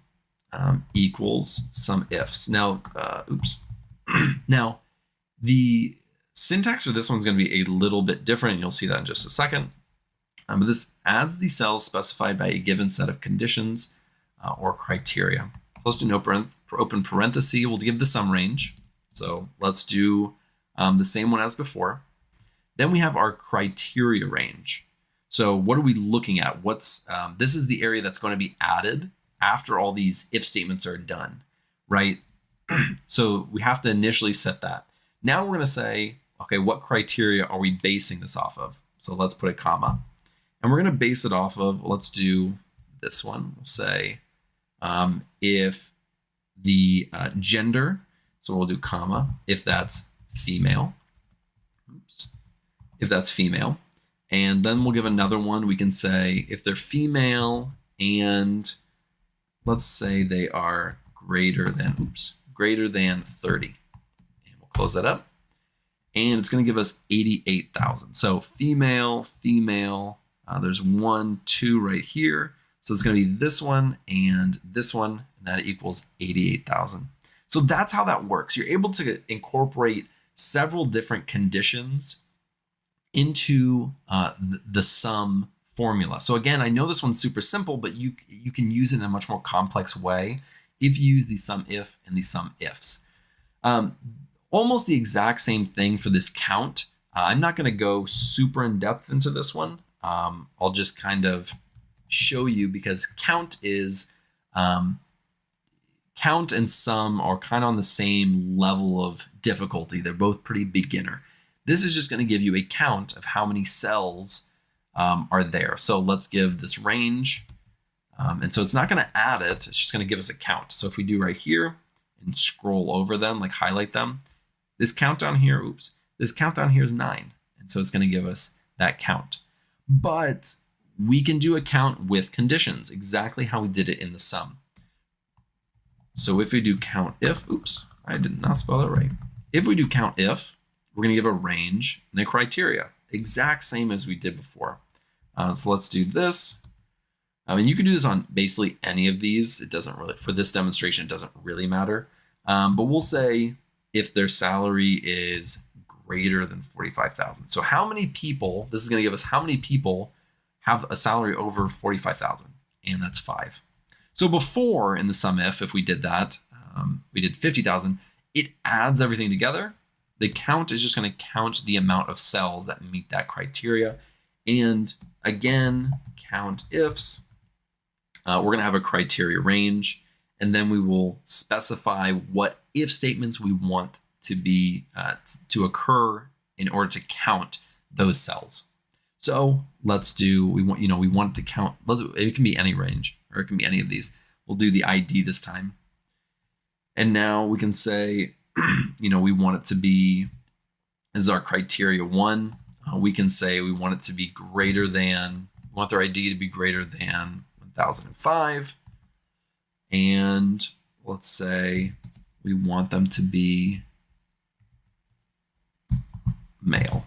equals sum ifs. Now, now the syntax for this one's going to be a little bit different, and you'll see that in just a second. But this adds the cells specified by a given set of conditions or criteria. So let's do an open parenthesis. We'll give the sum range. So let's do the same one as before. Then we have our criteria range. So what are we looking at? This is the area that's going to be added after all these if statements are done, right? So we have to initially set that. Now we're going to say, okay, what criteria are we basing this off of? So let's put a comma. And we're going to base it off of, let's do this one. We'll say if the gender, so we'll do comma, if that's female. Oops. If that's female. And then we'll give another one. We can say if they're female and let's say they are greater than 30. And we'll close that up. And it's going to give us 88,000. So female, there's 1, 2 right here. So it's going to be this one, and that equals 88,000. So that's how that works. You're able to incorporate several different conditions into the sum formula. So again, I know this one's super simple, but you can use it in a much more complex way if you use the sum if and the sum ifs. Almost the exact same thing for this count. I'm not going to go super in depth into this one. I'll just kind of show you because count and sum are kind of on the same level of difficulty. They're both pretty beginner. This is just going to give you a count of how many cells are there. So let's give this range. And so it's not going to add it. It's just going to give us a count. So if we do right here and scroll over them, like highlight them, this count down here, this count down here is 9. And so it's going to give us that count. But we can do a count with conditions, exactly how we did it in the sum. So if we do count if, I did not spell that right. If we do count if, we're going to give a range and a criteria, exact same as we did before. So let's do this. I mean, you can do this on basically any of these. It doesn't really, for this demonstration, it doesn't really matter. But we'll say if their salary is greater than 45,000. So how many people, this is going to give us how many people have a salary over 45,000, and that's 5. So before in the sum if we did that, we did 50,000, it adds everything together. The count is just going to count the amount of cells that meet that criteria. And again, count ifs, we're going to have a criteria range, and then we will specify what if statements we want to be to occur in order to count those cells. So let's do, we want to count, it can be any range or it can be any of these. We'll do the ID this time. And now we can say, we want it to be, this is our criteria 1. We can say we want it to be greater than, we want their ID to be greater than 1005. And let's say we want them to be male.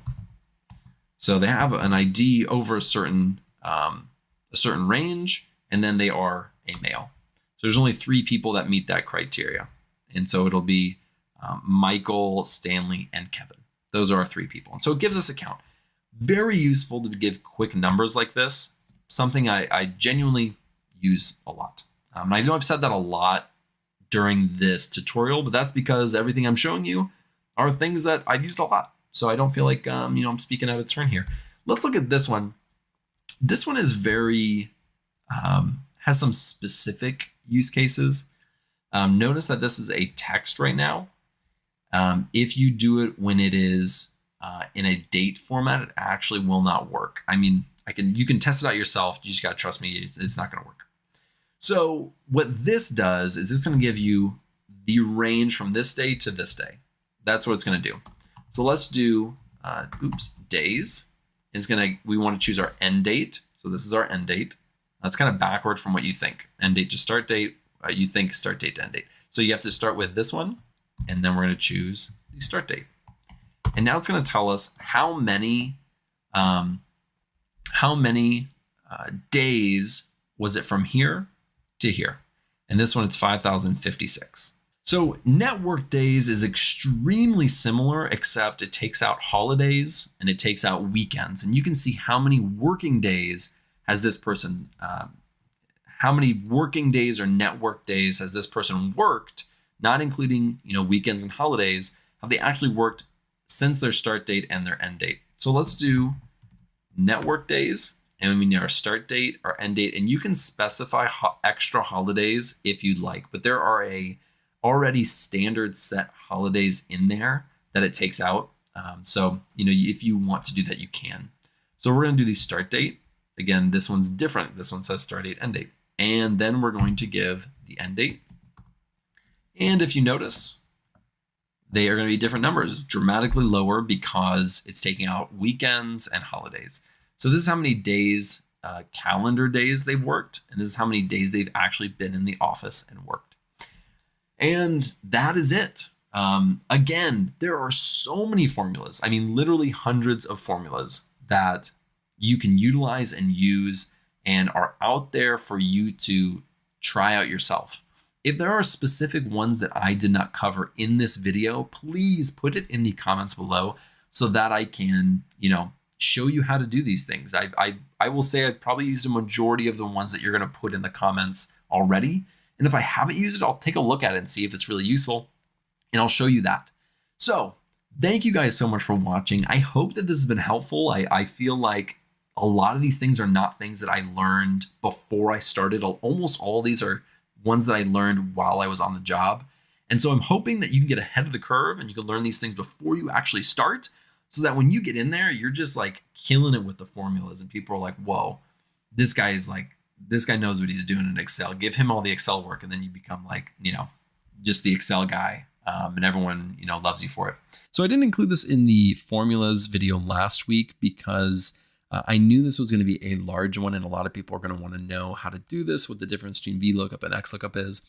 So they have an ID over a certain range, and then they are a male. So there's only 3 people that meet that criteria. And so it'll be Michael, Stanley, and Kevin. Those are our 3 people. And so it gives us a count. Very useful to give quick numbers like this. Something I genuinely use a lot. And I know I've said that a lot during this tutorial, but that's because everything I'm showing you are things that I've used a lot. So I don't feel like I'm speaking out of turn here. Let's look at this one. This one is very has some specific use cases. Notice that this is a text right now. If you do it when it is in a date format, it actually will not work. I mean, you can test it out yourself. You just gotta trust me, it's not gonna work. So what this does is it's gonna give you the range from this day to this day. That's what it's gonna do. So let's do, days. We want to choose our end date. So this is our end date. That's kind of backward from what you think. End date to start date, you think start date to end date. So you have to start with this one, and then we're going to choose the start date. And now it's going to tell us how many days was it from here to here. And this one, it's 5,056. So network days is extremely similar, except it takes out holidays and it takes out weekends. And you can see how many working days has this person, how many working days or network days has this person worked, not including, weekends and holidays, have they actually worked since their start date and their end date. So let's do network days, and we need our start date, our end date, and you can specify extra holidays if you'd like, but there are already standard set holidays in there that it takes out. So, if you want to do that, you can. So we're going to do the start date. Again, this one's different. This one says start date, end date. And then we're going to give the end date. And if you notice, they are going to be different numbers, dramatically lower because it's taking out weekends and holidays. So this is how many days, calendar days they've worked, and this is how many days they've actually been in the office and worked. And that is it. Again, there are so many formulas. I mean, literally hundreds of formulas that you can utilize and use and are out there for you to try out yourself. If there are specific ones that I did not cover in this video, please put it in the comments below so that I can, show you how to do these things. I will say I've probably used a majority of the ones that you're going to put in the comments already. And if I haven't used it, I'll take a look at it and see if it's really useful, and I'll show you that. So thank you guys so much for watching. I hope that this has been helpful. I feel like a lot of these things are not things that I learned before I started. Almost all of these are ones that I learned while I was on the job. And so I'm hoping that you can get ahead of the curve and you can learn these things before you actually start, so that when you get in there, you're just like killing it with the formulas and people are like, whoa, this guy knows what he's doing in Excel. Give him all the Excel work. And then you become like, just the Excel guy. And everyone, loves you for it. So I didn't include this in the formulas video last week because I knew this was going to be a large one and a lot of people are going to want to know how to do this, what the difference between VLOOKUP and XLOOKUP is.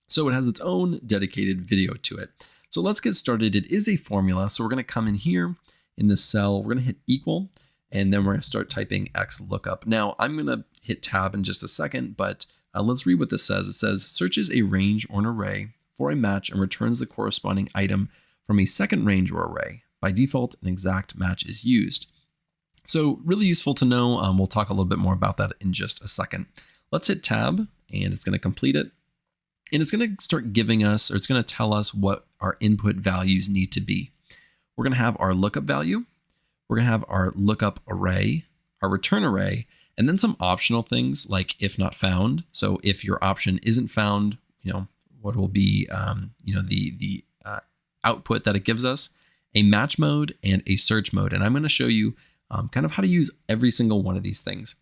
So it has its own dedicated video to it. So let's get started. It is a formula. So we're going to come in here in this cell, we're going to hit equal, and then we're going to start typing XLOOKUP. Now I'm going to hit tab in just a second, but let's read what this says. It says searches a range or an array for a match and returns the corresponding item from a second range or array. By default, an exact match is used. So really useful to know. We'll talk a little bit more about that in just a second. Let's hit tab and it's going to complete it. And it's going to start giving us, or it's going to tell us what our input values need to be. We're going to have our lookup value. We're going to have our lookup array, our return array, and then some optional things like if not found. So if your option isn't found, what will be, the output that it gives us, a match mode and a search mode. And I'm going to show you kind of how to use every single one of these things.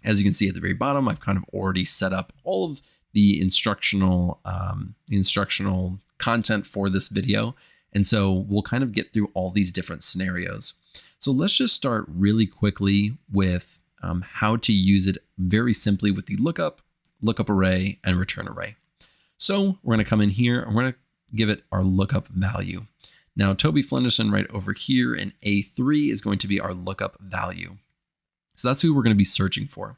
As you can see at the very bottom, I've kind of already set up all of the instructional content for this video. And so we'll kind of get through all these different scenarios. So let's just start really quickly with how to use it very simply with the lookup array, and return array. So we're going to come in here and we're going to give it our lookup value. Now, Toby Flenderson right over here in A3 is going to be our lookup value. So that's who we're going to be searching for.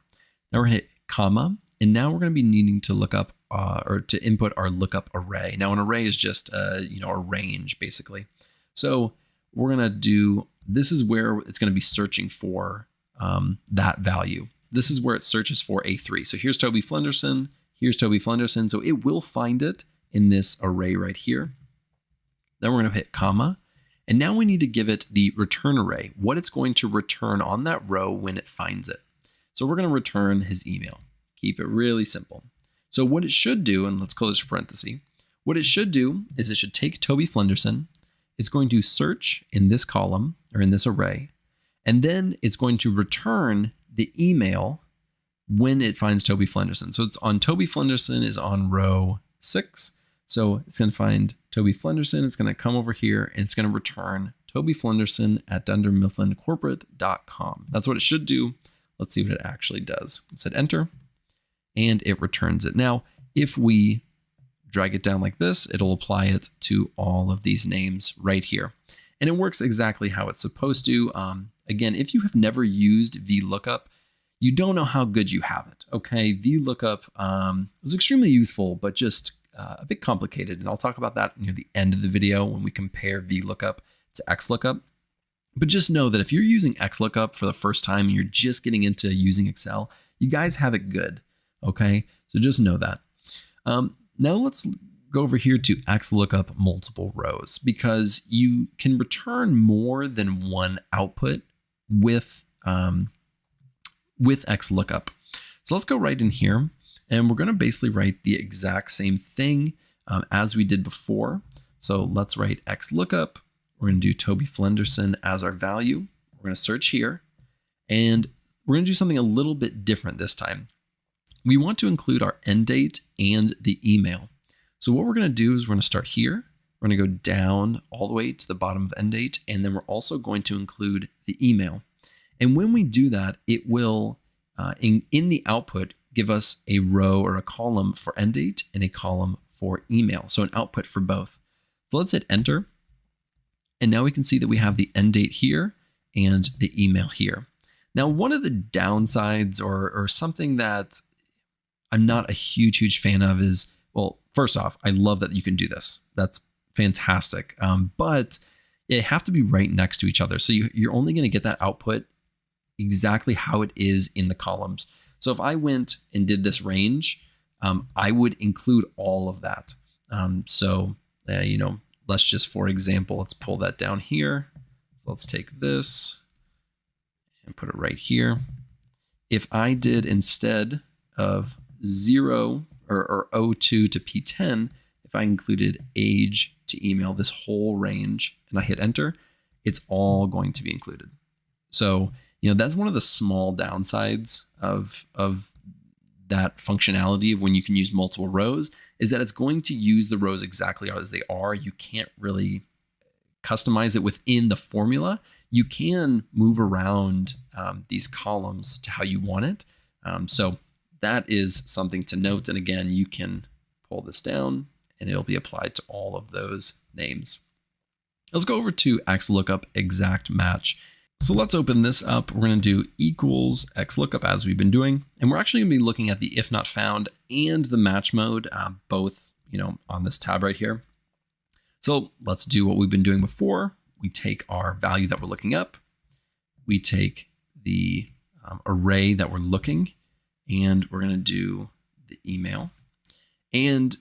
Now we're going to hit comma, and now we're going to be needing to look up or to input our lookup array. Now an array is just a range basically. So we're going to do, this is where it's going to be searching for that value. This is where it searches for A3. So here's Toby Flenderson. Here's Toby Flenderson. So it will find it in this array right here. Then we're going to hit comma. And now we need to give it the return array, what it's going to return on that row when it finds it. So we're going to return his email. Keep it really simple. So what it should do, and let's close this parenthesis, what it should do is it should take Toby Flenderson. It's going to search in this column or in this array, and then it's going to return the email when it finds Toby Flenderson. So it's on Toby Flenderson is on row 6. So it's going to find Toby Flenderson. It's going to come over here and it's going to return Toby Flenderson at dundermifflincorporate.com. That's what it should do. Let's see what it actually does. It said enter and it returns it. Now, If we drag it down like this, it'll apply it to all of these names right here. And it works exactly how it's supposed to. Again, if you have never used VLOOKUP, you don't know how good you have it. Okay, VLOOKUP was extremely useful, but just a bit complicated. And I'll talk about that near the end of the video when we compare VLOOKUP to XLOOKUP. But just know that if you're using XLOOKUP for the first time and you're just getting into using Excel, you guys have it good. Okay, so just know that. Now let's go over here to XLOOKUP multiple rows, because you can return more than one output with XLOOKUP. So let's go right in here, and we're going to basically write the exact same thing as we did before. So let's write XLOOKUP. We're going to do Toby Flenderson as our value. We're going to search here, and we're going to do something a little bit different this time. We want to include our end date and the email. So what we're going to do is we're going to start here. We're going to go down all the way to the bottom of end date, and then we're also going to include the email. And when we do that, it will, in the output, give us a row or a column for end date and a column for email. So an output for both. So let's hit enter. And now we can see that we have the end date here and the email here. Now, one of the downsides or something that I'm not a huge fan of is, well, first off, I love that you can do this. That's fantastic. But they have to be right next to each other. So you're only going to get that output exactly how it is in the columns. So if I went and did this range, I would include all of that. Let's just, for example, let's pull that down here. So let's take this and put it right here. If I did, instead of 0 or O2 to P10, if I included age to email, this whole range, and I hit enter, it's all going to be included. So, that's one of the small downsides of that functionality of when you can use multiple rows, is that it's going to use the rows exactly as they are. You can't really customize it within the formula. You can move around these columns to how you want it. So that is something to note. And again, you can pull this down and it'll be applied to all of those names. Let's go over to XLOOKUP exact match. So let's open this up. We're going to do equals XLOOKUP as we've been doing. And we're actually going to be looking at the if not found and the match mode, both, on this tab right here. So let's do what we've been doing before. We take our value that we're looking up. We take the array that we're looking, and we're going to do the email. And,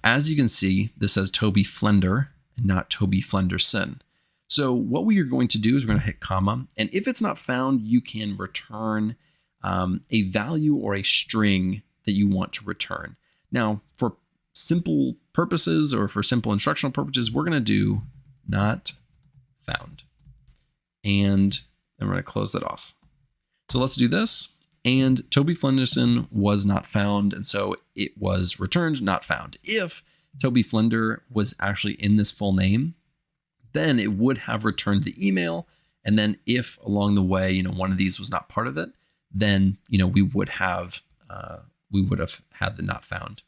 as you can see, this says Toby Flender and not Toby Flenderson. So what we are going to do is we're going to hit comma. And if it's not found, you can return a value or a string that you want to return. Now, for simple purposes or for simple instructional purposes, we're going to do not found. And then we're going to close that off. So let's do this. And Toby Flenderson was not found. And so it was returned not found. If Toby Flender was actually in this full name, then it would have returned the email. And then if along the way, one of these was not part of it, then, we would have had the not found.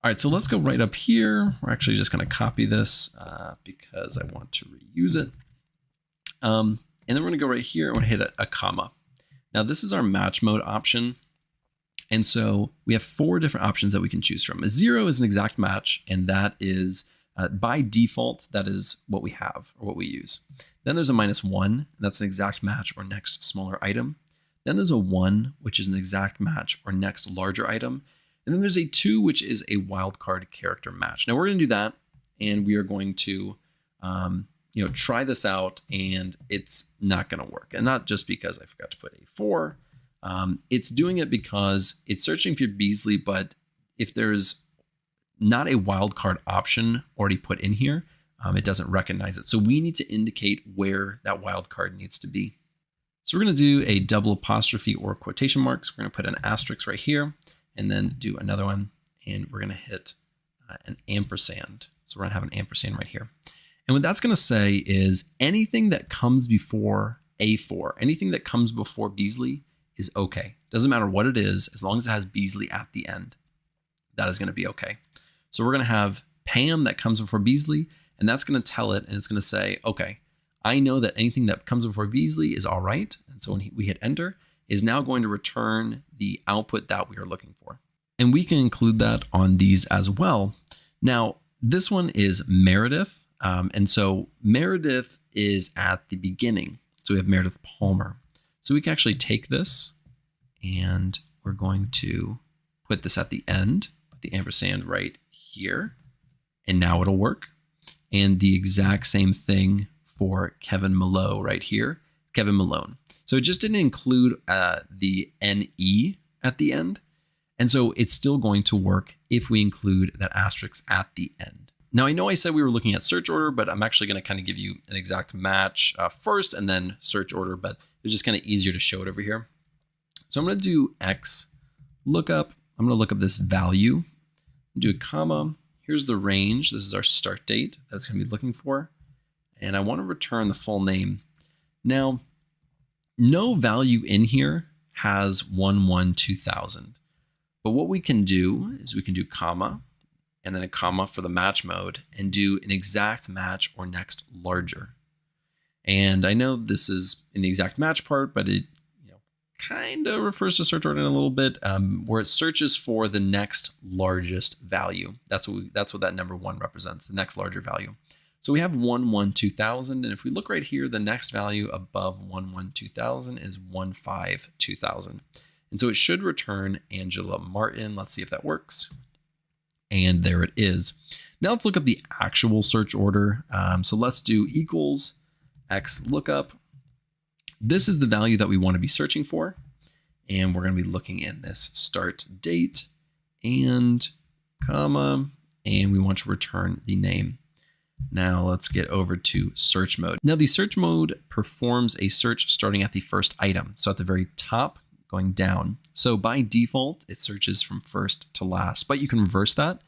All right, so let's go right up here. We're actually just going to copy this because I want to reuse it. And then we're going to go right here and we're going to hit a comma. Now this is our match mode option. And so we have 4 different options that we can choose from. A 0 is an exact match, and that is by default, that is what we have or what we use. Then there's a -1, and that's an exact match or next smaller item. Then there's a 1, which is an exact match or next larger item. And then there's a 2, which is a wildcard character match. Now we're going to do that, and we are going to try this out, and it's not going to work. And not just because I forgot to put a 4. It's doing it because it's searching for Beasley, but if there's not a wildcard option already put in here, it doesn't recognize it. So we need to indicate where that wildcard needs to be. So we're going to do a double apostrophe or quotation marks. We're going to put an asterisk right here and then do another one. And we're going to hit an ampersand. So we're going to have an ampersand right here. And what that's going to say is anything that comes before A4, anything that comes before Beasley is okay. Doesn't matter what it is, as long as it has Beasley at the end. that is going to be okay. So we're going to have Pam that comes before Beasley, and that's going to tell it, and it's going to say, okay, I know that anything that comes before Beasley is all right. And so when we hit enter, is now going to return the output that we are looking for. And we can include that on these as well. Now, this one is Meredith. And so Meredith is at the beginning. So we have Meredith Palmer. So we can actually take this and we're going to put this at the end, put the ampersand right here, and now it'll work. And the exact same thing for Kevin Malone right here, Kevin Malone. So it just didn't include the NE at the end. And so it's still going to work if we include that asterisk at the end. Now, I know I said we were looking at search order, but I'm actually going to kind of give you an exact match first and then search order, but it's just kind of easier to show it over here. So I'm going to do X lookup. I'm going to look up this value, do a comma. Here's the range. This is our start date that's going to be looking for. And I want to return the full name. Now, no value in here has 112,000. But what we can do is we can do comma and then a comma for the match mode and do an exact match or next larger. And I know this is in the exact match part, but it kind of refers to search order in a little bit, where it searches for the next largest value. That's what that number 1 represents, the next larger value. So we have 112,000, and if we look right here, the next value above 112,000 is 152,000. And so it should return Angela Martin. Let's see if that works. And there it is. Now let's look up the actual search order. So let's do equals X lookup. This is the value that we want to be searching for. And we're going to be looking in this start date and comma, and we want to return the name. Now let's get over to search mode. Now the search mode performs a search starting at the first item. So at the very top, going down. So by default, it searches from first to last, but you can reverse that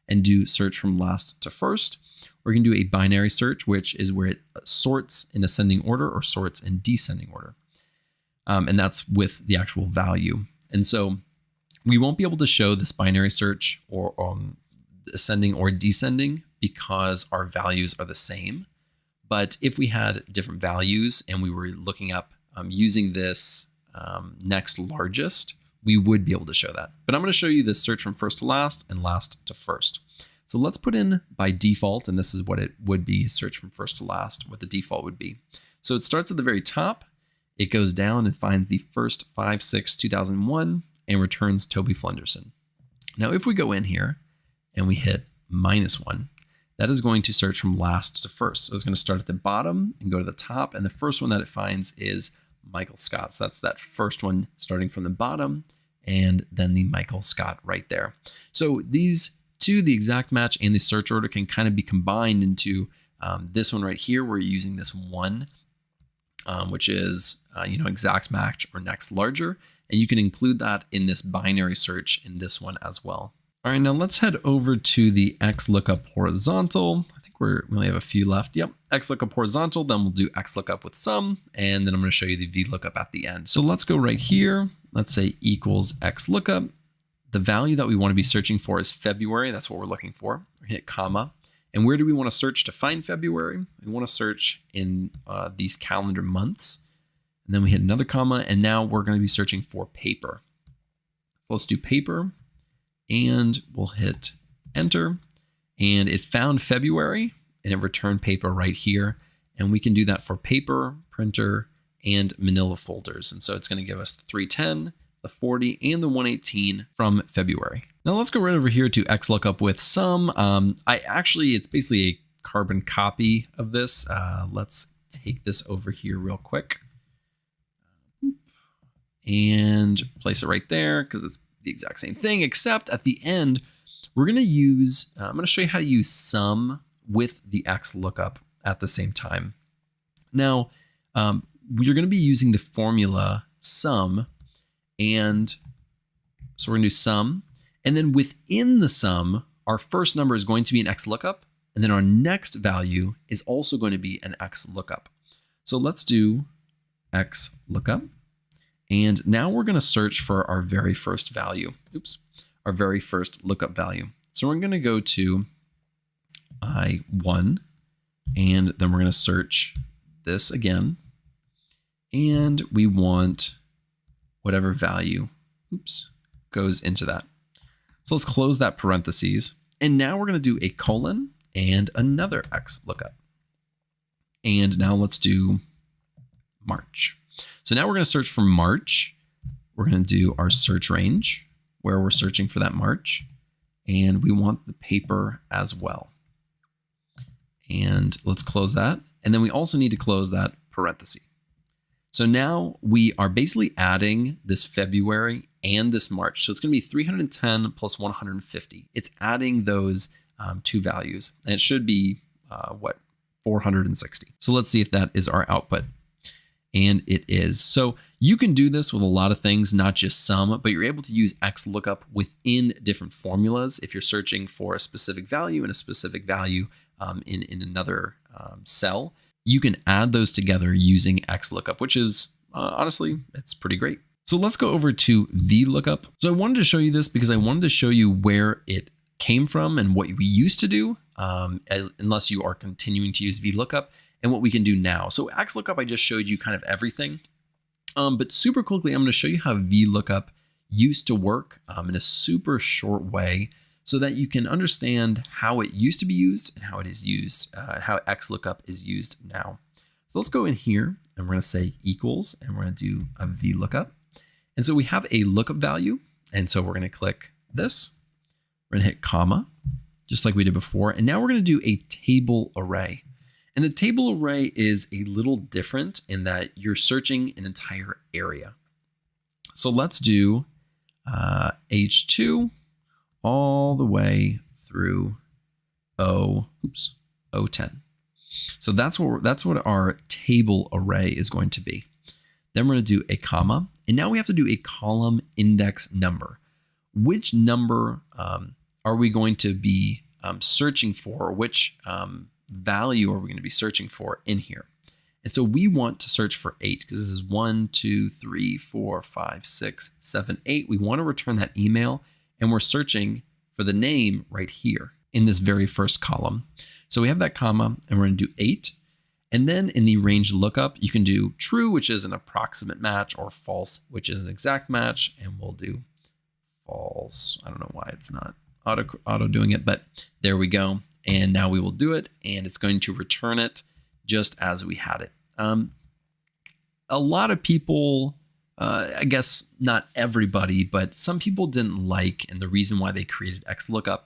and do search from last to first, or you can do a binary search, which is where it sorts in ascending order or sorts in descending order. And that's with the actual value. And so we won't be able to show this binary search or ascending or descending because our values are the same. But if we had different values and we were looking up using this next largest, we would be able to show that. But I'm going to show you this search from first to last and last to first. So let's put in by default, and this is what it would be, search from first to last, what the default would be. So it starts at the very top, it goes down and finds the first 5/6/2001 and returns Toby Flenderson. Now, if we go in here and we hit -1, that is going to search from last to first. So it's going to start at the bottom and go to the top, and the first one that it finds is Michael Scott. So that's that first one starting from the bottom and then the Michael Scott right there. So these two, the exact match and the search order, can kind of be combined into this one right here. We're using this one, which is exact match or next larger, and you can include that in this binary search in this one as well. All right, now let's head over to the X lookup horizontal. I think we only have a few left. Yep, X lookup horizontal, then we'll do X lookup with sum, and then I'm going to show you the V lookup at the end. So let's go right here. Let's say equals X lookup. The value that we want to be searching for is February. That's what we're looking for. We hit comma. And where do we want to search to find February? We want to search in these calendar months. And then we hit another comma, and now we're going to be searching for paper. So let's do paper. And we'll hit enter, and it found February and it returned paper right here. And we can do that for paper, printer, and manila folders. And so it's going to give us the 310, the 40, and the 118 from February. Now let's go right over here to XLOOKUP with sum. It's basically a carbon copy of this. Let's take this over here real quick and place it right there because it's the exact same thing, except at the end, we're going to use, I'm going to show you how to use sum with the XLOOKUP at the same time. Now, you're going to be using the formula sum, and so we're going to do sum, and then within the sum, our first number is going to be an XLOOKUP, and then our next value is also going to be an XLOOKUP. So let's do XLOOKUP. And now we're going to search for our very first value. our very first lookup value. So we're going to go to I1, and then we're going to search this again. And we want whatever value, goes into that. So let's close that parentheses. And now we're going to do a colon and another X lookup. And now let's do March. So now we're going to search for March. We're going to do our search range where we're searching for that March. And we want the paper as well. And let's close that. And then we also need to close that parenthesis. So now we are basically adding this February and this March. So it's going to be 310 plus 150. It's adding those two values. And it should be, 460. So let's see if that is our output. And it is. So you can do this with a lot of things, not just some, but you're able to use XLOOKUP within different formulas. If you're searching for a specific value and a specific value in another cell, you can add those together using XLOOKUP, which is honestly, it's pretty great. So let's go over to VLOOKUP. So I wanted to show you this because I wanted to show you where it came from and what we used to do, unless you are continuing to use VLOOKUP, and what we can do now. So XLOOKUP, I just showed you kind of everything. But super quickly, I'm going to show you how VLOOKUP used to work in a super short way so that you can understand how it used to be used and how it is used, how XLOOKUP is used now. So let's go in here and we're going to say equals, and we're going to do a VLOOKUP. And so we have a lookup value. And so we're going to click this. We're going to hit comma, just like we did before. And now we're going to do a table array. And the table array is a little different in that you're searching an entire area. So let's do H2 all the way through O10. So that's what our table array is going to be. Then we're going to do a comma, and now we have to do a column index number. Which number are we going to be searching for? Which value are we going to be searching for in here? And so we want to search for 8 because this is 1, 2, 3, 4, 5, 6, 7, 8. We want to return that email, and we're searching for the name right here in this very first column. So we have that comma, and we're going to do 8. And then in the range lookup, you can do true, which is an approximate match, or false, which is an exact match. And we'll do false. I don't know why it's not auto doing it, but there we go. And now we will do it, and it's going to return it just as we had it. A lot of people, I guess not everybody, but some people didn't like, and the reason why they created XLOOKUP,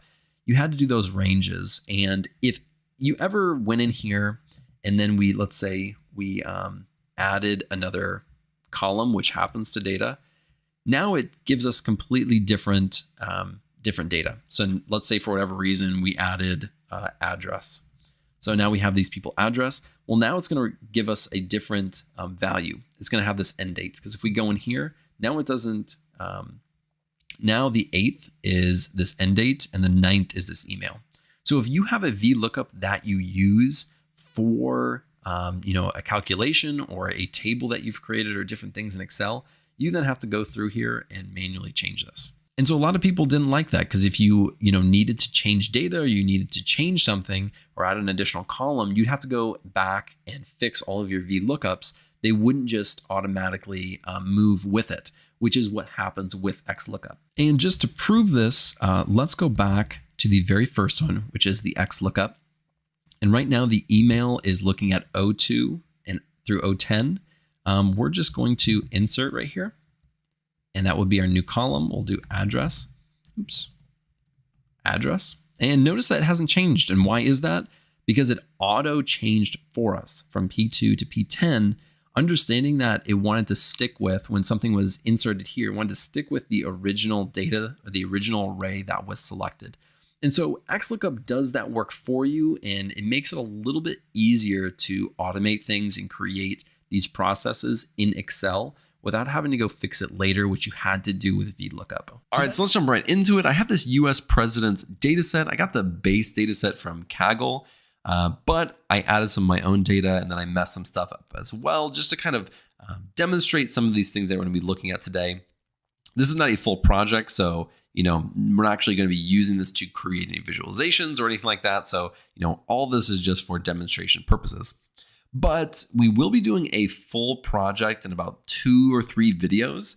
you had to do those ranges. And if you ever went in here and then let's say we added another column, which happens to data, now it gives us completely different data. So let's say for whatever reason, we added address. So now we have these people address. Well, now it's going to give us a different value. It's going to have this end dates, because if we go in here, now it doesn't, now the 8th is this end date and the 9th is this email. So if you have a VLOOKUP that you use for, a calculation or a table that you've created or different things in Excel, you then have to go through here and manually change this. And so a lot of people didn't like that, because if you needed to change data, or you needed to change something or add an additional column, you'd have to go back and fix all of your VLOOKUPs. They wouldn't just automatically move with it, which is what happens with XLOOKUP. And just to prove this, let's go back to the very first one, which is the XLOOKUP. And right now the email is looking at O2 and through O10. We're just going to insert right here. And that would be our new column. We'll do address. Address. And notice that it hasn't changed. And why is that? Because it auto changed for us from P2 to P10, understanding that it wanted to stick with, when something was inserted here, it wanted to stick with the original data or the original array that was selected. And so XLOOKUP does that work for you, and it makes it a little bit easier to automate things and create these processes in Excel without having to go fix it later, which you had to do with VLOOKUP. All right, so let's jump right into it. I have this US president's data set. I got the base data set from Kaggle, but I added some of my own data, and then I messed some stuff up as well, just to kind of demonstrate some of these things that we're going to be looking at today. This is not a full project, so we're not actually going to be using this to create any visualizations or anything like that. So all this is just for demonstration purposes. But we will be doing a full project in about 2 or 3 videos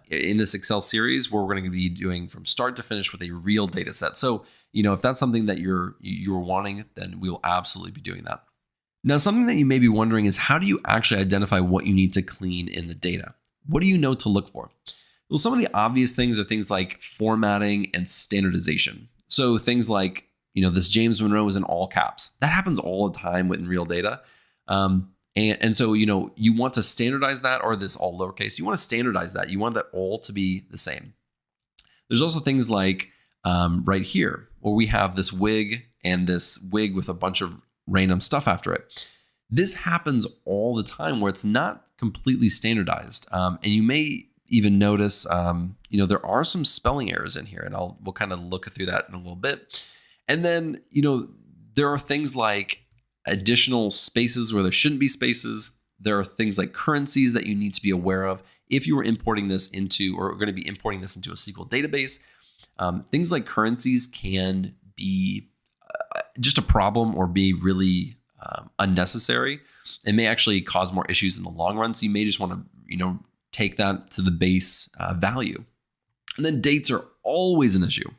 in this Excel series, where we're going to be doing from start to finish with a real data set. So if that's something that you're wanting, then we will absolutely be doing that. Now, something that you may be wondering is, how do you actually identify what you need to clean in the data? What do you know to look for? Well, some of the obvious things are things like formatting and standardization. So things like, this James Monroe is in all caps. That happens all the time within real data. And so, you want to standardize that, or this all lowercase. You want to standardize that. You want that all to be the same. There's also things like right here, where we have this wig and this wig with a bunch of random stuff after it. This happens all the time where it's not completely standardized. And you may even notice, there are some spelling errors in here, and we'll kind of look through that in a little bit. And then, there are things like additional spaces where there shouldn't be spaces. There are things like currencies that you need to be aware of if you are importing this into, or going to be importing this into a SQL database. Things like currencies can be just a problem or be really unnecessary. It may actually cause more issues in the long run. So you may just want to, take that to the base value. And then dates are always an issue.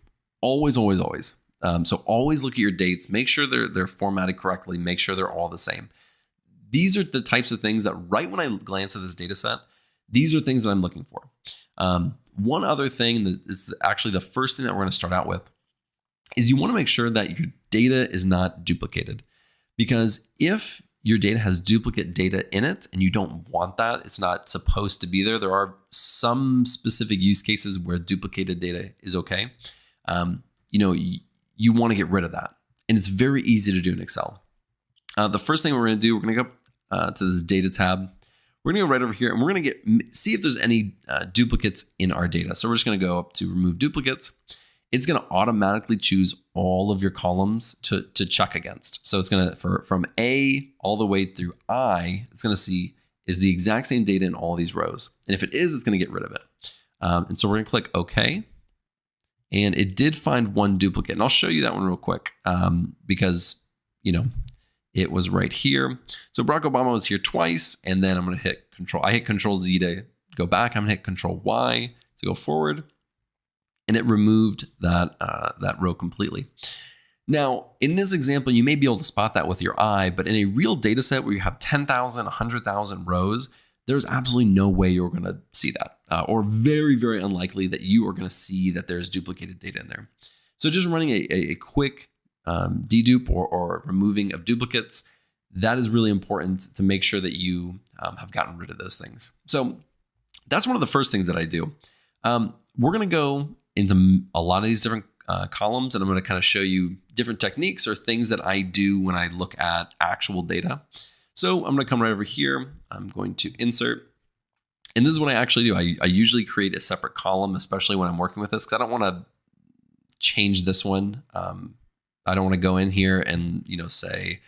Always, always, always. So always look at your dates. Make sure they're formatted correctly. Make sure they're all the same. These are the types of things that, right when I glance at this data set, these are things that I'm looking for. One other thing that is actually the first thing that we're going to start out with is you want to make sure that your data is not duplicated. Because if your data has duplicate data in it and you don't want that, it's not supposed to be there. There are some specific use cases where duplicated data is okay. You want to get rid of that. And it's very easy to do in Excel. The first thing we're going to do, we're going to go to this data tab. We're going to go right over here, and we're going to see if there's any duplicates in our data. So we're just going to go up to remove duplicates. It's going to automatically choose all of your columns to check against. So it's going to, from A all the way through I, it's going to see, is the exact same data in all these rows. And if it is, it's going to get rid of it. And so we're going to click OK. And it did find one duplicate. And I'll show you that one real quick because, it was right here. So Barack Obama was here twice. And then I'm going to hit I hit Control Z to go back. I'm going to hit Control Y to go forward. And it removed that row completely. Now, in this example, you may be able to spot that with your eye, but in a real data set where you have 10,000, 100,000 rows, there's absolutely no way you're going to see that, or very, very unlikely that you are going to see that there's duplicated data in there. So just running a quick dedupe or removing of duplicates, that is really important to make sure that you have gotten rid of those things. So that's one of the first things that I do. We're going to go into a lot of these different columns, and I'm going to kind of show you different techniques or things that I do when I look at actual data. So I'm going to come right over here. I'm going to insert. And this is what I actually do. I usually create a separate column, especially when I'm working with this, because I don't want to change this one. I don't want to go in here and say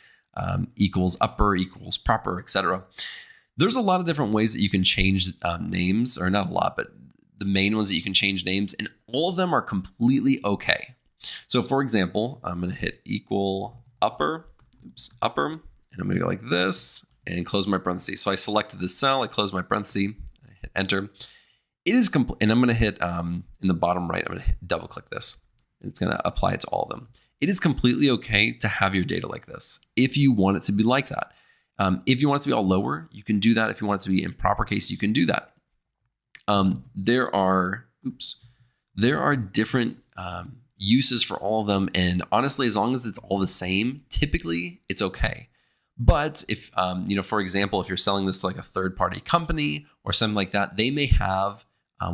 equals upper, equals proper, etc. There's a lot of different ways that you can change names, or not a lot, but the main ones that you can change names, and all of them are completely okay. So for example, I'm going to hit equal upper, upper, and I'm going to go like this and close my parentheses. So I selected this cell, I close my parentheses, I hit enter. It is complete, and I'm going to hit in the bottom right, I'm going to double click this. It's going to apply it to all of them. It is completely okay to have your data like this if you want it to be like that. If you want it to be all lower, you can do that. If you want it to be in proper case, you can do that. There are different uses for all of them. And honestly, as long as it's all the same, typically it's okay. But if, for example, if you're selling this to like a third-party company or something like that, they may have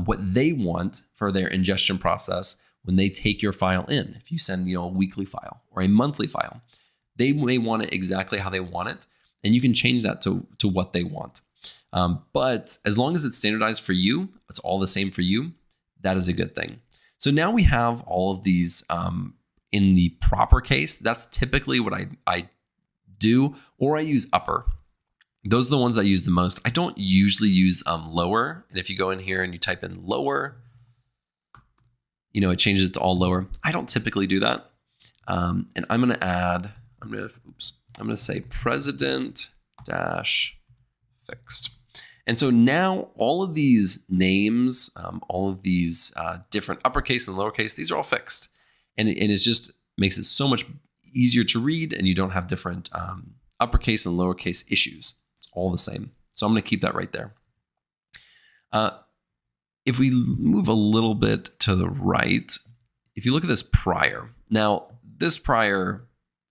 what they want for their ingestion process when they take your file in. If you send, a weekly file or a monthly file, they may want it exactly how they want it. And you can change that to what they want. But as long as it's standardized for you, it's all the same for you, that is a good thing. So now we have all of these in the proper case. That's typically what I do, or I use upper. Those are the ones I use the most. I don't usually use lower. And if you go in here and you type in lower, it changes it to all lower. I don't typically do that. And I'm going to add, I'm going to say president dash fixed. And so now all of these names, all of these different uppercase and lowercase, these are all fixed. And it just makes it so much easier to read, and you don't have different uppercase and lowercase issues. It's all the same. So I'm going to keep that right there. If we move a little bit to the right, if you look at this prior, now this prior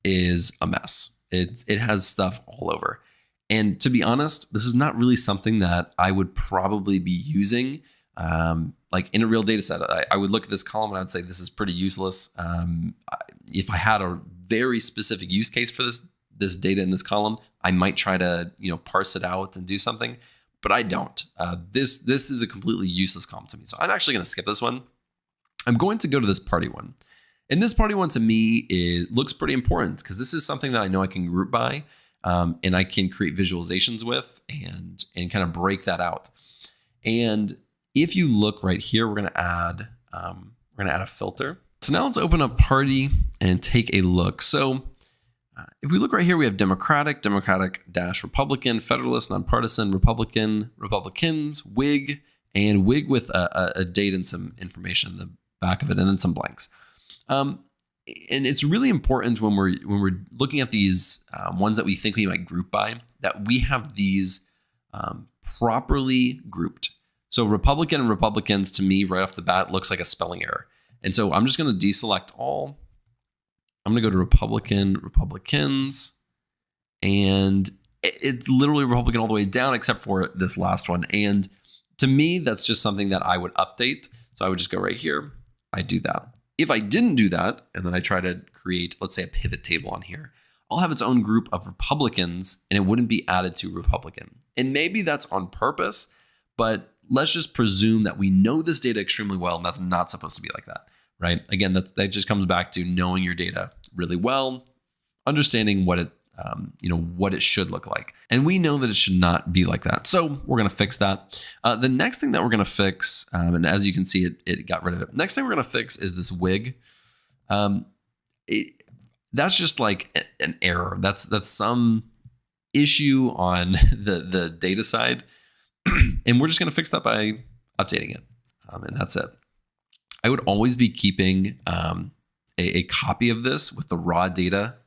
is a mess. It has stuff all over. And to be honest, this is not really something that I would probably be using like in a real data set. I would look at this column and I'd say this is pretty useless. If I had a very specific use case for this data in this column, I might try to parse it out and do something, but I don't. This is a completely useless column to me. So I'm actually going to skip this one. I'm going to go to this party one. And this party one to me looks pretty important because this is something that I know I can group by. And I can create visualizations with and kind of break that out. And if you look right here, we're going to add a filter. So now let's open up party and take a look. So if we look right here, we have Democratic dash Republican, Federalist, Nonpartisan, Republican, Republicans, Whig, and Whig with a date and some information in the back of it, and then some blanks. And it's really important when we're looking at these ones that we think we might group by, that we have these properly grouped. So Republican and Republicans to me right off the bat looks like a spelling error. And so I'm just going to deselect all. I'm going to go to Republican, Republicans, and it's literally Republican all the way down except for this last one. And to me, that's just something that I would update. So I would just go right here. I do that. If I didn't do that, and then I try to create, let's say, a pivot table on here, I'll have its own group of Republicans, and it wouldn't be added to Republican. And maybe that's on purpose, but let's just presume that we know this data extremely well, and that's not supposed to be like that, right? Again, that just comes back to knowing your data really well, understanding what it should look like. And we know that it should not be like that. So we're going to fix that. The next thing that we're going to fix, and as you can see, it got rid of it. Next thing we're going to fix is this Whig. That's just like an error. That's some issue on the data side. And we're just going to fix that by updating it. And that's it. I would always be keeping a copy of this with the raw data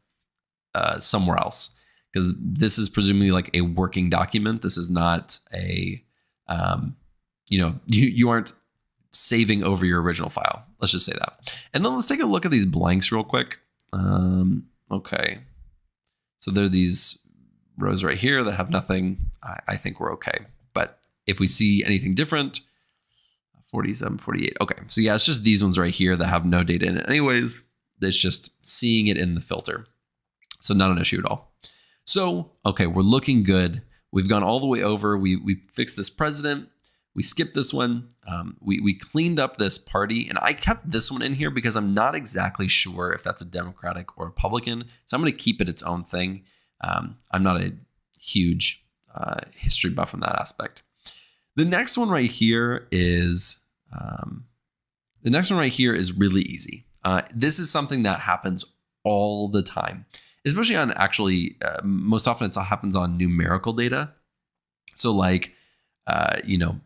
somewhere else, because this is presumably like a working document. This is not a, you aren't saving over your original file. Let's just say that. And then let's take a look at these blanks real quick. Okay. So there are these rows right here that have nothing. I think we're okay. But if we see anything different, 47, 48. Okay. So yeah, it's just these ones right here that have no data in it anyways. It's just seeing it in the filter. So not an issue at all. So, okay, we're looking good. We've gone all the way over. We fixed this president. We skipped this one. We cleaned up this party. And I kept this one in here because I'm not exactly sure if that's a Democratic or Republican. So I'm going to keep it its own thing. I'm not a huge history buff in that aspect. The next one right here is really easy. This is something that happens all the time, especially on most often it happens on numerical data. So like, there'll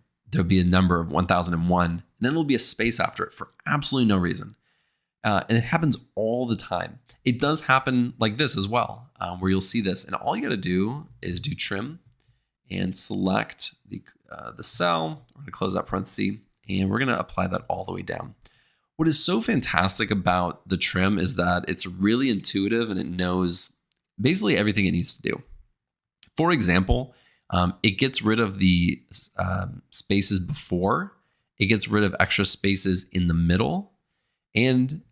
be a number of 1001, and then there'll be a space after it for absolutely no reason. And it happens all the time. It does happen like this as well, where you'll see this. And all you got to do is do trim and select the cell. We're going to close that parenthesis, and we're going to apply that all the way down. What is so fantastic about the trim is that it's really intuitive and it knows basically everything it needs to do. For example, it gets rid of the spaces before, it gets rid of extra spaces in the middle, and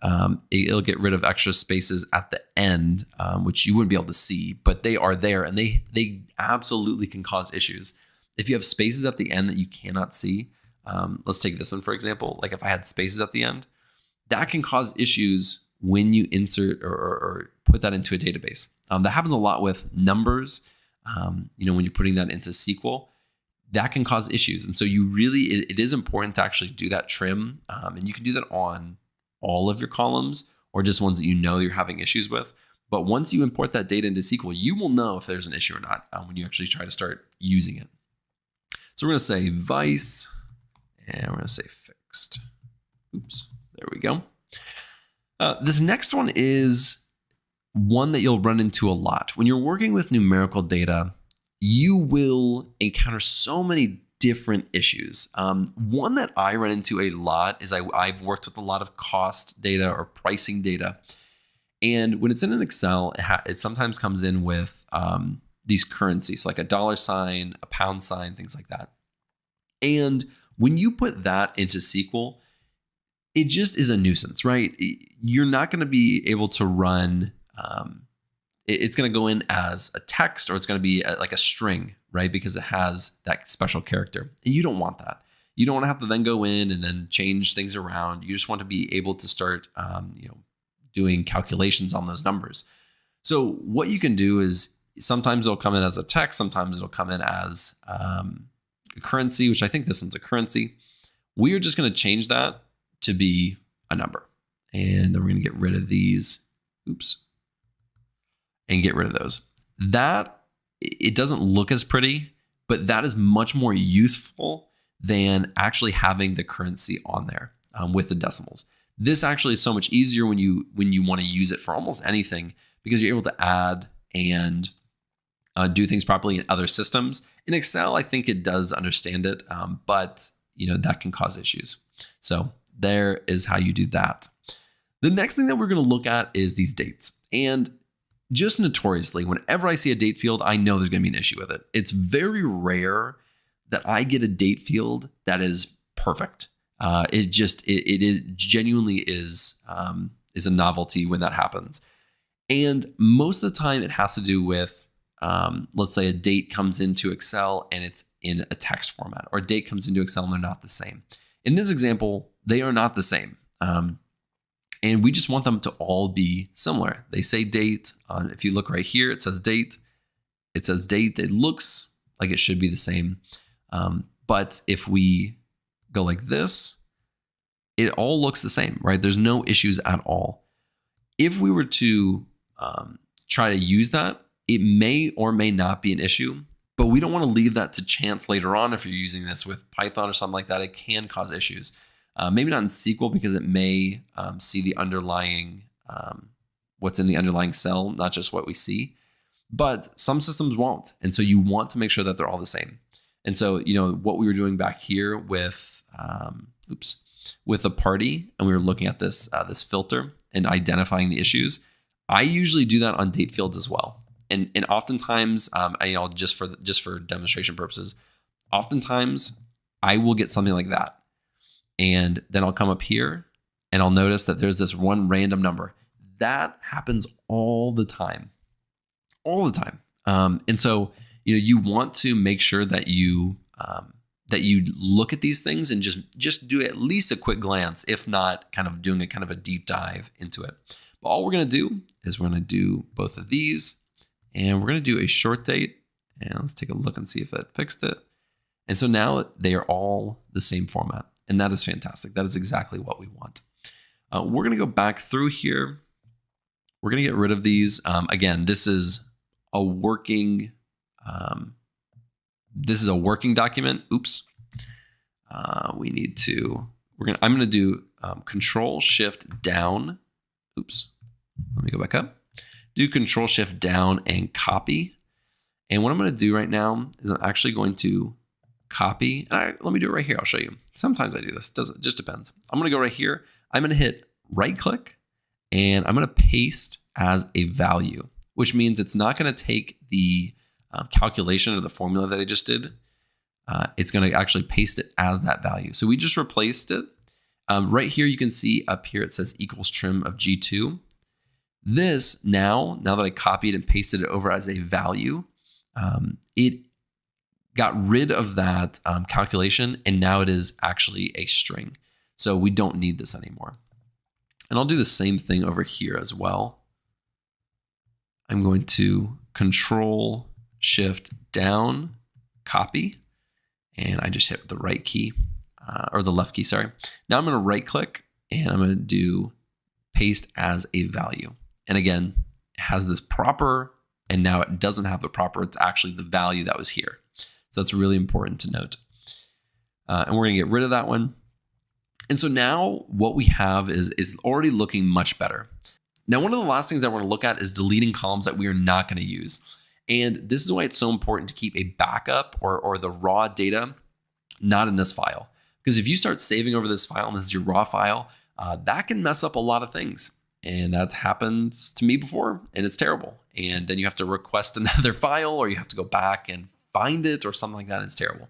it'll get rid of extra spaces at the end, which you wouldn't be able to see, but they are there, and they absolutely can cause issues. If you have spaces at the end that you cannot see, let's take this one for example. Like if I had spaces at the end, that can cause issues when you insert or put that into a database. That happens a lot with numbers. When you're putting that into SQL, that can cause issues. And so you really, it is important to actually do that trim. And you can do that on all of your columns or just ones that you know you're having issues with. But once you import that data into SQL, you will know if there's an issue or not when you actually try to start using it. So we're going to say vice, and we're going to say fixed. Oops, there we go. This next one is one that you'll run into a lot. When you're working with numerical data, you will encounter so many different issues. One that I run into a lot is I've worked with a lot of cost data or pricing data. And when it's in an Excel, it sometimes comes in with these currencies, like a dollar sign, a pound sign, things like that. And when you put that into SQL, it just is a nuisance, right? You're not going to be able to run, it's going to go in as a text or it's going to be like a string, right? Because it has that special character. And you don't want that. You don't want to have to then go in and then change things around. You just want to be able to start, doing calculations on those numbers. So what you can do is sometimes it'll come in as a text, sometimes it'll come in as a currency, which I think this one's a currency. We are just going to change that to be a number. And then we're going to get rid of these, and get rid of those. That, it doesn't look as pretty, but that is much more useful than actually having the currency on there with the decimals. This actually is so much easier when you want to use it for almost anything because you're able to add and do things properly in other systems. In Excel, I think it does understand it, but that can cause issues. So there is how you do that. The next thing that we're going to look at is these dates. And just notoriously, whenever I see a date field, I know there's going to be an issue with it. It's very rare that I get a date field that is perfect. It is genuinely is a novelty when that happens. And most of the time it has to do with, let's say a date comes into Excel and it's in a text format, or a date comes into Excel and they're not the same. In this example, they are not the same. And we just want them to all be similar. They say date. If you look right here, it says date. It says date. It looks like it should be the same. But if we go like this, it all looks the same, right? There's no issues at all. If we were to try to use that, it may or may not be an issue, but we don't want to leave that to chance later on. If you're using this with Python or something like that, it can cause issues. Maybe not in SQL because it may see the underlying, what's in the underlying cell, not just what we see, but some systems won't. And so you want to make sure that they're all the same. And so, what we were doing back here with, with the party, and we were looking at this filter and identifying the issues. I usually do that on date fields as well. And oftentimes, just for demonstration purposes, oftentimes I will get something like that. And then I'll come up here and I'll notice that there's this one random number. That happens all the time. And so, you want to make sure that you look at these things and just do at least a quick glance, if not kind of doing a deep dive into it. But all we're going to do is we're going to do both of these, and we're going to do a short date. And let's take a look and see if that fixed it. And so now they are all the same format, and that is fantastic. That is exactly what we want. We're going to go back through here. We're going to get rid of these. Again, this is a working. This is a working document. I'm going to do Control Shift down. Let me go back up. Do Control Shift down and copy. And what I'm going to do right now is I'm actually going to copy. Let me do it right here. I'll show you. Sometimes I do this. It just depends. I'm going to go right here. I'm going to hit right click and I'm going to paste as a value, which means it's not going to take the calculation or the formula that I just did. It's going to actually paste it as that value. So we just replaced it. Right here, you can see up here, it says equals trim of G2. This now that I copied and pasted it over as a value, it got rid of that calculation, and now it is actually a string. So we don't need this anymore. And I'll do the same thing over here as well. I'm going to Control Shift down, copy, and I just hit the right key, or the left key, sorry. Now I'm going to right click and I'm going to do paste as a value. And again, it has this proper, and now it doesn't have the proper, it's actually the value that was here. So that's really important to note. And we're going to get rid of that one. And so now what we have is already looking much better. Now, one of the last things I want to look at is deleting columns that we are not going to use. And this is why it's so important to keep a backup or the raw data not in this file. Because if you start saving over this file and this is your raw file, that can mess up a lot of things. And that happened to me before, and it's terrible. And then you have to request another file, or you have to go back and find it or something like that. It's terrible.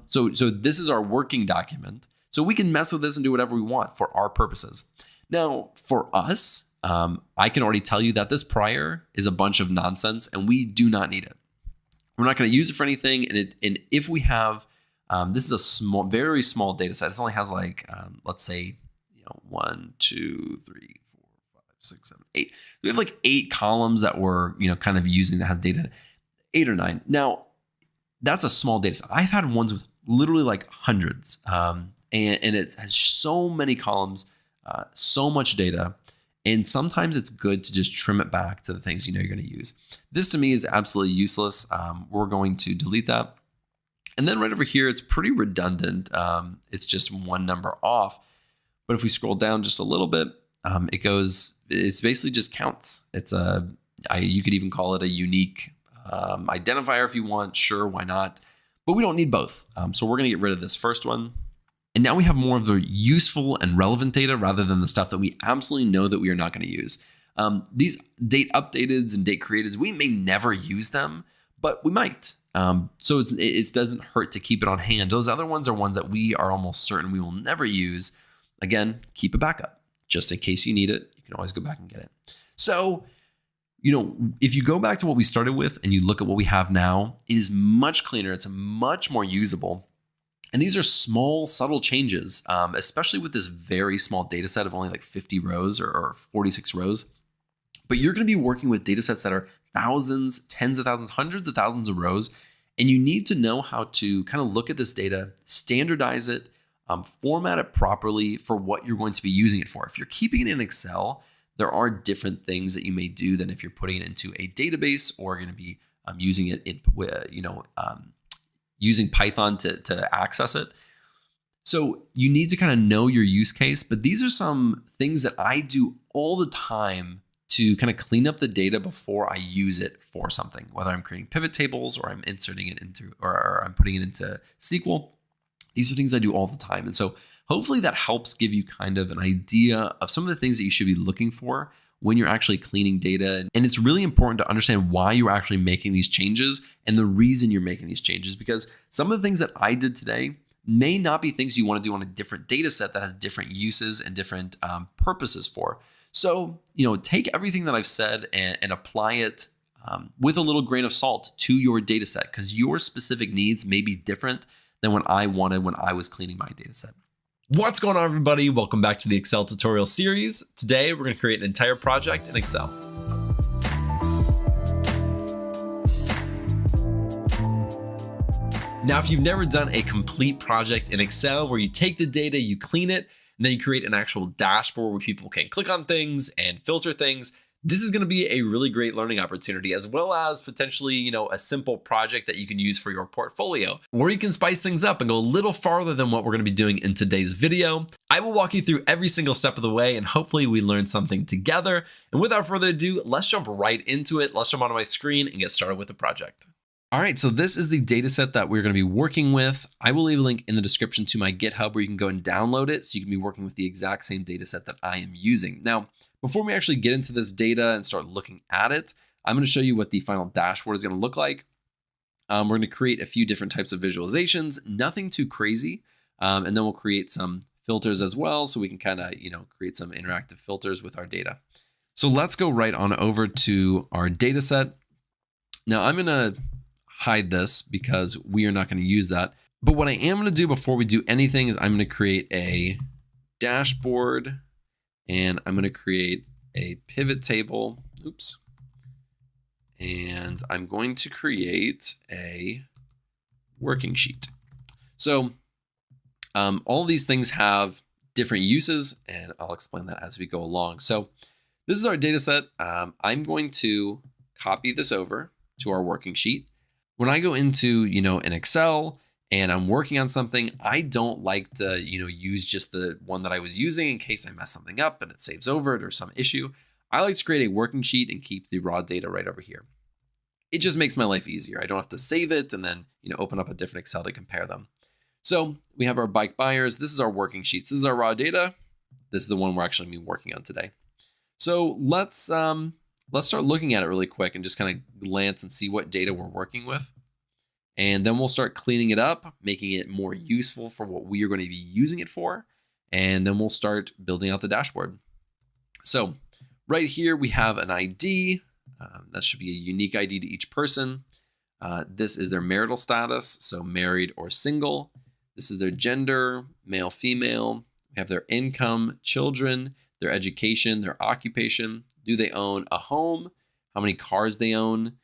So this is our working document. So we can mess with this and do whatever we want for our purposes. Now, for us, I can already tell you that this prior is a bunch of nonsense and we do not need it. We're not going to use it for anything. And if we have, this is a very small data set. This only has like, let's say, 1, 2, 3, 4, 5, 6, 7, 8. We have like 8 columns that we're, kind of using that has data, 8 or 9. Now, that's a small data set. I've had ones with literally like hundreds, and it has so many columns, so much data. And sometimes it's good to just trim it back to the things you're going to use. This to me is absolutely useless. We're going to delete that. And then right over here, it's pretty redundant. It's just one number off. But if we scroll down just a little bit, it's basically just counts. You could even call it a unique identifier if you want. Sure, why not? But we don't need both. So we're going to get rid of this first one. And now we have more of the useful and relevant data rather than the stuff that we absolutely know that we are not going to use. These date updateds and date createds, we may never use them, but we might. So it doesn't hurt to keep it on hand. Those other ones are ones that we are almost certain we will never use. Again, keep a backup just in case you need it. You can always go back and get it. So, if you go back to what we started with and you look at what we have now, it is much cleaner. It's much more usable. And these are small, subtle changes, especially with this very small data set of only like 50 rows or 46 rows. But you're going to be working with data sets that are thousands, tens of thousands, hundreds of thousands of rows. And you need to know how to kind of look at this data, standardize it, format it properly for what you're going to be using it for. If you're keeping it in Excel, there are different things that you may do than if you're putting it into a database or going to be using it in, using Python to access it. So you need to kind of know your use case, but these are some things that I do all the time to kind of clean up the data before I use it for something, whether I'm creating pivot tables or I'm inserting it into, or I'm putting it into SQL. These are things I do all the time. And so hopefully that helps give you kind of an idea of some of the things that you should be looking for when you're actually cleaning data. And it's really important to understand why you're actually making these changes and the reason you're making these changes, because some of the things that I did today may not be things you want to do on a different data set that has different uses and different purposes for. So, take everything that I've said and apply it with a little grain of salt to your data set, because your specific needs may be different than what I wanted when I was cleaning my data set. What's going on, everybody? Welcome back to the Excel tutorial series. Today, we're going to create an entire project in Excel. Now, if you've never done a complete project in Excel where you take the data, you clean it, and then you create an actual dashboard where people can click on things and filter things, this is going to be a really great learning opportunity, as well as potentially, a simple project that you can use for your portfolio, or you can spice things up and go a little farther than what we're going to be doing in today's video. I will walk you through every single step of the way, and hopefully we learn something together. And without further ado, let's jump right into it. Let's jump onto my screen and get started with the project. All right, so this is the data set that we're going to be working with. I will leave a link in the description to my GitHub where you can go and download it so you can be working with the exact same data set that I am using. Now, before we actually get into this data and start looking at it, I'm going to show you what the final dashboard is going to look like. We're going to create a few different types of visualizations, nothing too crazy. And then we'll create some filters as well, so we can kind of, create some interactive filters with our data. So let's go right on over to our data set. Now I'm going to hide this because we are not going to use that. But what I am going to do before we do anything is I'm going to create a dashboard. And I'm going to create a pivot table. Oops. And I'm going to create a working sheet. So all these things have different uses, and I'll explain that as we go along. So this is our data set. I'm going to copy this over to our working sheet. When I go into, an Excel and I'm working on something, I don't like to, use just the one that I was using in case I mess something up and it saves over it or some issue. I like to create a working sheet and keep the raw data right over here. It just makes my life easier. I don't have to save it and then, open up a different Excel to compare them. So we have our bike buyers. This is our working sheets. This is our raw data. This is the one we're actually going to be working on today. So let's start looking at it really quick and just kind of glance and see what data we're working with. And then we'll start cleaning it up, making it more useful for what we are going to be using it for. And then we'll start building out the dashboard. So right here, we have an ID. That should be a unique ID to each person. This is their marital status, so married or single. This is their gender, male, female. We have their income, children, their education, their occupation. Do they own a home? How many cars they own?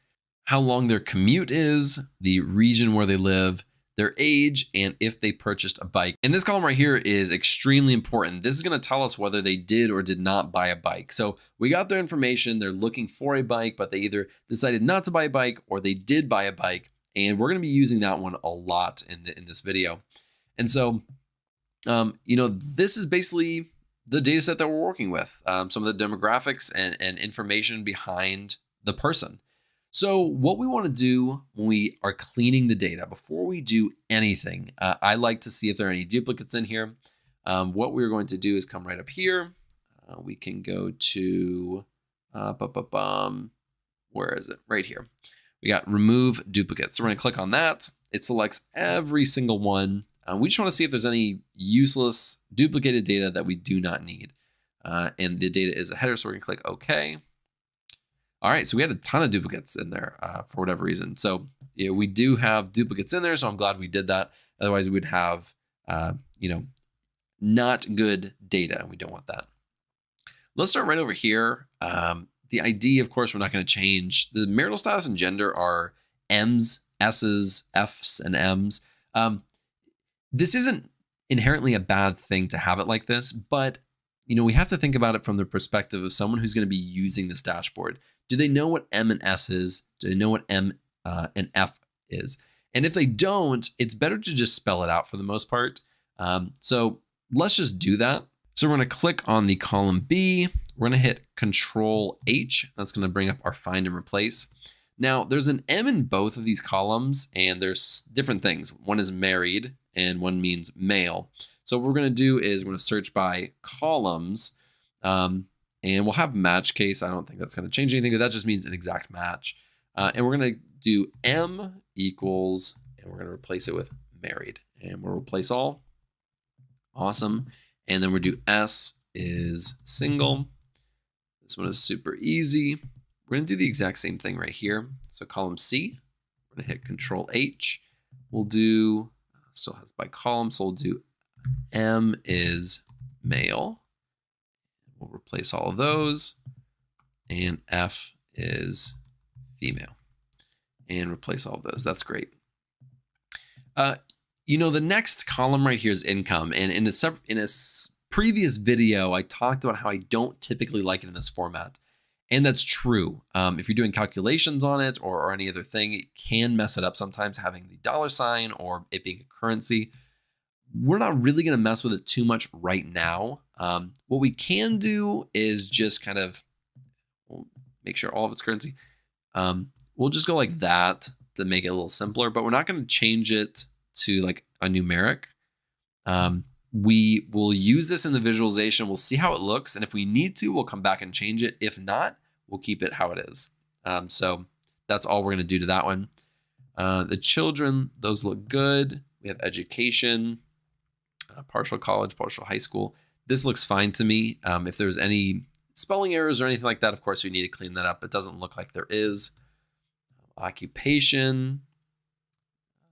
How long their commute is, the region where they live, their age, and if they purchased a bike. And this column right here is extremely important. This is going to tell us whether they did or did not buy a bike. So we got their information. They're looking for a bike, but they either decided not to buy a bike or they did buy a bike. And we're going to be using that one a lot in this video. And so, this is basically the data set that we're working with, some of the demographics and information behind the person. So what we want to do when we are cleaning the data, before we do anything, I like to see if there are any duplicates in here. What we're going to do is come right up here. We can go to, where is it? Right here. We got remove duplicates. So we're going to click on that. It selects every single one. We just want to see if there's any useless duplicated data that we do not need. And the data is a header, so we're going to click OK. All right, so we had a ton of duplicates in there for whatever reason. So we do have duplicates in there, so I'm glad we did that. Otherwise, we would have, not good data, and we don't want that. Let's start right over here. The ID, of course, we're not going to change. The marital status and gender are M's, S's, F's, and M's. This isn't inherently a bad thing to have it like this, but we have to think about it from the perspective of someone who's going to be using this dashboard. Do they know what M and S is? Do they know what M and F is? And if they don't, it's better to just spell it out for the most part. So let's just do that. So we're going to click on the column B. We're going to hit Control H. That's going to bring up our find and replace. Now there's an M in both of these columns, and there's different things. One is married and one means male. So what we're going to do is we're going to search by columns, and we'll have match case. I don't think that's going to change anything, but that just means an exact match. And we're going to do M equals, and we're going to replace it with married, and we'll replace all. Awesome. And then we'll do S is single. This one is super easy. We're going to do the exact same thing right here. So column C, we're going to hit Control H. We'll do, still has by column, so we'll do M is male. We'll replace all of those. And F is female. And replace all of those. That's great. The next column right here is income. And in a previous video, I talked about how I don't typically like it in this format. And that's true. If you're doing calculations on it or any other thing, it can mess it up sometimes, having the dollar sign or it being a currency. We're not really going to mess with it too much right now. What we can do is just kind of make sure all of it's currency. We'll just go like that to make it a little simpler, but we're not going to change it to like a numeric. We will use this in the visualization. We'll see how it looks. And if we need to, we'll come back and change it. If not, we'll keep it how it is. So that's all we're going to do to that one. The children, those look good. We have education, partial college, partial high school. This looks fine to me. If there's any spelling errors or anything like that, of course, we need to clean that up. It doesn't look like there is. Occupation,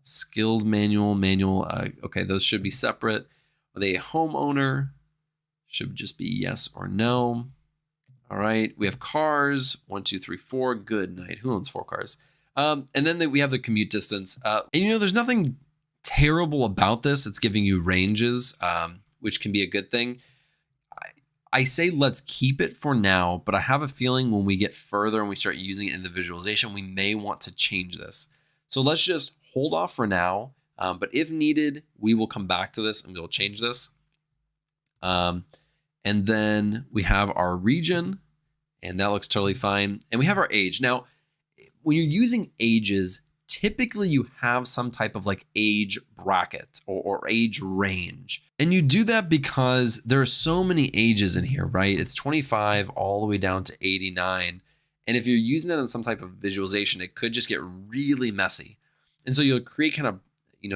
skilled manual. Okay, those should be separate. Are they a homeowner? Should just be yes or no. All right, we have cars, 1, 2, 3, 4. Good night. Who owns 4 cars? And then we have the commute distance. And there's nothing terrible about this. It's giving you ranges, which can be a good thing. I say let's keep it for now, but I have a feeling when we get further and we start using it in the visualization, we may want to change this. So let's just hold off for now. But if needed, we will come back to this and we'll change this. And then we have our region, and that looks totally fine. And we have our age. Now, when you're using ages, typically you have some type of like age bracket or age range. And you do that because there are so many ages in here, right? It's 25 all the way down to 89. And if you're using that in some type of visualization, it could just get really messy. And so you'll create kind of,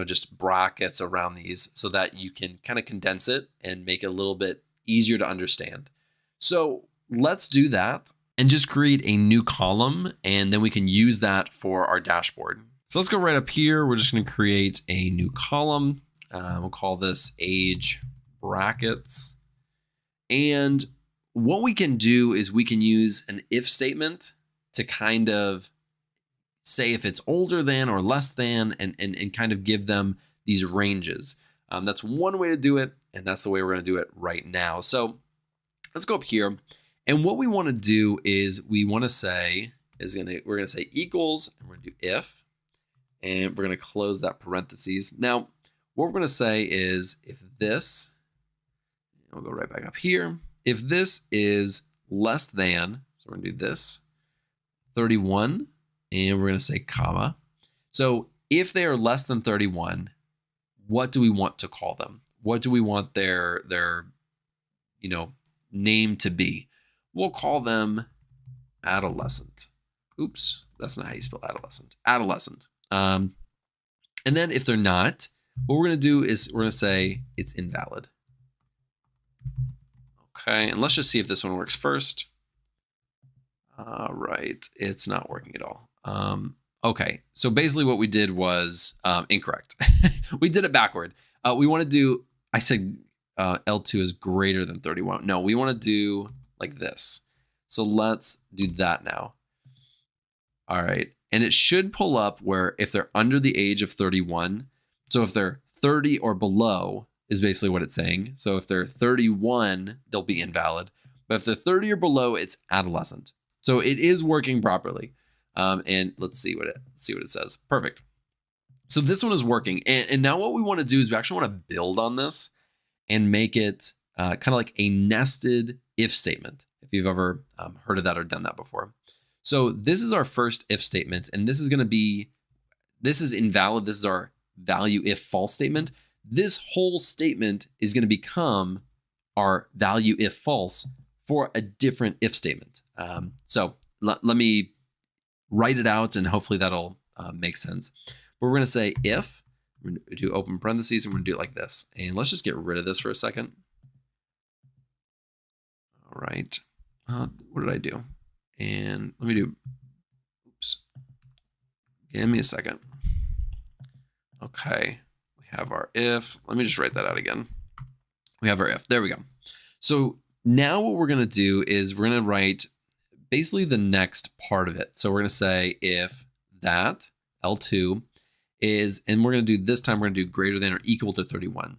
just brackets around these so that you can kind of condense it and make it a little bit easier to understand. So let's do that and just create a new column, and then we can use that for our dashboard. So let's go right up here. We're just going to create a new column. We'll call this age brackets. And what we can do is we can use an if statement to kind of say if it's older than or less than, and kind of give them these ranges. That's one way to do it, and that's the way we're going to do it right now. So let's go up here. And what we want to do is we're going to say equals, and we're going to do if, and we're going to close that parentheses. Now, what we're going to say is if this, we'll go right back up here. If this is less than, so we're going to do this, 31, and we're going to say comma. So if they are less than 31, what do we want to call them? What do we want their name to be? We'll call them adolescent. Oops, that's not how you spell adolescent. Adolescent. And then if they're not, what we're going to do is we're going to say it's invalid. Okay, and let's just see if this one works first. All right, it's not working at all. Okay, so basically what we did was incorrect. We did it backward. We want to do, I said L2 is greater than 31. No, we want to do like this. So let's do that now. All right, and it should pull up where if they're under the age of 31, so if they're 30 or below is basically what it's saying. So if they're 31, they'll be invalid. But if they're 30 or below, it's adolescent. So it is working properly. And let's see what it says. Perfect. So this one is working. And now what we want to do is we actually want to build on this and make it kind of like a nested if statement, if you've ever heard of that or done that before. So this is our first if statement, and this is invalid. This is our value if false statement. This whole statement is going to become our value if false for a different if statement. So let me write it out, and hopefully that'll make sense. But we're going to say if, we're going to do open parentheses, and we're going to do it like this. And let's just get rid of this for a second. All right. What did I do? And let me do, oops. Give me a second. Okay. We have our if. Let me just write that out again. We have our if. There we go. So now what we're going to do is we're going to write basically the next part of it. So we're going to say if that L2 is, and we're going to do this time, we're going to do greater than or equal to 31.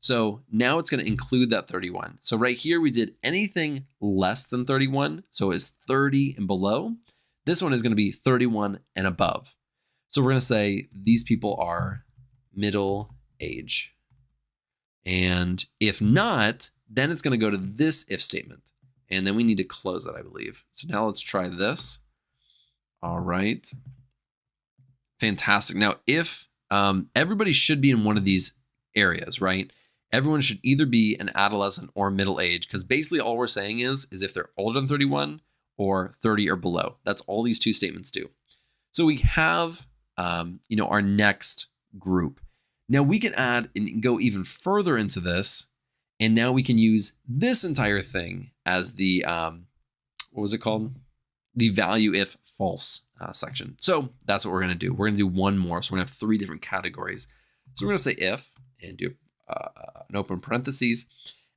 So now it's going to include that 31. So right here, we did anything less than 31. So it's 30 and below. This one is going to be 31 and above. So we're going to say these people are middle age. And if not, then it's going to go to this if statement. And then we need to close it, I believe. So now let's try this. All right. Fantastic. Now, if everybody should be in one of these areas, right? Everyone should either be an adolescent or middle age, because basically all we're saying is if they're older than 31 or 30 or below. That's all these two statements do. So we have, our next group. Now we can add and go even further into this. And now we can use this entire thing as the, what was it called? The value if false section. So that's what we're going to do. We're going to do one more. So we're going to have 3 different categories. So we're going to say if and do an open parentheses.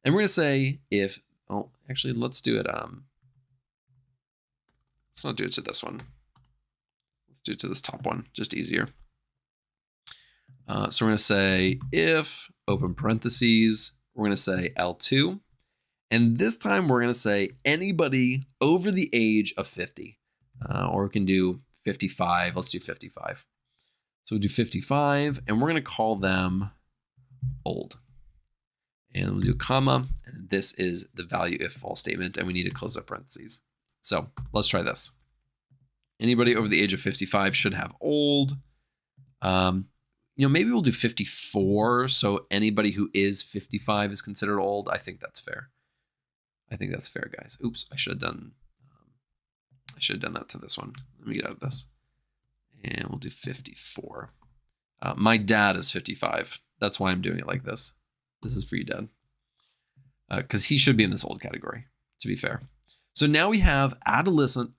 And we're going to say if, oh, actually, let's do it. Let's not do it to this one. Let's do it to this top one, just easier. So we're going to say if, open parentheses, we're going to say L2. And this time we're going to say anybody over the age of 50. Or we can do 55. Let's do 55. So we'll do 55, and we're going to call them old. And we'll do a comma, and this is the value if false statement, and we need to close up parentheses. So let's try this. Anybody over the age of 55 should have old. Maybe we'll do 54. So anybody who is 55 is considered old. I think that's fair. I think that's fair, guys. Oops, I should have done that to this one. Let me get out of this. And we'll do 54. My dad is 55. That's why I'm doing it like this. This is for you, Dad. Because he should be in this old category, to be fair. So now we have adolescent,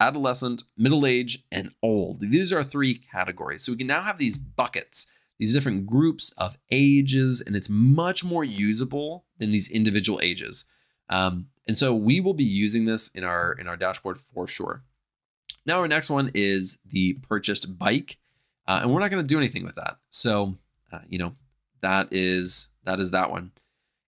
middle age, and old. These are our 3 categories. So we can now have these buckets, these different groups of ages, and it's much more usable than these individual ages. And so we will be using this in our dashboard for sure. Now our next one is the purchased bike, and we're not going to do anything with that. So that is that one.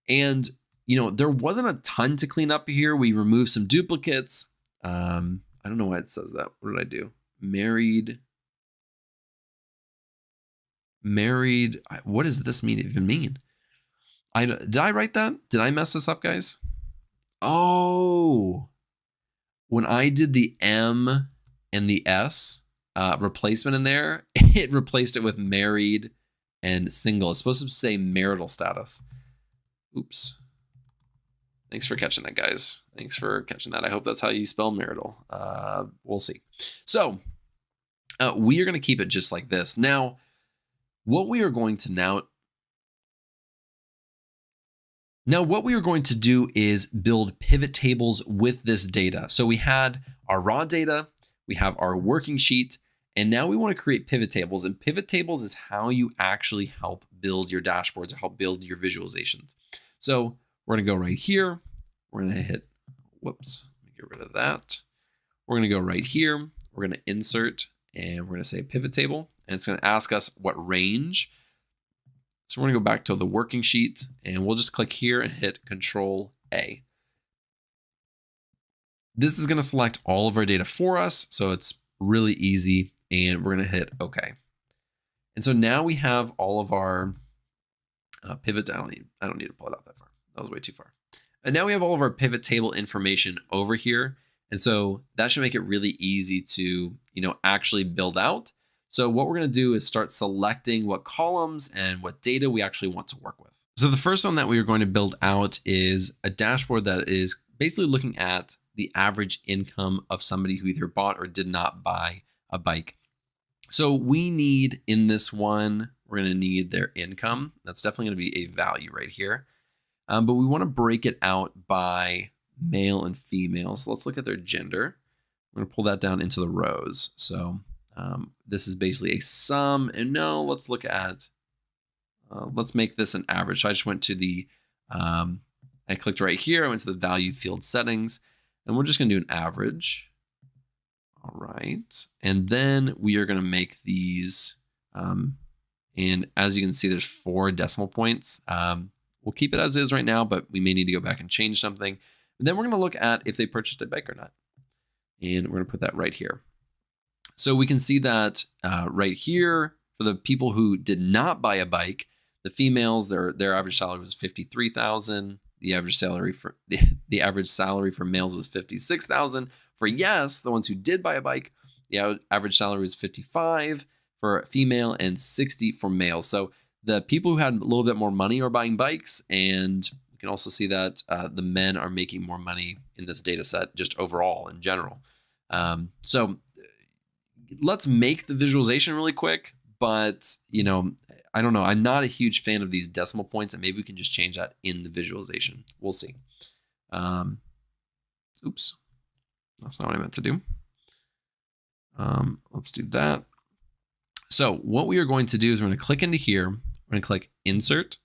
And there wasn't a ton to clean up here. We removed some duplicates. I don't know why it says that. What did I do? Married. What does this even mean? Did I write that? Did I mess this up, guys? Oh, when I did the M and the S replacement in there, it replaced it with married and single. It's supposed to say marital status. Oops. Thanks for catching that, guys. Thanks for catching that. I hope that's how you spell marital. We'll see. So we are going to keep it just like this. Now, what we are going to do is build pivot tables with this data. So we had our raw data, we have our working sheet, and now we want to create pivot tables. And pivot tables is how you actually help build your dashboards or help build your visualizations. So we're going to go right here. We're going to hit, whoops, let me get rid of that. We're going to go right here. We're going to insert, and we're going to say pivot table. And it's going to ask us what range. So we're going to go back to the working sheet, and we'll just click here and hit Control A. This is going to select all of our data for us. So it's really easy, and we're going to hit OK. And so now we have all of our pivot. I don't need to pull it out that far. That was way too far. And now we have all of our pivot table information over here. And so that should make it really easy to, actually build out. So what we're going to do is start selecting what columns and what data we actually want to work with. So the first one that we are going to build out is a dashboard that is basically looking at the average income of somebody who either bought or did not buy a bike. So we need in this one, we're going to need their income. That's definitely going to be a value right here. But we want to break it out by male and female. So let's look at their gender. We're going to pull that down into the rows. So this is basically a sum. And no, let's look at, let's make this an average. So I just went to the, I clicked right here. I went to the value field settings, and we're just going to do an average. All right. And then we are going to make these, and as you can see, there's 4 decimal points. We'll keep it as is right now, but we may need to go back and change something. And then we're going to look at if they purchased a bike or not. And we're going to put that right here. So we can see that right here for the people who did not buy a bike, the females, their average salary was $53,000. The average salary for males was $56,000. For yes, the ones who did buy a bike, the average salary was $55,000 for female and $60,000 for male. So the people who had a little bit more money are buying bikes, and we can also see that the men are making more money in this data set just overall in general. So let's make the visualization really quick, but I don't know. I'm not a huge fan of these decimal points, and maybe we can just change that in the visualization. We'll see. Oops, that's not what I meant to do. Let's do that. So what we are going to do is we're going to click into here. We're going to click Insert,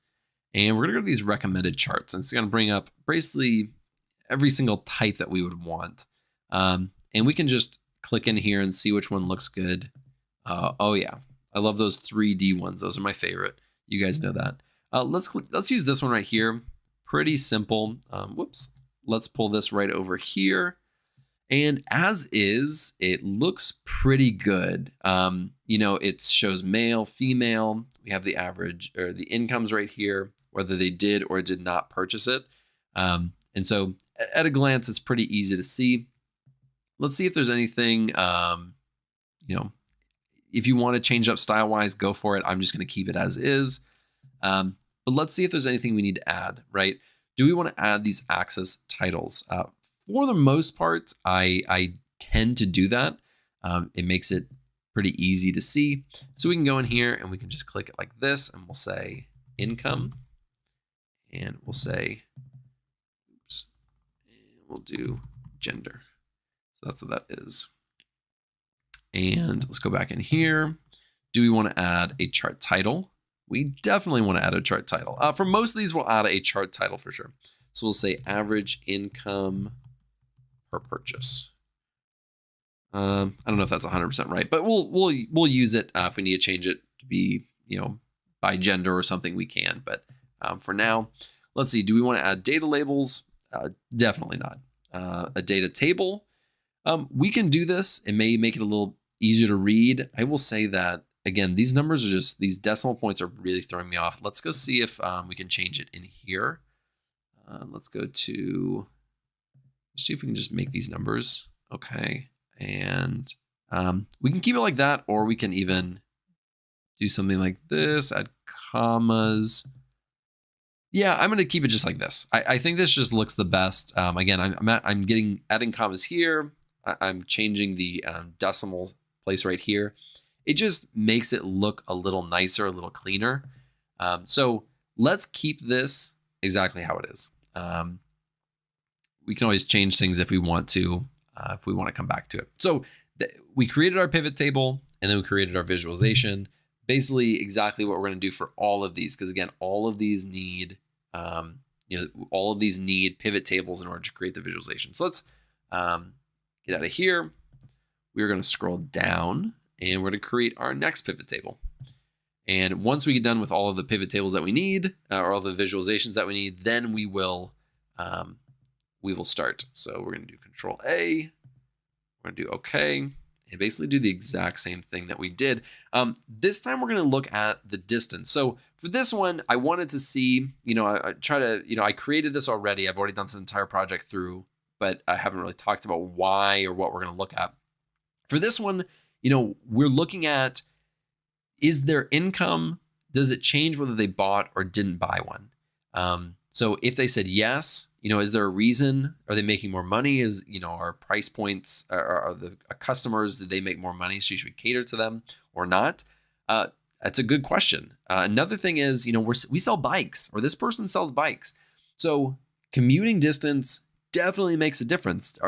and we're going to go to these recommended charts. And it's going to bring up basically every single type that we would want. And we can just click in here and see which one looks good. Oh yeah, I love those 3D ones. Those are my favorite. You guys know that. Let's use this one right here. Pretty simple. Whoops. Let's pull this right over here. And as is, it looks pretty good. You know, it shows male, female. We have the average or the incomes right here, whether they did or did not purchase it. And so at a glance, it's pretty easy to see. Let's see if there's anything, you know, if you want to change up style wise, go for it. I'm just going to keep it as is. But let's see if there's anything we need to add, right? Do we want to add these axis titles? For the most part, I tend to do that. It makes it pretty easy to see. So we can go in here and we can just click it like this and we'll say income and we'll say, oops, and we'll do gender. So that's what that is. And let's go back in here. Do we want to add a chart title? We definitely want to add a chart title. For most of these, we'll add a chart title for sure. So we'll say average income per purchase. I don't know if that's 100% right, but we'll use it if we need to change it to be, you know, by gender or something we can. But for now, let's see. Do we want to add data labels? Definitely not. A data table. We can do this. It may make it a little easier to read. I will say that again, these numbers are just, these decimal points are really throwing me off. Let's go see if we can change it in here. Let's go to, see if we can just make these numbers. Okay. And we can keep it like that, or we can even do something like this, add commas. Yeah, I'm going to keep it just like this. I think this just looks the best. Again, I'm adding commas here. I'm changing the decimal place right here. It just makes it look a little nicer, a little cleaner. So let's keep this exactly how it is. We can always change things if we want to come back to it. So we created our pivot table and then we created our visualization. Basically exactly what we're going to do for all of these. Because again, all of these need, all of these need pivot tables in order to create the visualization. So let's get out of here. We're going to scroll down and we're going to create our next pivot table. And once we get done with all of the pivot tables that we need, or all the visualizations that we need, then we will start. So we're going to do Control A. We're going to do OK, and basically do the exact same thing that we did. This time we're going to look at the distance. So for this one, I wanted to see, I created this already. I've already done this entire project through, but I haven't really talked about why or what we're going to look at. For this one, we're looking at, is their income, does it change whether they bought or didn't buy one? So if they said yes, is there a reason? Are they making more money? Is, our price points, are the customers, did they make more money? So should we cater to them or not? That's a good question. Another thing is, we sell bikes, or this person sells bikes. So commuting distance definitely makes a difference.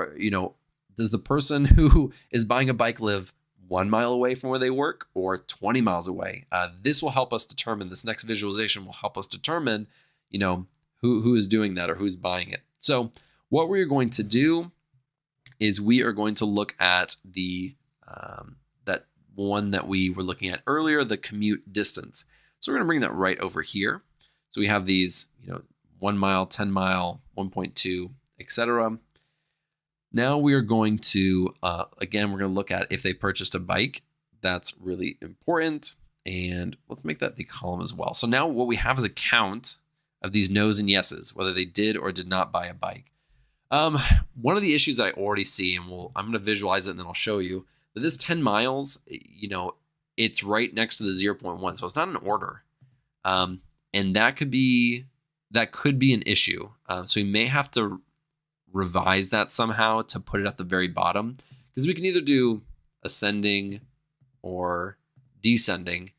Does the person who is buying a bike live 1 mile away from where they work or 20 miles away? This will help us determine, this next visualization will help us determine, who is doing that or who's buying it. So what we're going to do is we are going to look at the that one that we were looking at earlier, the commute distance. So we're going to bring that right over here. So we have these, 1 mile, 10 mile, 1.2, etc. Now we are going to, again, we're going to look at if they purchased a bike. That's really important. And let's make that the column as well. So now what we have is a count of these no's and yeses, whether they did or did not buy a bike. One of the issues that I already see, and I'm going to visualize it and then I'll show you, that this 10 miles, it's right next to the 0.1. So it's not an order. And that could be an issue. So we may have to revise that somehow to put it at the very bottom, because we can either do ascending or descending.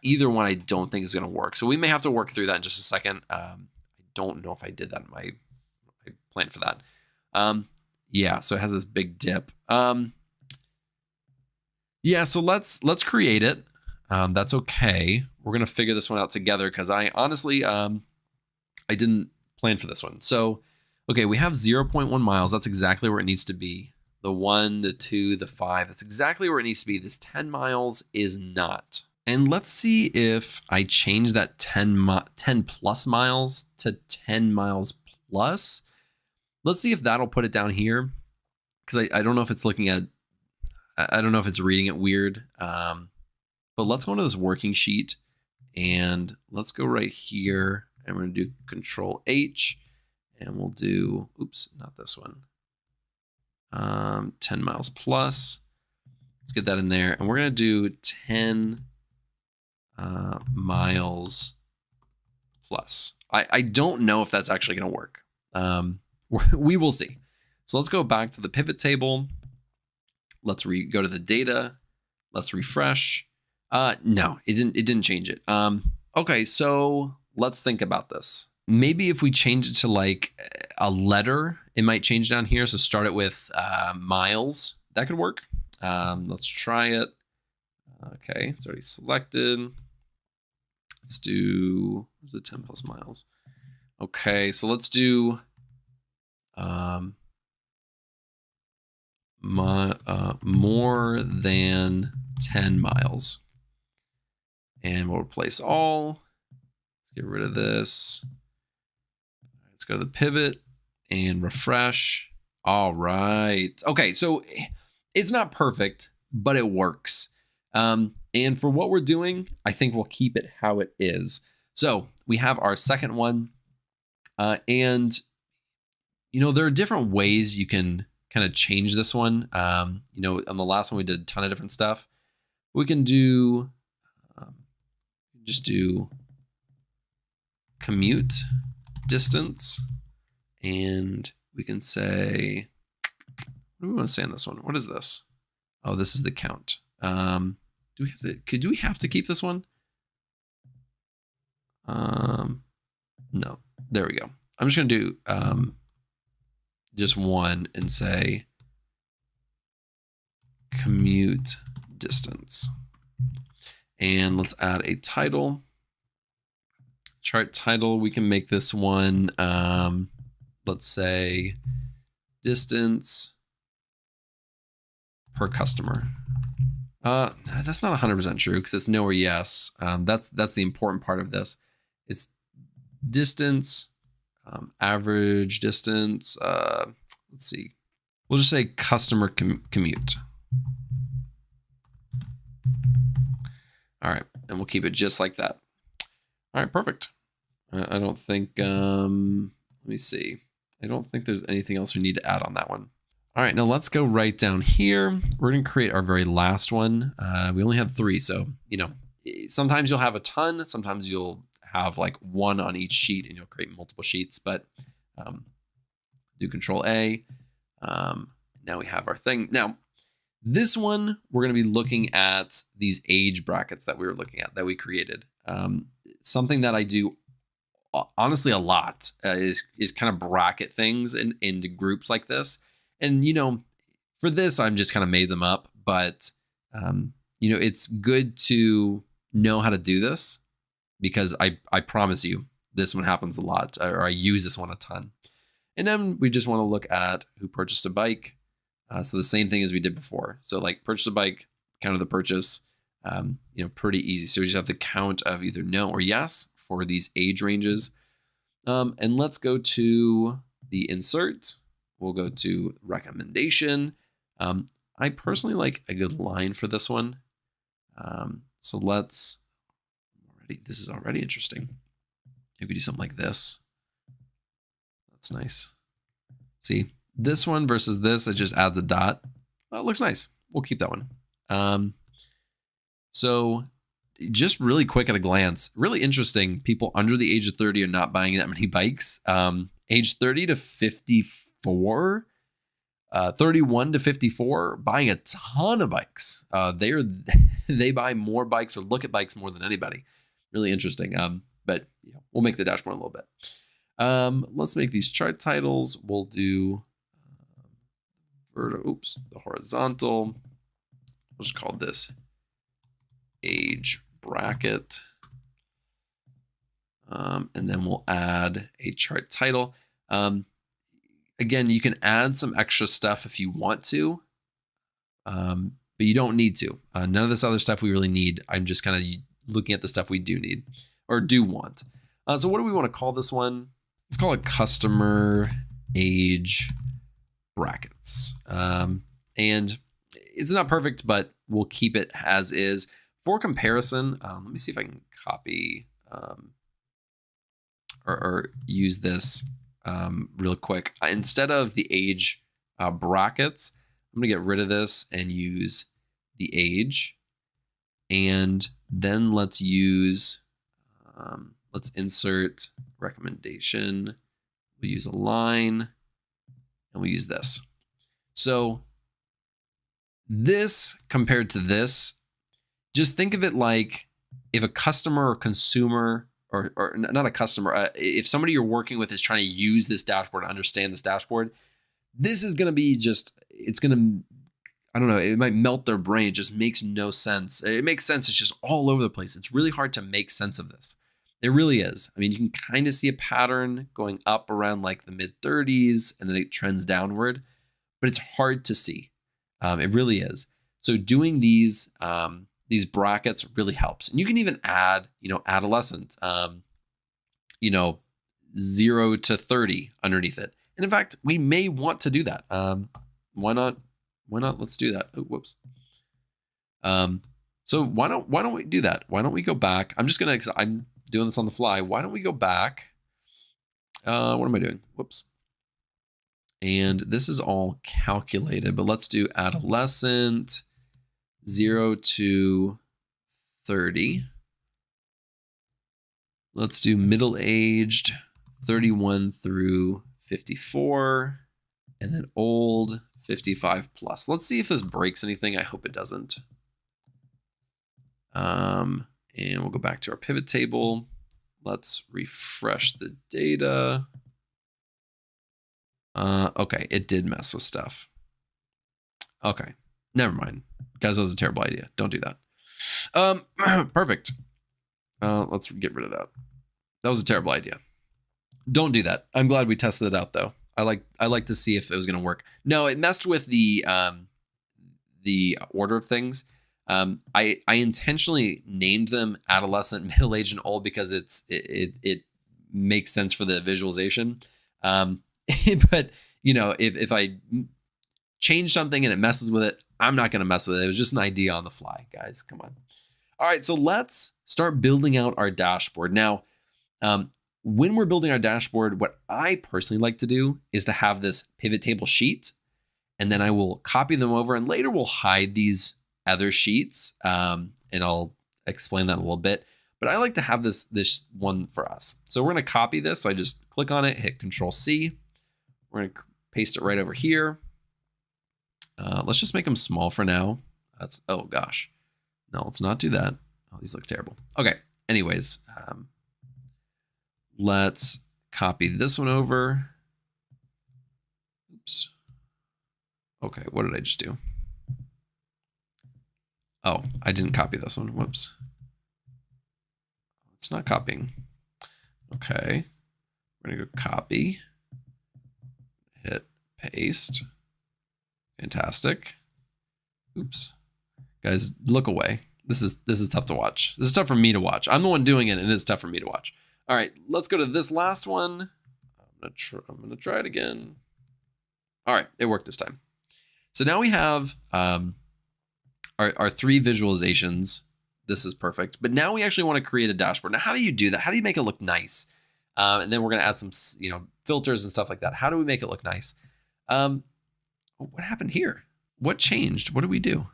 Either one I don't think is going to work. So we may have to work through that in just a second. I don't know if I did that in my plan for that. Yeah, so it has this big dip. Yeah, so let's create it. That's okay. We're going to figure this one out together, because I honestly, I didn't plan for this one. So, okay, we have 0.1 miles. That's exactly where it needs to be. The 1, the 2, the 5, that's exactly where it needs to be. This 10 miles is not. And let's see if I change that 10 plus miles to 10 miles plus. Let's see if that'll put it down here. Because I don't know if it's looking at, I don't know if it's reading it weird. But let's go into this working sheet and let's go right here. And we're going to do Control H and we'll do, oops, not this one. 10 miles plus. Let's get that in there. And we're going to do 10 miles plus. I don't know if that's actually going to work. We will see. So let's go back to the pivot table. Let's go to the data. Let's refresh. No, it didn't change it. Okay, so let's think about this. Maybe if we change it to like a letter, it might change down here. So start it with miles. That could work. Let's try it. Okay, it's already selected. Let's do, where's the 10 plus miles? Okay, so let's do more than 10 miles. And we'll replace all. Let's get rid of this. Let's go to the pivot and refresh. All right. Okay, so it's not perfect, but it works. And for what we're doing, I think we'll keep it how it is. So we have our second one. And, you know, there are different ways you can kind of change this one. You know, on the last one, we did a ton of different stuff. We can do, just do commute distance. And we can say, what do we want to say on this one? What is this? Oh, this is the count. Do we have to keep this one? No, there we go. I'm just going to do just one and say commute distance. And let's add a title. Chart title, we can make this one, let's say distance per customer. That's not 100% true because it's no or yes. That's the important part of this. It's distance, average distance. Let's see. We'll just say customer commute. All right, and we'll keep it just like that. All right, perfect. I don't think, let me see. I don't think there's anything else we need to add on that one. All right, now let's go right down here. We're going to create our very last one. We only have 3, so, you know, sometimes you'll have a ton. Sometimes you'll have like one on each sheet and you'll create multiple sheets, but do Control A. Now we have our thing. Now, this one, we're going to be looking at these age brackets that we were looking at, that we created. Something that I do honestly a lot is kind of bracket things into groups like this. And, you know, for this, I'm just kind of made them up, but, you know, it's good to know how to do this because I promise you this one happens a lot, or I use this one a ton. And then we just want to look at who purchased a bike. So the same thing as we did before. So like purchase a bike, count of the purchase, you know, pretty easy. So we just have the count of either no or yes for these age ranges. And let's go to the insert. We'll go to recommendation. I personally like a good line for this one. So let's, this is already interesting. Maybe do something like this. That's nice. See, this one versus this, it just adds a dot. Well, it looks nice. We'll keep that one. So just really quick at a glance, really interesting. People under the age of 30 are not buying that many bikes. Age 30 to 54, 31 to 54, buying a ton of bikes. They buy more bikes or look at bikes more than anybody. Really interesting. But you know, we'll make the dashboard a little bit. Let's make these chart titles. We'll do the horizontal. We'll just call this age bracket. And then we'll add a chart title. Again, you can add some extra stuff if you want to, but you don't need to. None of this other stuff we really need. I'm just kind of looking at the stuff we do need or do want. So what do we want to call this one? Let's call it customer age brackets. And it's not perfect, but we'll keep it as is. For comparison, let me see if I can copy or use this real quick. Instead of the age brackets, I'm going to get rid of this and use the age. And then let's use, let's insert recommendation. We'll use a line and we'll use this. So this compared to this, just think of it like if a customer or consumer, or not a customer, if somebody you're working with is trying to use this dashboard and understand this dashboard, this is going to be just, it's going to, I don't know, it might melt their brain. It just makes no sense. It makes sense. It's just all over the place. It's really hard to make sense of this. It really is. I mean, you can kind of see a pattern going up around like the mid 30s and then it trends downward, but it's hard to see. It really is. So doing these brackets really helps. And you can even add, adolescent, 0 to 30 underneath it. And in fact, we may want to do that. Why not? Let's do that. Oh, whoops. So why don't we do that? Why don't we go back? Because I'm doing this on the fly. Why don't we go back? What am I doing? Whoops. And this is all calculated, but let's do adolescent 0 to 30. Let's do middle-aged 31 through 54, and then old 55 plus. Let's see if this breaks anything. I hope it doesn't. And we'll go back to our pivot table. Let's refresh the data. Okay, it did mess with stuff. Okay, never mind. Guys, that was a terrible idea. Don't do that. Perfect. Let's get rid of that. That was a terrible idea. Don't do that. I'm glad we tested it out though. I like to see if it was going to work. No, it messed with the order of things. I intentionally named them adolescent, middle-aged, and old because it makes sense for the visualization. But if I change something and it messes with it, I'm not going to mess with it. It was just an idea on the fly, guys. Come on. All right, so let's start building out our dashboard. Now, when we're building our dashboard, what I personally like to do is to have this pivot table sheet, and then I will copy them over, and later we'll hide these other sheets, and I'll explain that a little bit. But I like to have this one for us. So we're going to copy this. So I just click on it, hit Control C. We're going to paste it right over here. Let's just make them small for now. Oh gosh. No, let's not do that. Oh, these look terrible. Okay. Anyways, let's copy this one over. Oops. Okay. What did I just do? Oh, I didn't copy this one. Whoops. It's not copying. Okay. We're going to go copy. Hit paste. Fantastic. Oops. Guys, look away. This is tough to watch. This is tough for me to watch. I'm the one doing it, and it's tough for me to watch. All right, let's go to this last one. I'm gonna try it again. All right, it worked this time. So now we have our three visualizations. This is perfect. But now we actually want to create a dashboard. Now, how do you do that? How do you make it look nice? And then we're gonna add some filters and stuff like that. How do we make it look nice? What happened here? What changed? What did we do?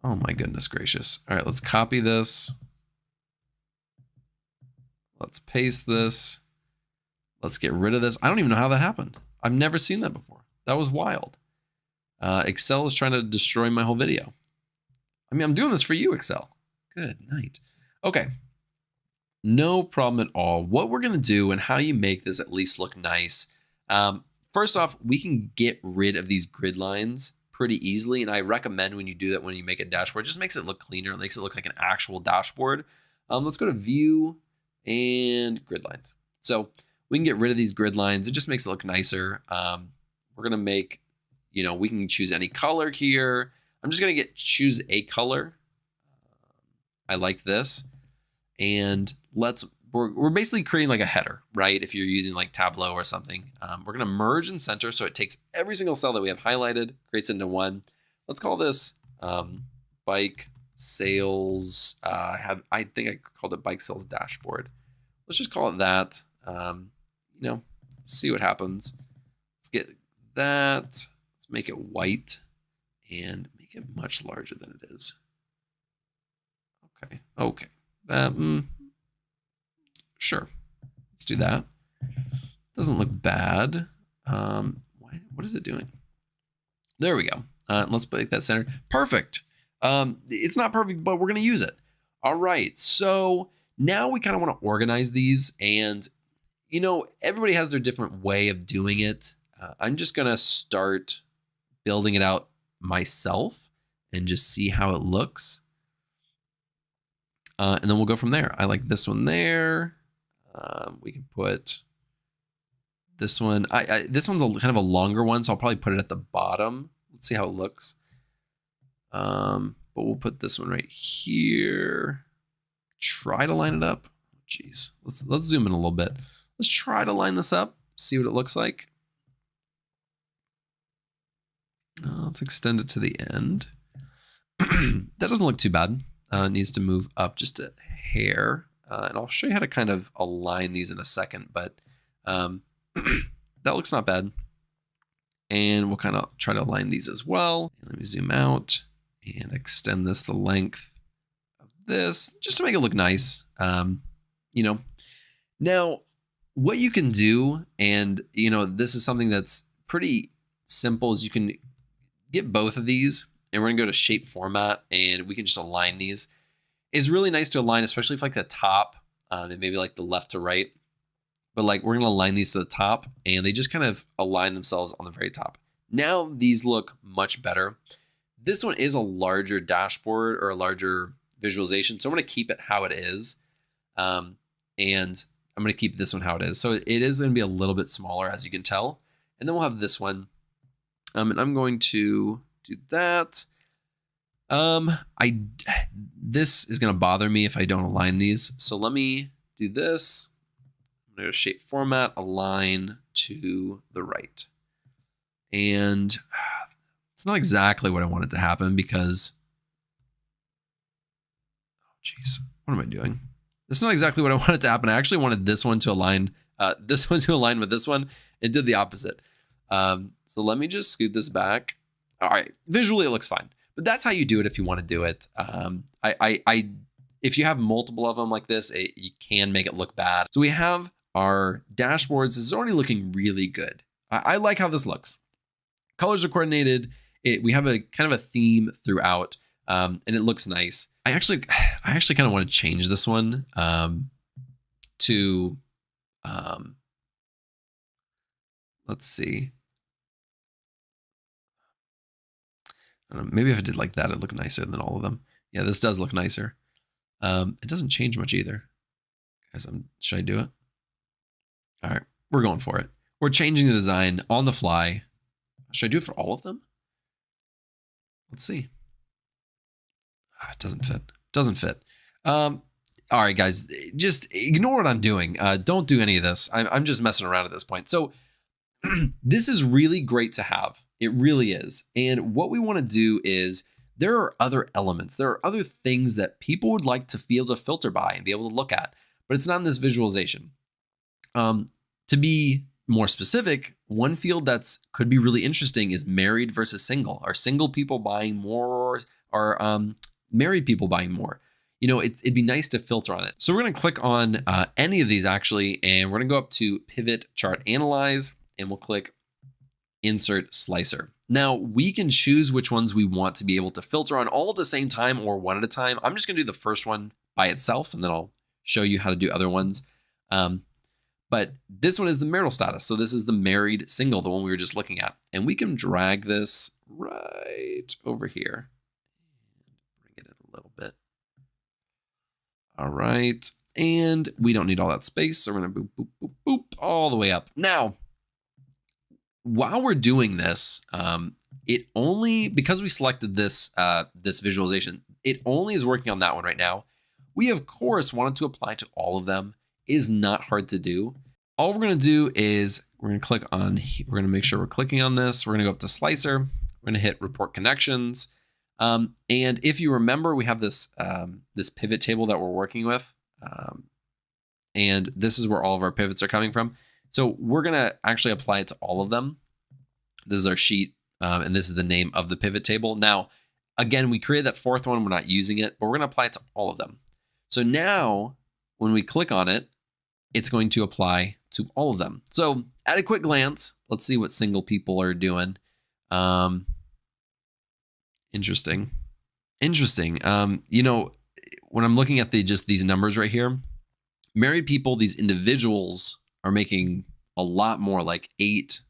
Oh my goodness gracious. All right, let's copy this. Let's paste this. Let's get rid of this. I don't even know how that happened. I've never seen that before. That was wild. Excel is trying to destroy my whole video. I mean, I'm doing this for you, Excel. Good night. Okay. No problem at all. What we're going to do and how you make this at least look nice. First off, we can get rid of these grid lines pretty easily. And I recommend when you do that, when you make a dashboard, it just makes it look cleaner. It makes it look like an actual dashboard. Let's go to view and grid lines. So we can get rid of these grid lines. It just makes it look nicer. We're going to make, we can choose any color here. I'm just going to choose a color. I like this. And we're basically creating like a header, right? If you're using like Tableau or something, we're going to merge and center. So it takes every single cell that we have highlighted, creates it into one. Let's call this bike sales. I think I called it bike sales dashboard. Let's just call it that. See what happens. Let's get that. Let's make it white and make it much larger than it is. Okay. Sure. Let's do that. Doesn't look bad. What is it doing? There we go. Let's make that center. Perfect. It's not perfect, but we're going to use it. All right. So now we kind of want to organize these, and everybody has their different way of doing it. I'm just going to start building it out myself and just see how it looks. And then we'll go from there. I like this one there. We can put this one. This one's kind of a longer one, so I'll probably put it at the bottom. Let's see how it looks. But we'll put this one right here. Try to line it up. Jeez, let's zoom in a little bit. Let's try to line this up. See what it looks like. Let's extend it to the end. That doesn't look too bad. It needs to move up just a hair. And I'll show you how to kind of align these in a second, but that looks not bad. And we'll kind of try to align these as well. Let me zoom out and extend this the length of this just to make it look nice. Now what you can do, and this is something that's pretty simple, is you can get both of these, and we're gonna go to shape format, and we can just align these. It's really nice to align, especially if like the top and maybe like the left to right. But like we're gonna align these to the top, and they just kind of align themselves on the very top. Now these look much better. This one is a larger dashboard or a larger visualization, so I'm gonna keep it how it is. And I'm gonna keep this one how it is. So it is gonna be a little bit smaller, as you can tell. And then we'll have this one. And I'm going to do that. This is going to bother me if I don't align these. So let me do this. I'm going to go shape format, align to the right. And it's not exactly what I wanted to happen because, what am I doing? It's not exactly what I wanted to happen. I actually wanted this one to align, with this one. It did the opposite. So let me just scoot this back. All right, visually it looks fine, but that's how you do it if you want to do it. If you have multiple of them like this, you can make it look bad. So we have our dashboards. This is already looking really good. I like how this looks. Colors are coordinated. We have a kind of a theme throughout, and it looks nice. I actually kind of want to change this one to, let's see. I don't know, maybe if I did like that, it'd look nicer than all of them. Yeah, this does look nicer. It doesn't change much either. Guys, should I do it? All right, we're going for it. We're changing the design on the fly. Should I do it for all of them? Let's see. It doesn't fit. Doesn't fit. All right, guys, just ignore what I'm doing. Don't do any of this. I'm just messing around at this point. So this is really great to have. It really is. And what we want to do is there are other elements. There are other things that people would like to be able to filter by and be able to look at, but it's not in this visualization. To be more specific, one field that's could be really interesting is married versus single. Are single people buying more or married people buying more? It'd be nice to filter on it. So we're going to click on any of these actually, and we're going to go up to Pivot Chart Analyze, and we'll click Insert Slicer. Now we can choose which ones we want to be able to filter on all at the same time or one at a time. I'm just going to do the first one by itself, and then I'll show you how to do other ones. But this one is the marital status. So this is the married single, the one we were just looking at. And we can drag this right over here. Bring it in a little bit. All right. And we don't need all that space. So we're going to boop, boop, boop, boop, all the way up. Now, while we're doing this, it only, because we selected this, this visualization, it only is working on that one right now. We of course wanted to apply to all of them. It is not hard to do. All we're going to do is we're going to click on, we're going to make sure we're clicking on this. We're going to go up to Slicer. We're going to hit Report Connections. And if you remember, we have this, this pivot table that we're working with. And this is where all of our pivots are coming from. So we're going to actually apply it to all of them. This is our sheet. And this is the name of the pivot table. Now, again, we created that fourth one. We're not using it, but we're going to apply it to all of them. So now when we click on it, it's going to apply to all of them. So at a quick glance, let's see what single people are doing. Interesting. You know, when I'm looking at just these numbers right here, married people, these individuals are making a lot more, like 8,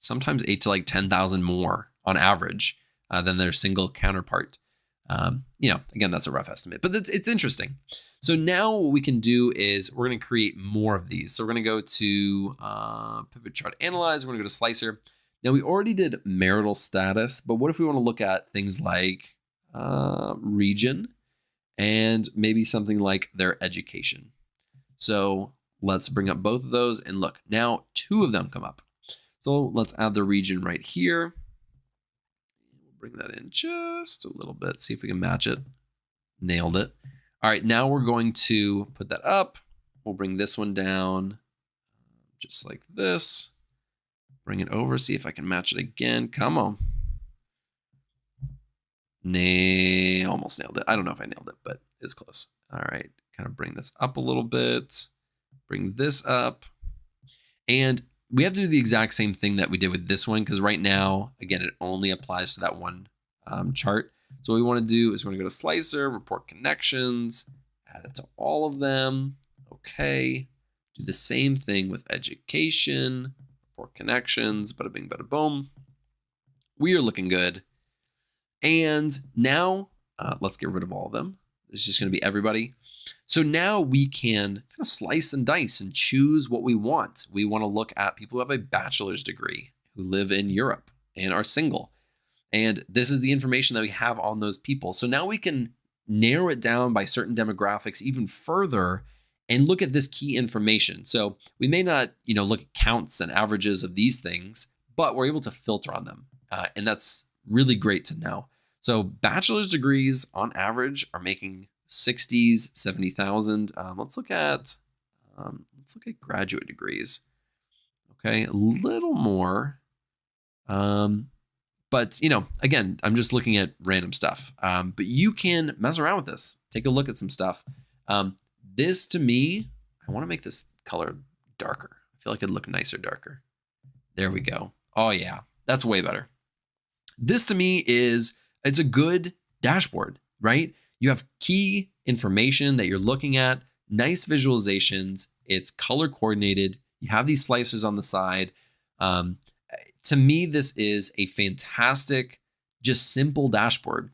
sometimes 8 to like 10,000 more on average than their single counterpart. You know, again, that's a rough estimate, but it's interesting. So now what we can do is we're going to create more of these. So we're going to go to Pivot Chart Analyze. We're going to go to Slicer. Now we already did marital status, but what if we want to look at things like region and maybe something like their education? So let's bring up both of those and look, now 2 of them come up. So let's add the region right here. We'll bring that in just a little bit, see if we can match it. Nailed it. All right, now we're going to put that up. We'll bring this one down just like this. Bring it over, see if I can match it again. Come on. Almost nailed it. I don't know if I nailed it, but it's close. All right, kind of bring this up a little bit. Bring this up. And we have to do the exact same thing that we did with this one, because right now, again, it only applies to that one chart. So what we want to do is we're going to go to Slicer, Report Connections, add it to all of them. Okay. Do the same thing with education, Report Connections, bada bing, bada boom. We are looking good. And now let's get rid of all of them. It's just going to be everybody. So now we can kind of slice and dice and choose what we want. We want to look at people who have a bachelor's degree, who live in Europe and are single. And this is the information that we have on those people. So now we can narrow it down by certain demographics even further and look at this key information. So we may not, look at counts and averages of these things, but we're able to filter on them. And that's really great to know. So bachelor's degrees on average are making 60s, 70,000. Let's look at graduate degrees. Okay, a little more. But again, I'm just looking at random stuff. But you can mess around with this. Take a look at some stuff. This to me, I want to make this color darker. I feel like it'd look nicer darker. There we go. Oh yeah, that's way better. This to me it's a good dashboard, right? You have key information that you're looking at, nice visualizations. It's color coordinated. You have these slicers on the side. To me, this is a fantastic, just simple dashboard.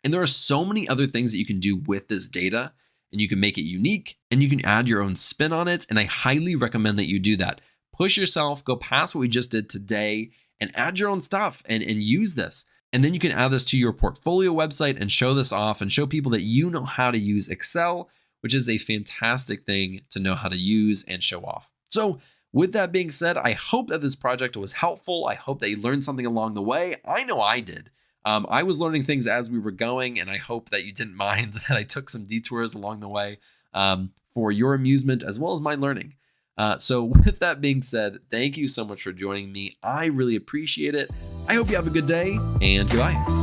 And there are so many other things that you can do with this data, and you can make it unique and you can add your own spin on it. And I highly recommend that you do that. Push yourself, go past what we just did today and add your own stuff and use this. And then you can add this to your portfolio website and show this off and show people that you know how to use Excel, which is a fantastic thing to know how to use and show off. So with that being said, I hope that this project was helpful. I hope that you learned something along the way. I know I did. I was learning things as we were going, and I hope that you didn't mind that I took some detours along the way for your amusement as well as my learning. So with that being said, thank you so much for joining me. I really appreciate it. I hope you have a good day, and goodbye.